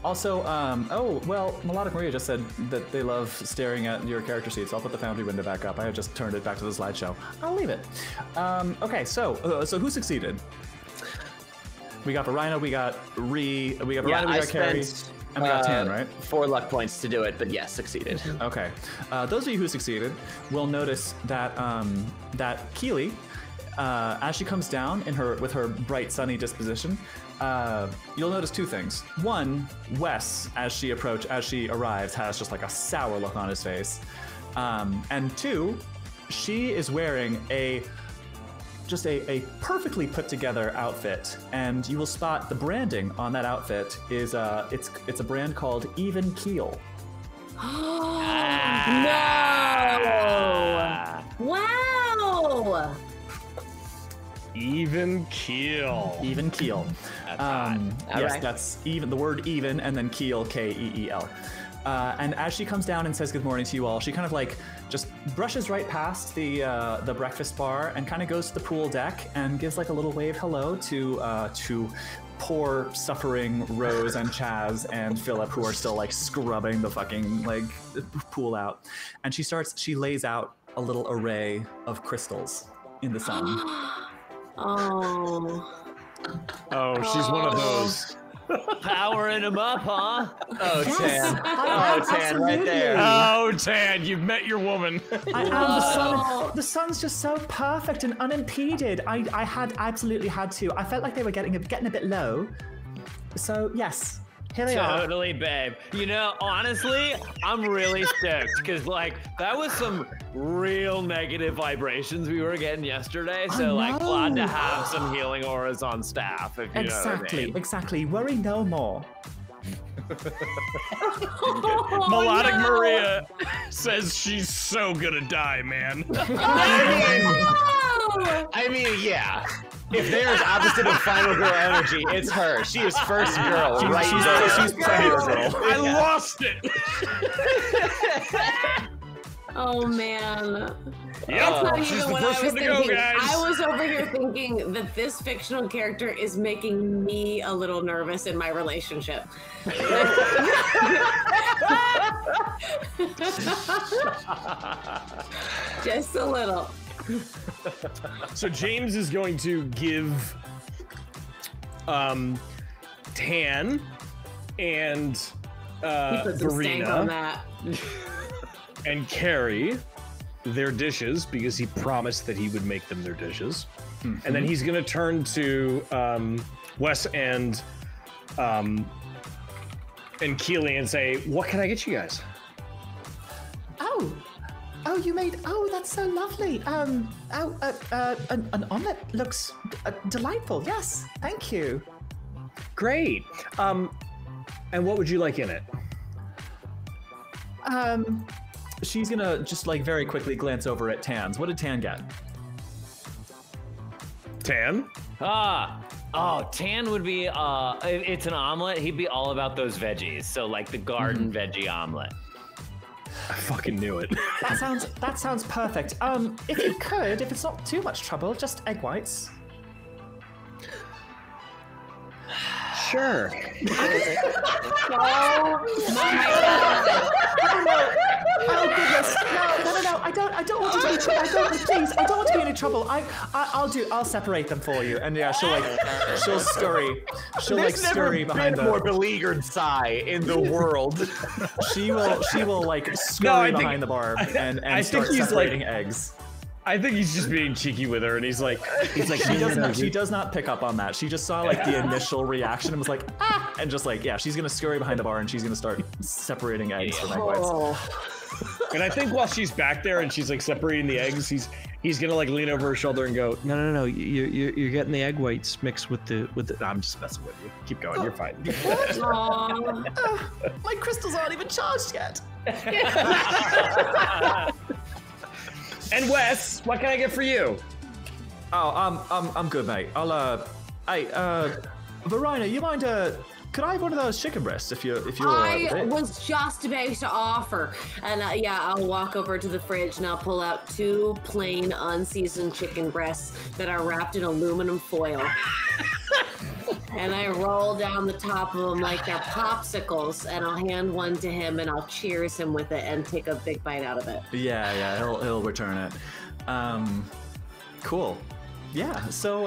Also, oh, well, Melodic Maria just said that they love staring at your character sheets. I'll put the Foundry window back up. I had just turned it back to the slideshow. I'll leave it. Okay, so who succeeded? We got Varina, we got Varina, we got Carrie, and we got Tan, right? 4 luck points to do it, but yes, succeeded. Okay. Those of you who succeeded will notice that that Keely, as she comes down with her bright, sunny disposition, you'll notice 2 things. One, Wes, as she arrives, has just like a sour look on his face. And 2, she is wearing a perfectly put together outfit, and you will spot the branding on that outfit is it's a brand called Even Keel. No! Wow! Even keel. Even keel. Yes, right. that's even the word even and then keel, K-E-E-L. And as she comes down and says good morning to you all, she kind of like just brushes right past the breakfast bar and kind of goes to the pool deck and gives like a little wave hello to poor suffering Rose and Chaz and Philip, who are still like scrubbing the fucking like pool out. And she lays out a little array of crystals in the sun. Oh, she's one of those. Powering him up, huh? Oh, Tan. Oh, Tan, right there. Oh, Tan, you've met your woman. I am the sun's just so perfect and unimpeded. I absolutely had to. I felt like they were getting a bit low. So yes, here they are. Totally, babe. You know, honestly, I'm really stoked because like that was some real negative vibrations we were getting yesterday. So like glad to have some healing auras on staff. If you know what I mean. Exactly. Worry no more. Melodic Maria says she's so gonna die, man. I mean, yeah. If there's opposite of Final Girl energy, it's her. She is first girl, right? She's Premier Girl. I lost it. oh man. Yep, Not she's even the what first I was one to go, thinking. guys. I was over here thinking that this fictional character is making me a little nervous in my relationship. Just a little. So James is going to give Tan and He put some stank on Varina that. and Carrie their dishes because he promised that he would make them their dishes. Mm-hmm. And then he's going to turn to Wes and and Keely and say, what can I get you guys? Oh you made. Oh, that's so lovely. An omelet looks delightful. Yes, thank you. Great. And what would you like in it? She's gonna just like very quickly glance over at Tan's. What did Tan get? Tan? Oh, Tan would be, it's an omelet. He'd be all about those veggies. So like the garden veggie omelet. I fucking knew it. That sounds perfect. If you could, if it's not too much trouble, just egg whites. Sure. Oh my god. Oh goodness! No! I don't want to be. Please, I don't want to be in any trouble. I'll separate them for you. And yeah, she'll scurry. She'll like scurry behind the. More beleaguered sigh in the world. She will like scurry behind the bar and start separating eggs. I think he's just being cheeky with her, and he's like, she does not pick up on that. She just saw like the initial reaction and was like, ah, and just like, yeah, she's gonna scurry behind the bar and she's gonna start separating eggs from egg whites. And I think while she's back there and she's like separating the eggs, he's gonna like lean over her shoulder and go, no, you're getting the egg whites mixed with the. I'm just messing with you. Keep going, you're fine. My crystals aren't even charged yet. And Wes, what can I get for you? Oh, I'm good, mate. Varina, you mind, could I have one of those chicken breasts if you're I was just about to offer. And yeah, I'll walk over to the fridge and I'll pull out 2 plain unseasoned chicken breasts that are wrapped in aluminum foil. And I roll down the top of them like they're popsicles, and I'll hand one to him and I'll cheers him with it and take a big bite out of it. Yeah, he'll return it. Cool. Yeah, so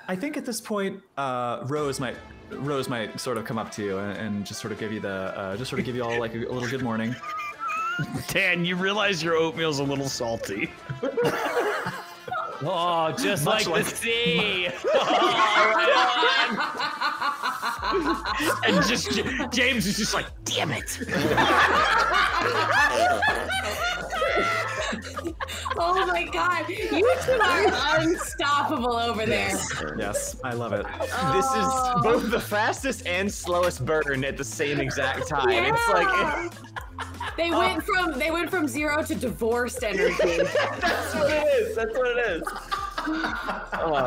I think at this point, Rose might sort of come up to you and just sort of give you give you all like a little good morning. Dan, you realize your oatmeal's a little salty. Oh, just like the sea. And just James is just like, damn it. Oh my god, you two are unstoppable over there. Yes, I love it. This is both the fastest and slowest burn at the same exact time. Yeah. It's like they went from 0 to divorced energy. that's what it is. Oh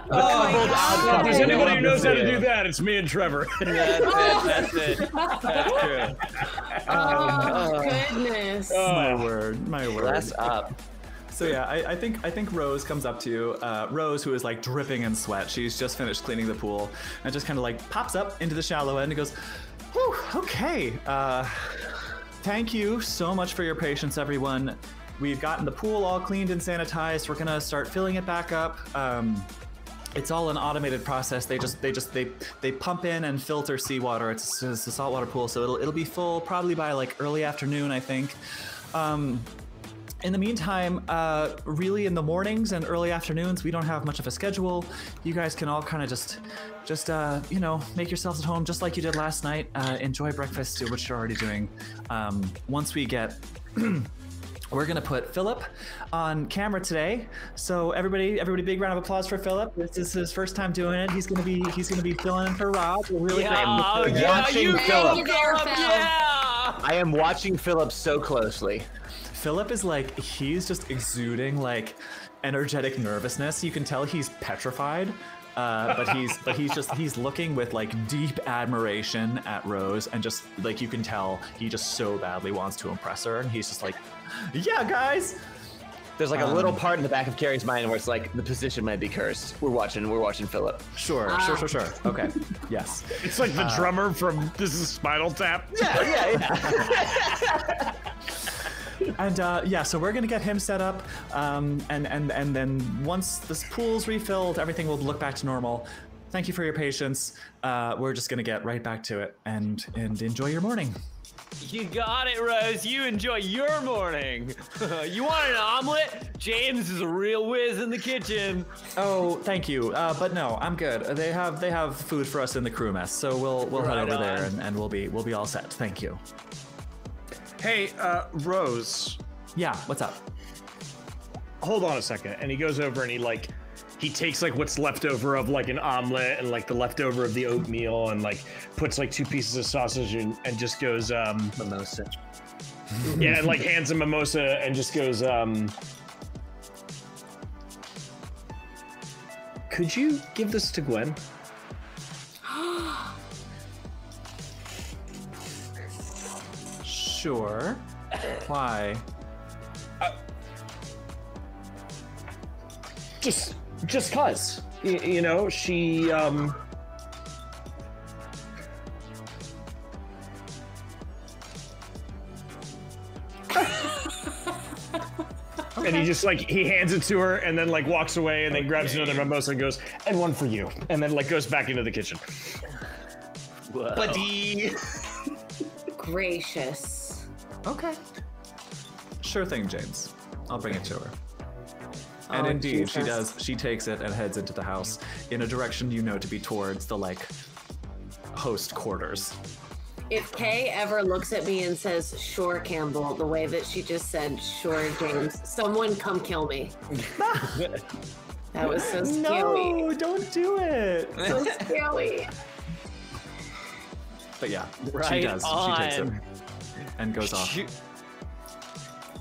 my god. If there's anybody who knows how to do that, it's me and Trevor. That's it. That's true. Oh goodness. My word. Bless up. So yeah, I think Rose comes up to you. Rose, who is like dripping in sweat. She's just finished cleaning the pool and just kind of like pops up into the shallow end and goes, "Whew, okay. Thank you so much for your patience, everyone. We've gotten the pool all cleaned and sanitized. We're gonna start filling it back up. It's all an automated process. They pump in and filter seawater. It's a saltwater pool, so it'll be full probably by like early afternoon, I think. In the meantime, really in the mornings and early afternoons, we don't have much of a schedule. You guys can all kind of just make yourselves at home just like you did last night. Enjoy breakfast, which you're already doing. Once we get, we're gonna put Philip on camera today. So everybody, big round of applause for Philip. This is his first time doing it. He's gonna be filling in for Rob. We're really watching Philip. Yeah. I am watching Philip so closely. Philip is like, he's just exuding like energetic nervousness. You can tell he's petrified, but he's looking with like deep admiration at Rose, and just like you can tell he just so badly wants to impress her, and he's just like, yeah, guys. There's like a little part in the back of Carrie's mind where it's like the position might be cursed. We're watching Philip. Sure. Okay. Yes. It's like the drummer from This Is Spinal Tap. Yeah. And so we're gonna get him set up, and then once this pool's refilled, everything will look back to normal. Thank you for your patience. We're just gonna get right back to it and enjoy your morning. You got it, Rose. You enjoy your morning. You want an omelet? James is a real whiz in the kitchen. Oh, thank you. But no, I'm good. They have food for us in the crew mess, so we'll head over there and we'll be all set. Thank you. Hey, Rose, Yeah, what's up? Hold on a second. And he goes over and he takes like what's left over of like an omelet and like the leftover of the oatmeal and like puts like 2 pieces of sausage and just goes Mimosa. Yeah, and like hands a mimosa and just goes could you give this to Gwen? Sure. Why? Just cause. You know, she And he just like he hands it to her and then like walks away and then grabs another mimosa and goes, and one for you. And then like goes back into the kitchen. Whoa. Buddy. Gracious. Okay. Sure thing, James. I'll bring it to her. And Oh, indeed, she Jesus. does. She takes it and heads into the house in a direction you know to be towards the like host quarters. If Kay ever looks at me and says, "Sure, Campbell," the way that she just said, "Sure, James," someone come kill me. That was so scary. No, don't do it. So scary. But yeah, she Right does. She takes it on. and goes off.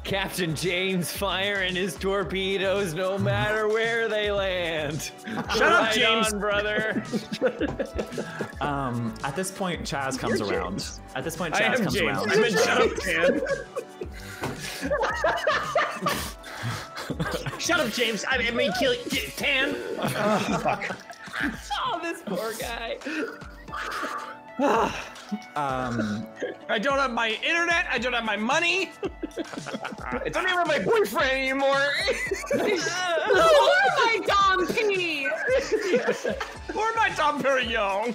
Captain James firing his torpedoes no matter where they land. Shut up, Right James. on, brother. At this point, Chaz comes You're around. James. At this point, I Chaz am comes James. around. I meant shut up, Tan. Shut up, James. I mean, kill Tan. Fuck. Oh, this poor guy. I don't have my internet. I don't have my money. I don't even have my boyfriend anymore. Oh my Dom P! Or my Dom Perignon.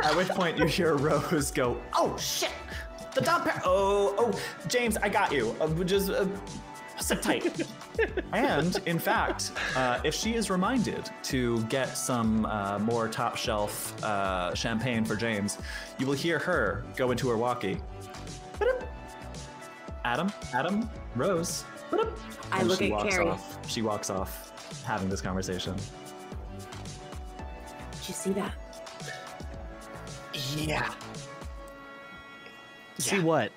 At which point you hear Rose go, "Oh shit, the Dom Perignon! Oh, James, I got you. Just sit tight." And in fact, if she is reminded to get some more top shelf champagne for James, you will hear her go into her walkie. Adam, Rose. I And look she at walks Carrie. off. She walks off, having this conversation. Did you see that? Yeah. See what?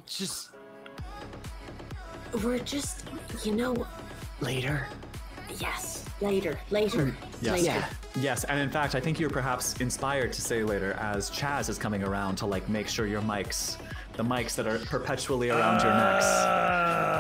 Just We're just, you know, Later. yes, later. Yes. Later. Yes, and in fact, I think you're perhaps inspired to say later as Chaz is coming around to like make sure your mics, the mics that are perpetually around your necks.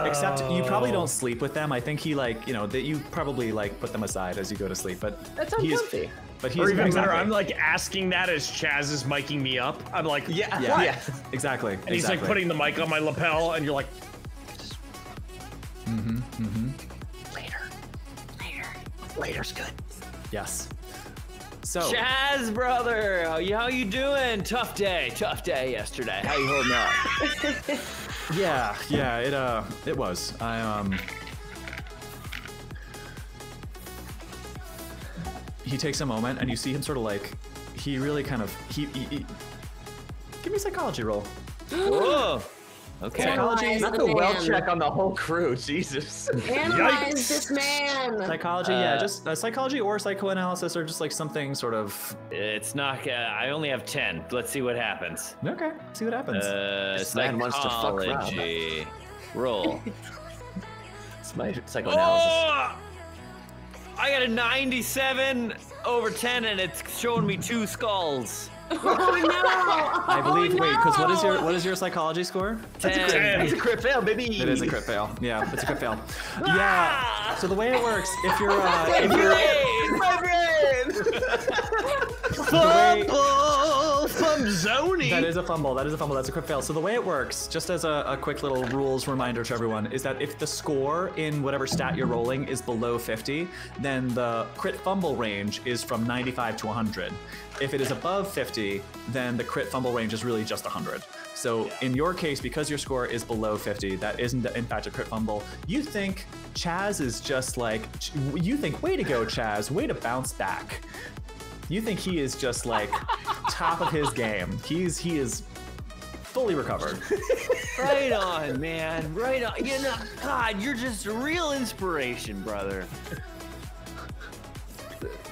Except you probably don't sleep with them. I think he like, that you probably like put them aside as you go to sleep, but That's he's uncomfy. But he's Or even exactly. better, I'm like asking that as Chaz is miking me up. I'm like, Yeah. Yeah, exactly. And he's like putting the mic on my lapel, and you're like, Later's good. Yes. So Chaz, brother, how you doing? Tough day yesterday. How you holding up? yeah, it was. He takes a moment, and you see him sort of like, he really kind of he give me a psychology roll. Whoa. Okay. Analyze Not the the well man. check on the whole crew. Jesus. Analyze this man. Psychology, yeah, just psychology or psychoanalysis, or just like something sort of. It's not. I only have 10. Let's see what happens. Okay, see what happens. This man wants to fuck Rob. Psychology. Roll. It's my psychoanalysis. Oh! I got a 97 over 10, and it's showing me 2 skulls. Oh no! I believe. Oh, Wait, because no! what is your psychology score? 10. It's a crit fail, baby. It is a crit fail. Yeah, it's a crit fail. Yeah. So the way it works, if you're My brain! fumble from Zoni. That is a fumble. That's a crit fail. So the way it works, just as a quick little rules reminder to everyone, is that if the score in whatever stat you're rolling is below 50, then the crit fumble range is from 95 to 100. If it is above 50, then the crit fumble range is really just 100. So in your case, because your score is below 50, that isn't in fact a crit fumble. You think Chaz is just like, you think, way to go, Chaz, way to bounce back. You think he is just like top of his game. He is fully recovered. Right on, man. Right on. You know, God, you're just a real inspiration, brother.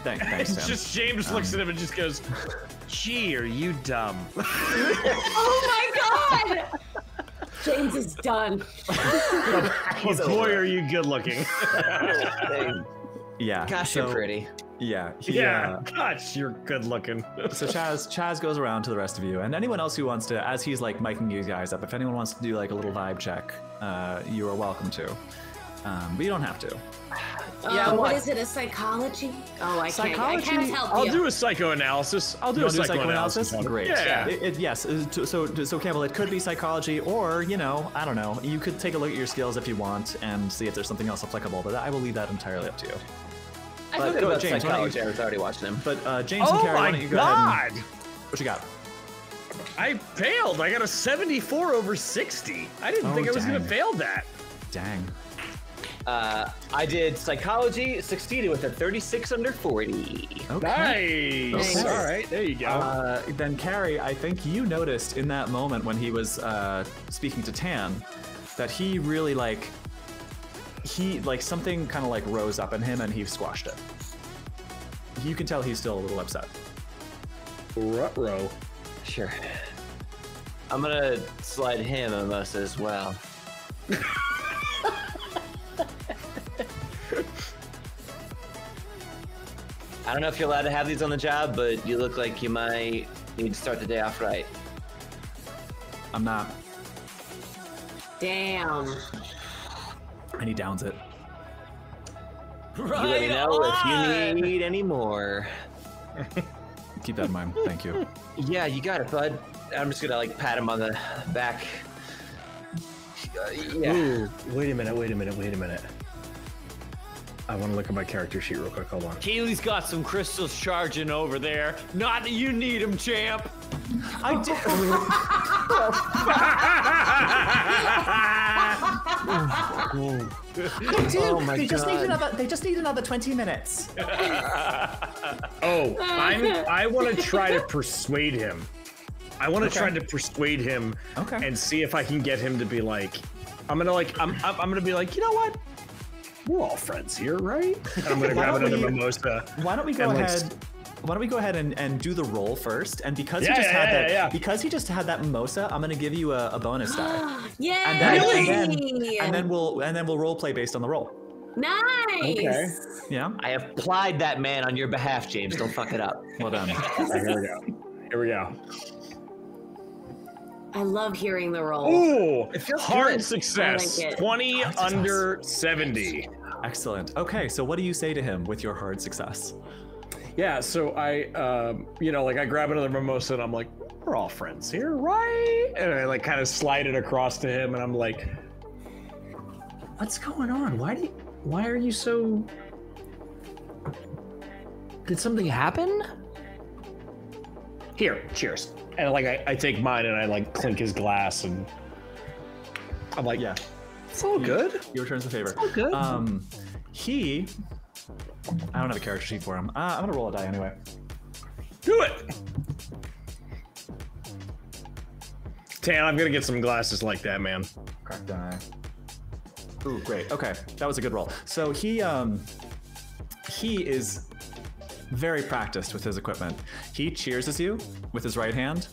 Thanks, Tim. Just James looks at him and just goes, "Gee, are you dumb?" Oh my God! James is done. Oh, boy, are you good looking. Yeah. Gosh, you're pretty. Yeah. Gosh, you're good looking. So Chaz goes around to the rest of you, and anyone else who wants to, as he's like miking you guys up, if anyone wants to do like a little vibe check, you are welcome to. But you don't have to. Yeah, what is it? A psychology? Oh, I can't help you. I'll do a psychoanalysis. I'll do a psychoanalysis. Great. Yeah. Yes. So Campbell, it could be psychology, or I don't know. You could take a look at your skills if you want and see if there's something else applicable. But I will leave that entirely up to you. I feel good about psychology. I was already watching him. But James and Carrie, why don't you go ahead? What you got? I failed. I got a 74 over 60. I didn't think I was going to fail that. Dang. I did psychology, succeeded with a 36 under 40. Okay. Nice. Okay. All right, there you go. Then Carrie, I think you noticed in that moment when he was speaking to Tan that he really something kind of rose up in him and he squashed it. You can tell he's still a little upset. Ruh-roh. Sure. I'm gonna slide him a mimosa as well. I don't know if you're allowed to have these on the job, but you look like you might need to start the day off right. I'm not. Damn. And he downs it. Right, you let me know if you need any more. Keep that in mind. Thank you. Yeah, you got it, bud. I'm just gonna pat him on the back. Yeah. Ooh, wait a minute. I want to look at my character sheet real quick. Hold on. Keely's got some crystals charging over there. Not that you need them, champ. I did. Oh my God. They just need another 20 minutes. I want to try to persuade him. And see if I can get him to be like, I'm gonna be like, you know what? We're all friends here, right? And I'm gonna grab another mimosa. Why don't we go ahead and do the roll first? And because because he just had that mimosa, I'm gonna give you a bonus die. Yeah. And then we'll role play based on the roll. Nice. Okay. Yeah. I applied that man on your behalf, James. Don't fuck it up. Well done. Here we go. I love hearing the roll. Ooh, it feels hard good. success. I like it. 20 under 70. Excellent. Okay, so what do you say to him with your hard success? Yeah, so I, I grab another mimosa and I'm like, we're all friends here, right? And I kind of slide it across to him and I'm like, what's going on? Why are you so... Did something happen? Here, cheers. And I take mine and I clink his glass and I'm like, yeah, it's all good. He returns the favor. It's all good. I don't have a character sheet for him. I'm gonna roll a die anyway. Do it. Tan, I'm gonna get some glasses like that, man. Crack die. Ooh, great. Okay, that was a good roll. So he is very practiced with his equipment. He cheerses you with his right hand,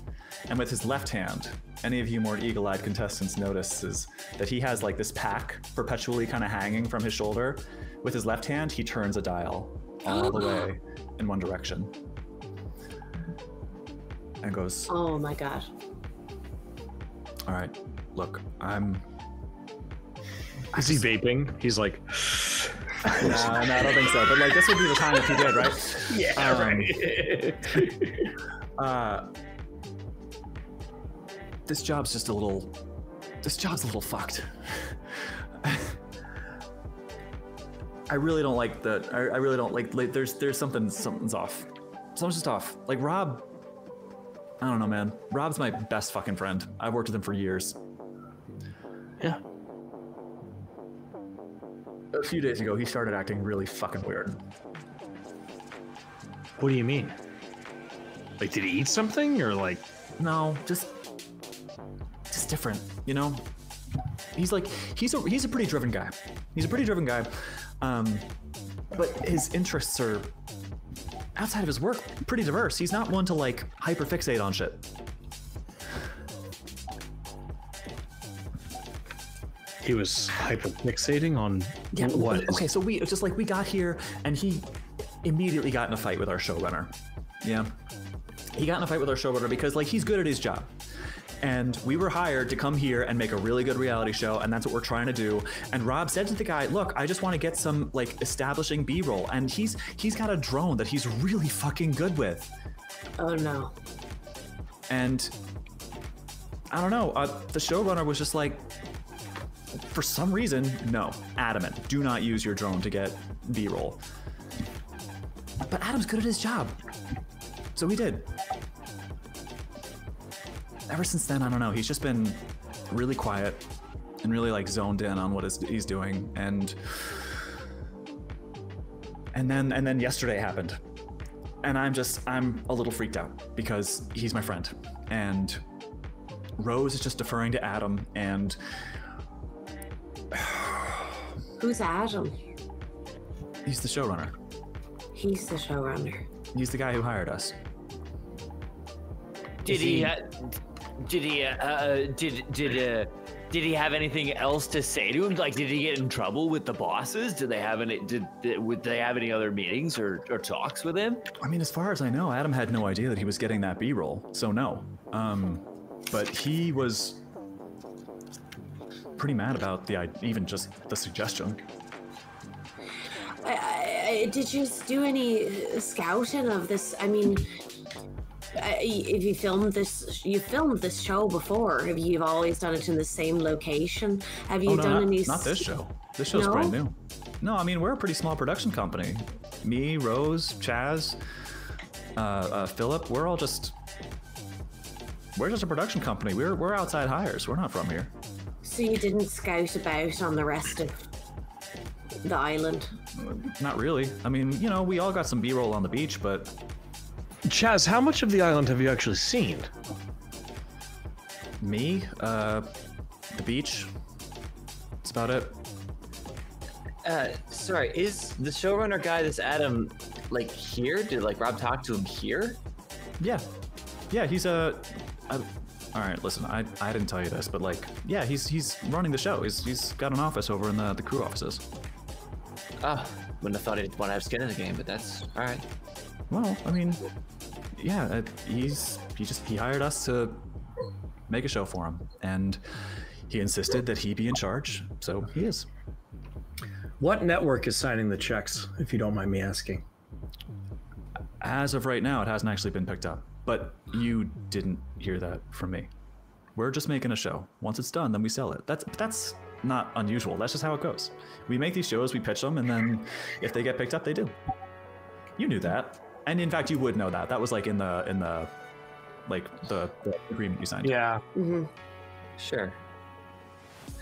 and with his left hand, any of you more eagle-eyed contestants notices that he has this pack perpetually kind of hanging from his shoulder. With his left hand, he turns a dial all the way in one direction. And goes, oh my God. all right, look, Is he vaping? He's like... no, I don't think so. But this would be the time if he did, right? Yeah, right. This job's a little fucked. I really don't like that. I really don't like there's something's off. Something's just off. Rob, I don't know, man. Rob's my best fucking friend. I've worked with him for years. Yeah. A few days ago, he started acting really fucking weird. What do you mean? Did he eat something or No, just different, you know? He's a pretty driven guy. He's a pretty driven guy. But his interests are, outside of his work, pretty diverse. He's not one to like hyperfixate on shit. He was hyperfixating on what? Okay, so we got here and he immediately got in a fight with our showrunner. Yeah. He got in a fight with our showrunner because like he's good at his job. And we were hired to come here and make a really good reality show, and that's what we're trying to do. And Rob said to the guy, look, I just want to get some like establishing B-roll. And he's got a drone that he's really fucking good with. Oh no. And I don't know, the showrunner was just like, for some reason, no, adamant, do not use your drone to get B-roll. But Adam's good at his job. So we did. Ever since then, I don't know, he's just been really quiet and really like zoned in on what he's doing. And then yesterday happened. And I'm a little freaked out because he's my friend. And Rose is just deferring to Adam, and who's Adam? He's the showrunner. He's the showrunner. He's the guy who hired us. Did he have anything else to say to him? Like, did he get in trouble with the bosses? Did they have any other meetings or talks with him? I mean, as far as I know, Adam had no idea that he was getting that B-roll, so no. But he was pretty mad about even just the suggestion. Did you do any scouting of this? I mean, if you filmed this show before, have you always done it in the same location? Have you done any? Not this show. This show's brand new. No, I mean, we're a pretty small production company. Me, Rose, Chaz, Philip, we're just a production company. We're outside hires. We're not from here. So you didn't scout about on the rest of the island? Not really. I mean, you know, we all got some B-roll on the beach, but... Chaz, how much of the island have you actually seen? Me, the beach. That's about it. Sorry, is the showrunner guy, this Adam, like here? Did like Rob talk to him here? Yeah, he's all right, listen, I didn't tell you this, but like, yeah, he's running the show. He's got an office over in the crew offices. Oh, wouldn't have thought he'd want to have skin in the game, but that's all right. Well, I mean, yeah, he hired us to make a show for him, and he insisted that he be in charge, so he is. What network is signing the checks, if you don't mind me asking? As of right now, it hasn't actually been picked up, but you didn't hear that from me. We're just making a show. Once it's done, then we sell it. That's not unusual. That's just how it goes. We make these shows, we pitch them, and then if they get picked up, they do. You knew that. And in fact, you would know that. That was like in the agreement you signed. Yeah. Mm-hmm. Sure.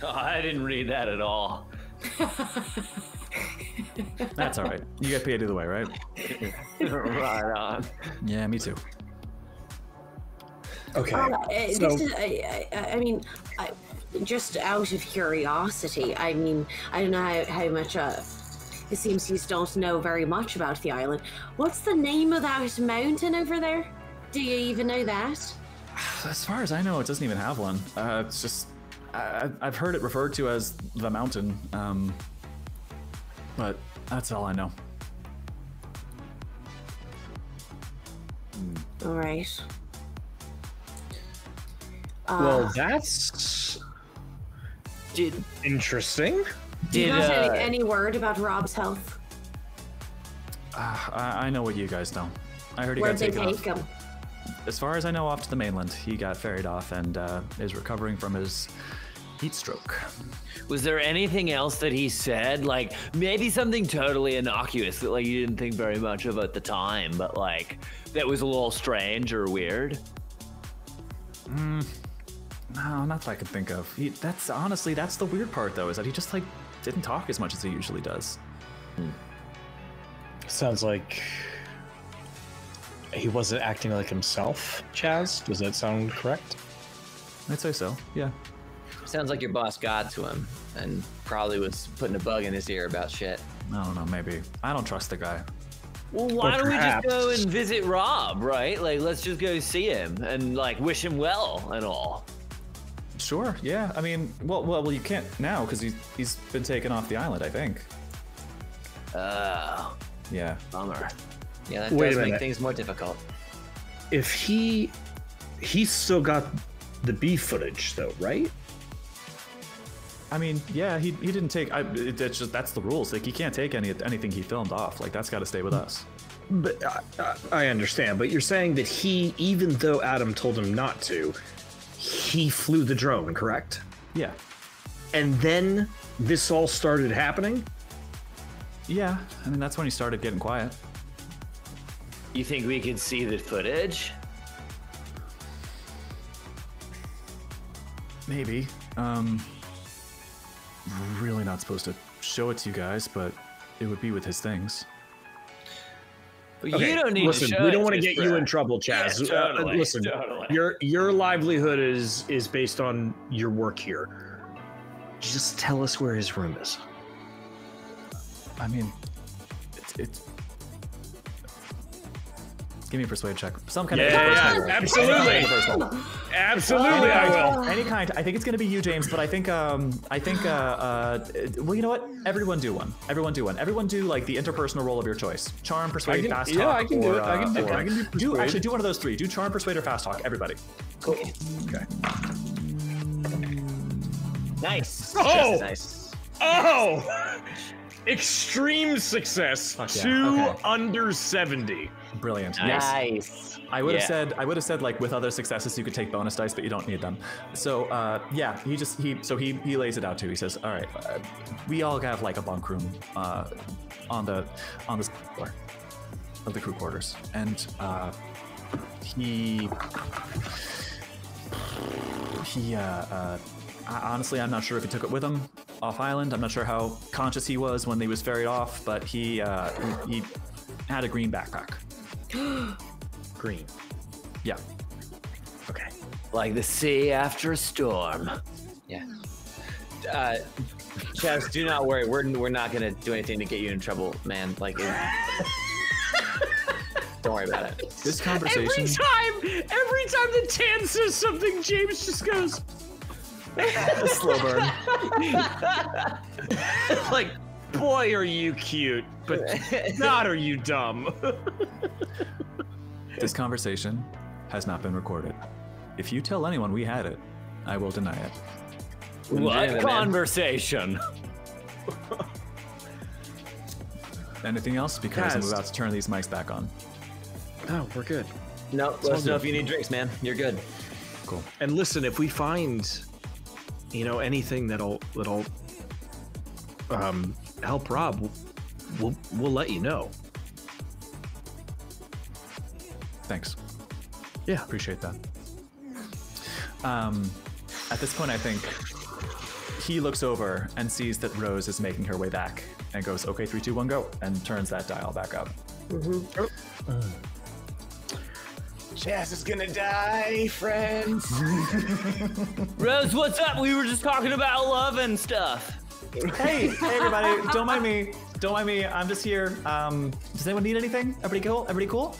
Oh, I didn't read that at all. That's all right. You get paid either way, right? Right on. Yeah, me too. Okay. I mean, just out of curiosity, I mean, I don't know how much. It seems you don't know very much about the island. What's the name of that mountain over there? Do you even know that? As far as I know, it doesn't even have one. It's just I've heard it referred to as the mountain, but that's all I know. All right. Well, that's interesting. Did you have any word about Rob's health? I know what you guys know. I heard he Where'd got they taken take off. him? As far as I know, off to the mainland. He got ferried off and is recovering from his heat stroke. Was there anything else that he said? Like, maybe something totally innocuous that, like, you didn't think very much of at the time, but, like, that was a little strange or weird? No, not that I can think of. That's the weird part, though, is that he just, like, didn't talk as much as he usually does. Sounds like he wasn't acting like himself, Chaz. Does that sound correct? I'd say so. Yeah. Sounds like your boss got to him and probably was putting a bug in his ear about shit. I don't know. Maybe. I don't trust the guy. Well, why don't we just perhaps. go and visit Rob, right? Like, let's just go see him and like wish him well and all. Sure. Yeah. I mean, well, you can't now because he's been taken off the island, I think. Oh, Yeah. bummer. Yeah, that Wait does a make minute. things more difficult. If he's still got the B footage though, right? I mean, yeah, he didn't take. It's just that's the rules. Like, he can't take anything he filmed off. Like, that's got to stay with us. But I understand. But you're saying that he, even though Adam told him not to, he flew the drone, correct? Yeah. And then this all started happening? Yeah. I mean, that's when he started getting quiet. You think we could see the footage? Maybe. Really not supposed to show it to you guys, but it would be with his things. But Okay, you don't need listen, to show we don't it want to to get us, you bro. in trouble, Chaz. Yeah, totally, Listen, totally. your livelihood is based on your work here. Just tell us where his room is. I mean, it's give me a persuade check. Some kind of interpersonal roll. absolutely. Some kind of interpersonal. Absolutely, I will. Any kind. I think it's gonna be you, James, but I think well, you know what? Everyone do one. Everyone do like the interpersonal roll of your choice. Charm, persuade, fast talk. I can do or, it. I can do persuade. Actually do one of those three. Do charm, persuade, or fast talk. Everybody. Cool. Okay. Nice. Oh! Nice. Oh! Extreme success. Fuck yeah, 2 okay. under 70. Brilliant. Nice. I would have said like with other successes you could take bonus dice, but you don't need them. So yeah, he lays it out too. He says, all right, we all have like a bunk room on the floor of the crew quarters, and honestly, I'm not sure if he took it with him off island. I'm not sure how conscious he was when he was ferried off, but he had a green backpack. Green. Yeah. Okay. Like the sea after a storm. Yeah. Chaz, do not worry. We're not gonna do anything to get you in trouble, man. Like, don't worry about it. This conversation. Every time the Tan says something, James just goes. Slow burn. Like, boy, are you cute, but God, are you dumb. This conversation has not been recorded. If you tell anyone we had it, I will deny it. What man. conversation? Anything else? Because I'm Guys. about to turn these mics back on. No, we're good. No, let us know if you need drinks, man. You're good. Cool. And listen, if we find, anything that'll help Rob, we'll let you know. Thanks. Yeah. Appreciate that. At this point, I think he looks over and sees that Rose is making her way back and goes, okay, 3, 2, 1, go, and turns that dial back up. Chaz is gonna die, friends. Rose, what's up? We were just talking about love and stuff. Hey, everybody, don't mind me. Don't mind me. I'm just here. Does anyone need anything? Everybody cool? Everybody cool?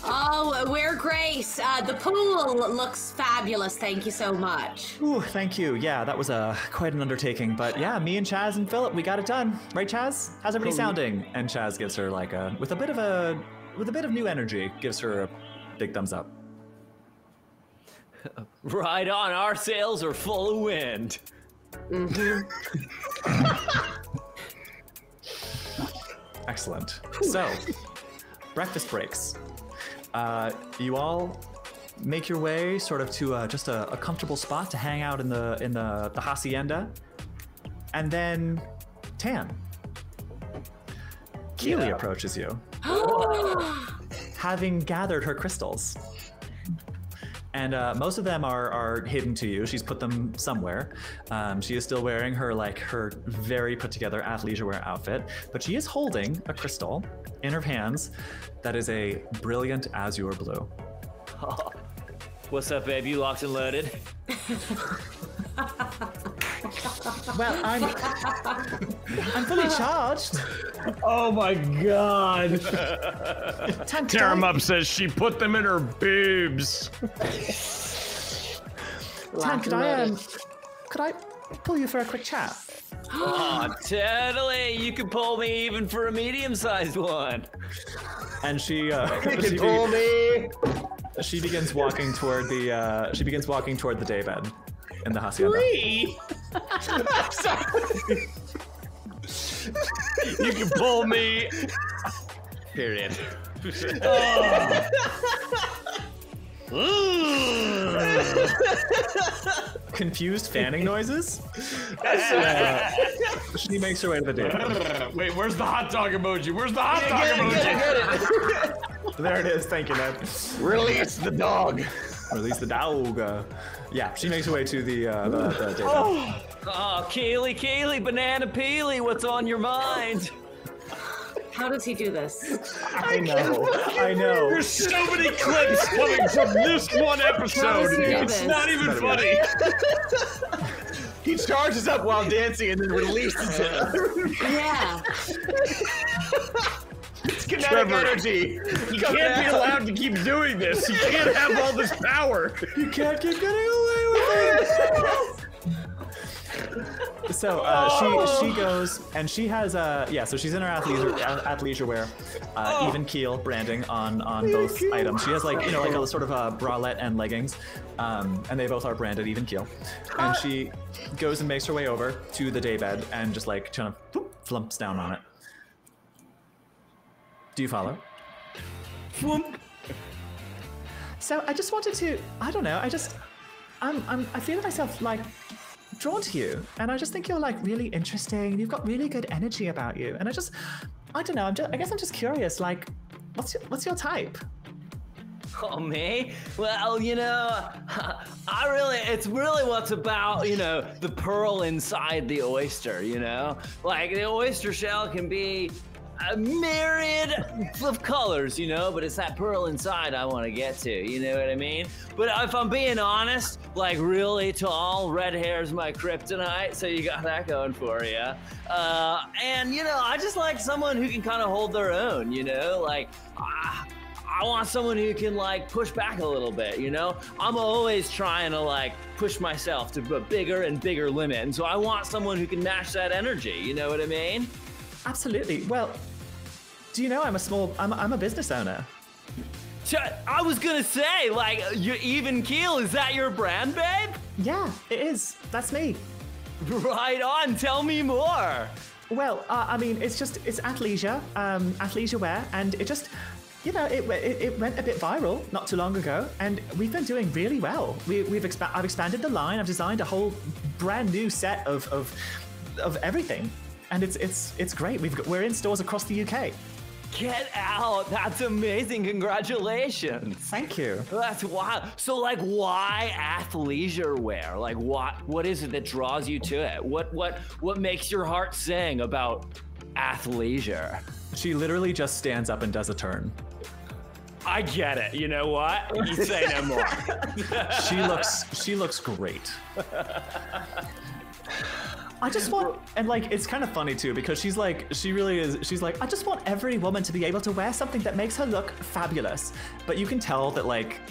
Oh, we're Grace. The pool looks fabulous. Thank you so much. Ooh, thank you. Yeah, that was quite an undertaking. But yeah, me and Chaz and Philip, we got it done. Right, Chaz? How's everybody sounding? And Chaz gives her like with a bit of new energy, gives her a big thumbs up. Right on. Our sails are full of wind. Excellent. So, breakfast breaks. You all make your way sort of to just a comfortable spot to hang out in the hacienda, and then Tan. Keely approaches you, having gathered her crystals. And most of them are hidden to you. She's put them somewhere. She is still wearing her very put together athleisure wear outfit, but she is holding a crystal in her hands that is a brilliant azure blue. What's up, babe? You locked and loaded? Well, I'm fully charged. Oh my god. Tear him up says she put them in her boobs. Tan, could I pull you for a quick chat? Oh, totally. You can pull me even for a medium-sized one. And she pull me. She begins walking toward the daybed in the hacienda. Me? I'm sorry. You can pull me. Period. Confused fanning noises. She makes her way to the daybed. Wait, where's the hot dog emoji? Where's the hot dog emoji? Get it. There it is. Thank you, Ned. Release the dog. Release the dog. Yeah, she makes her way to the daybed. Oh, Keely, banana peely, what's on your mind? How does he do this? I know. There's so many clips coming from this one episode. It's not even funny. He charges up while dancing and then releases it. Yeah. It's kinetic Trevor, energy. You can't be allowed to keep doing this. You can't have all this power. You can't keep getting away with it. So she goes and she has so she's in her athleisure wear, even keel branding on both items. She has like a sort of a bralette and leggings, and they both are branded even keel. And she goes and makes her way over to the daybed and just like kind of flumps down on it. Do you follow? So I just wanted to, I don't know, I feel myself like drawn to you, and I just think you're like really interesting. You've got really good energy about you, and I don't know. I guess I'm just curious. Like, what's your type? Oh, me? Well, it's really what's about, the pearl inside the oyster, Like, the oyster shell can be a myriad of colors, but it's that pearl inside I want to get to, you know what I mean? But if I'm being honest, like really tall, red hair's my kryptonite, so you got that going for you. And, I just like someone who can kind of hold their own, like, I want someone who can like push back a little bit, I'm always trying to like push myself to a bigger and bigger limit, and so I want someone who can match that energy, you know what I mean? Absolutely. Well, do you know I'm a business owner? I was gonna say, like, your even keel, is that your brand, babe? Yeah, it is. That's me. Right on. Tell me more. Well, it's athleisure, athleisure wear, and it just, it went a bit viral not too long ago, and we've been doing really well. I've expanded the line. I've designed a whole brand new set of everything. And it's great. We're in stores across the UK. Get out! That's amazing! Congratulations! Thank you. That's wild. So, like, why athleisure wear? Like, what is it that draws you to it? What makes your heart sing about athleisure? She literally just stands up and does a turn. I get it. You know what? You say no more. She looks great. I just want, and like, it's kind of funny too, because she's like, I just want every woman to be able to wear something that makes her look fabulous. But you can tell that like,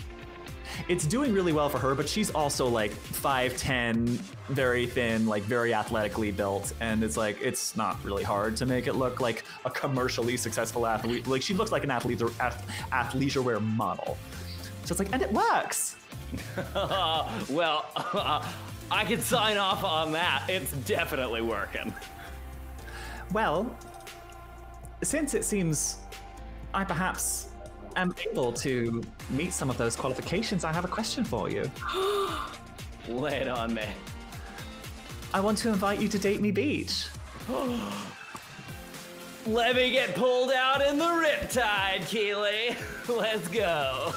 it's doing really well for her, but she's also like 5'10", very thin, like very athletically built. And it's like, it's not really hard to make it look like a commercially successful athlete. Like she looks like an athleisure wear model. So it's like, and it works. Well, I could sign off on that. It's definitely working. Well, since it seems I perhaps am able to meet some of those qualifications, I have a question for you. Lay it on me. I want to invite you to Date Me Beach. Let me get pulled out in the riptide, Keely. Let's go.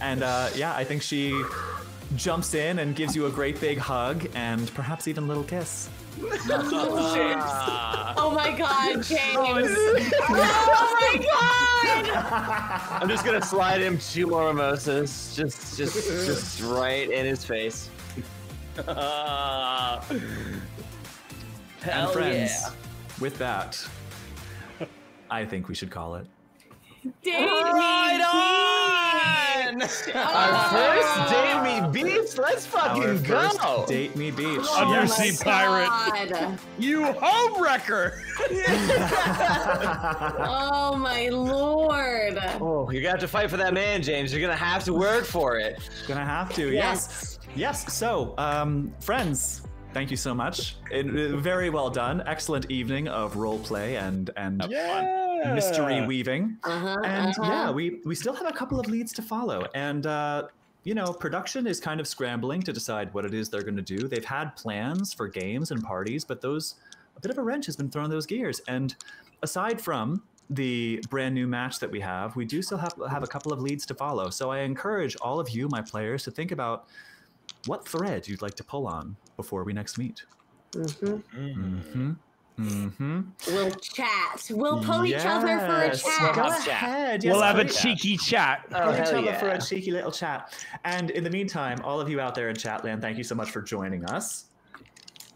And I think she jumps in and gives you a great big hug and perhaps even a little kiss. Oh my God, James! Oh my God! I'm just gonna slide him 2 more mimosas, just right in his face. Hell And friends, yeah. with that, I think we should call it. Date Right on! Our first Date Me Beach. Let's Our fucking first go. Date Me Beach. Undersea pirate. God. You homewrecker! Oh my Lord! Oh, you're gonna have to fight for that man, James. You're gonna have to work for it. Gonna have to, yes. Yes, so, friends, thank you so much. Very well done. Excellent evening of roleplay and mystery weaving. Yeah, we still have a couple of leads to follow. And, you know, production is kind of scrambling to decide what it is they're going to do. They've had plans for games and parties, but a bit of a wrench has been thrown in those gears. And aside from the brand new match that we have, we do still have a couple of leads to follow. So I encourage all of you, my players, to think about what thread you'd like to pull on before we next meet. We'll chat. We'll pull each other for a chat. Go ahead. Yes, We'll have a please. cheeky chat. Oh, Pull each hell other yeah. for a cheeky little chat. And in the meantime, all of you out there in Chatland, thank you so much for joining us.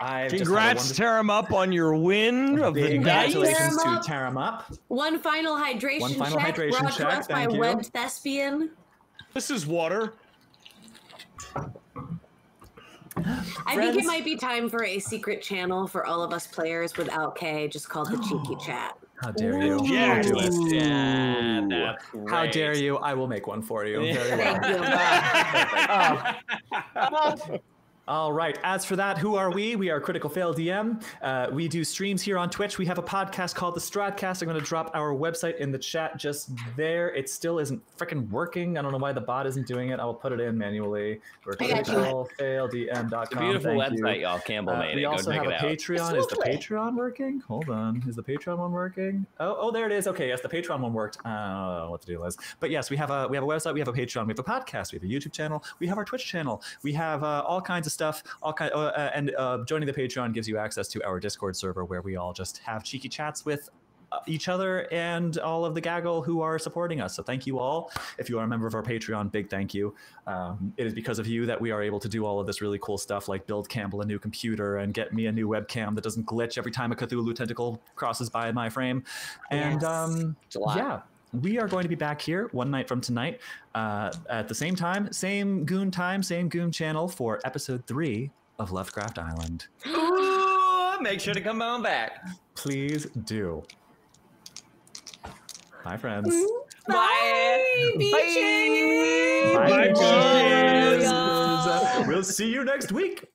Congrats, tear him up on your win of the Big night. congratulations Tear 'em to up. tear 'em up. One final hydration check brought to us by thank you. Web Thespian. This is water. I think it might be time for a secret channel for all of us players without K, just called the Cheeky Chat. How dare you? Yes. Do it. Yeah, that's great. How dare you? I will make one for you. Very well. Thank you. All right. As for that, who are we? We are Critical Fail DM. We do streams here on Twitch. We have a podcast called the Strahdcast. I'm going to drop our website in the chat just there. It still isn't freaking working. I don't know why the bot isn't doing it. I will put it in manually. We're criticalfaildm.com. It's a beautiful Thank website, you. y'all. Campbell made it. We Go also check have a it out. Patreon. Is the Patreon working? Hold on. Is the Patreon one working? Oh, there it is. Okay, yes, the Patreon one worked. I don't know what the deal is. But yes, we have a website. We have a Patreon. We have a podcast. We have a YouTube channel. We have our Twitch channel. We have all kinds of stuff. And joining the Patreon gives you access to our Discord server where we all just have cheeky chats with each other and all of the gaggle who are supporting us. So thank you all. If you are a member of our Patreon, big thank you. It is because of you that we are able to do all of this really cool stuff like build Campbell a new computer and get me a new webcam that doesn't glitch every time a Cthulhu tentacle crosses by my frame. And yeah. We are going to be back here one night from tonight at the same time, same Goon channel for episode 3 of Lovecraft Island. Ooh, make sure to come on back. Please do. Bye, friends. Bye, beaches. Bye, Bye, bitches. bitches. We'll see you next week.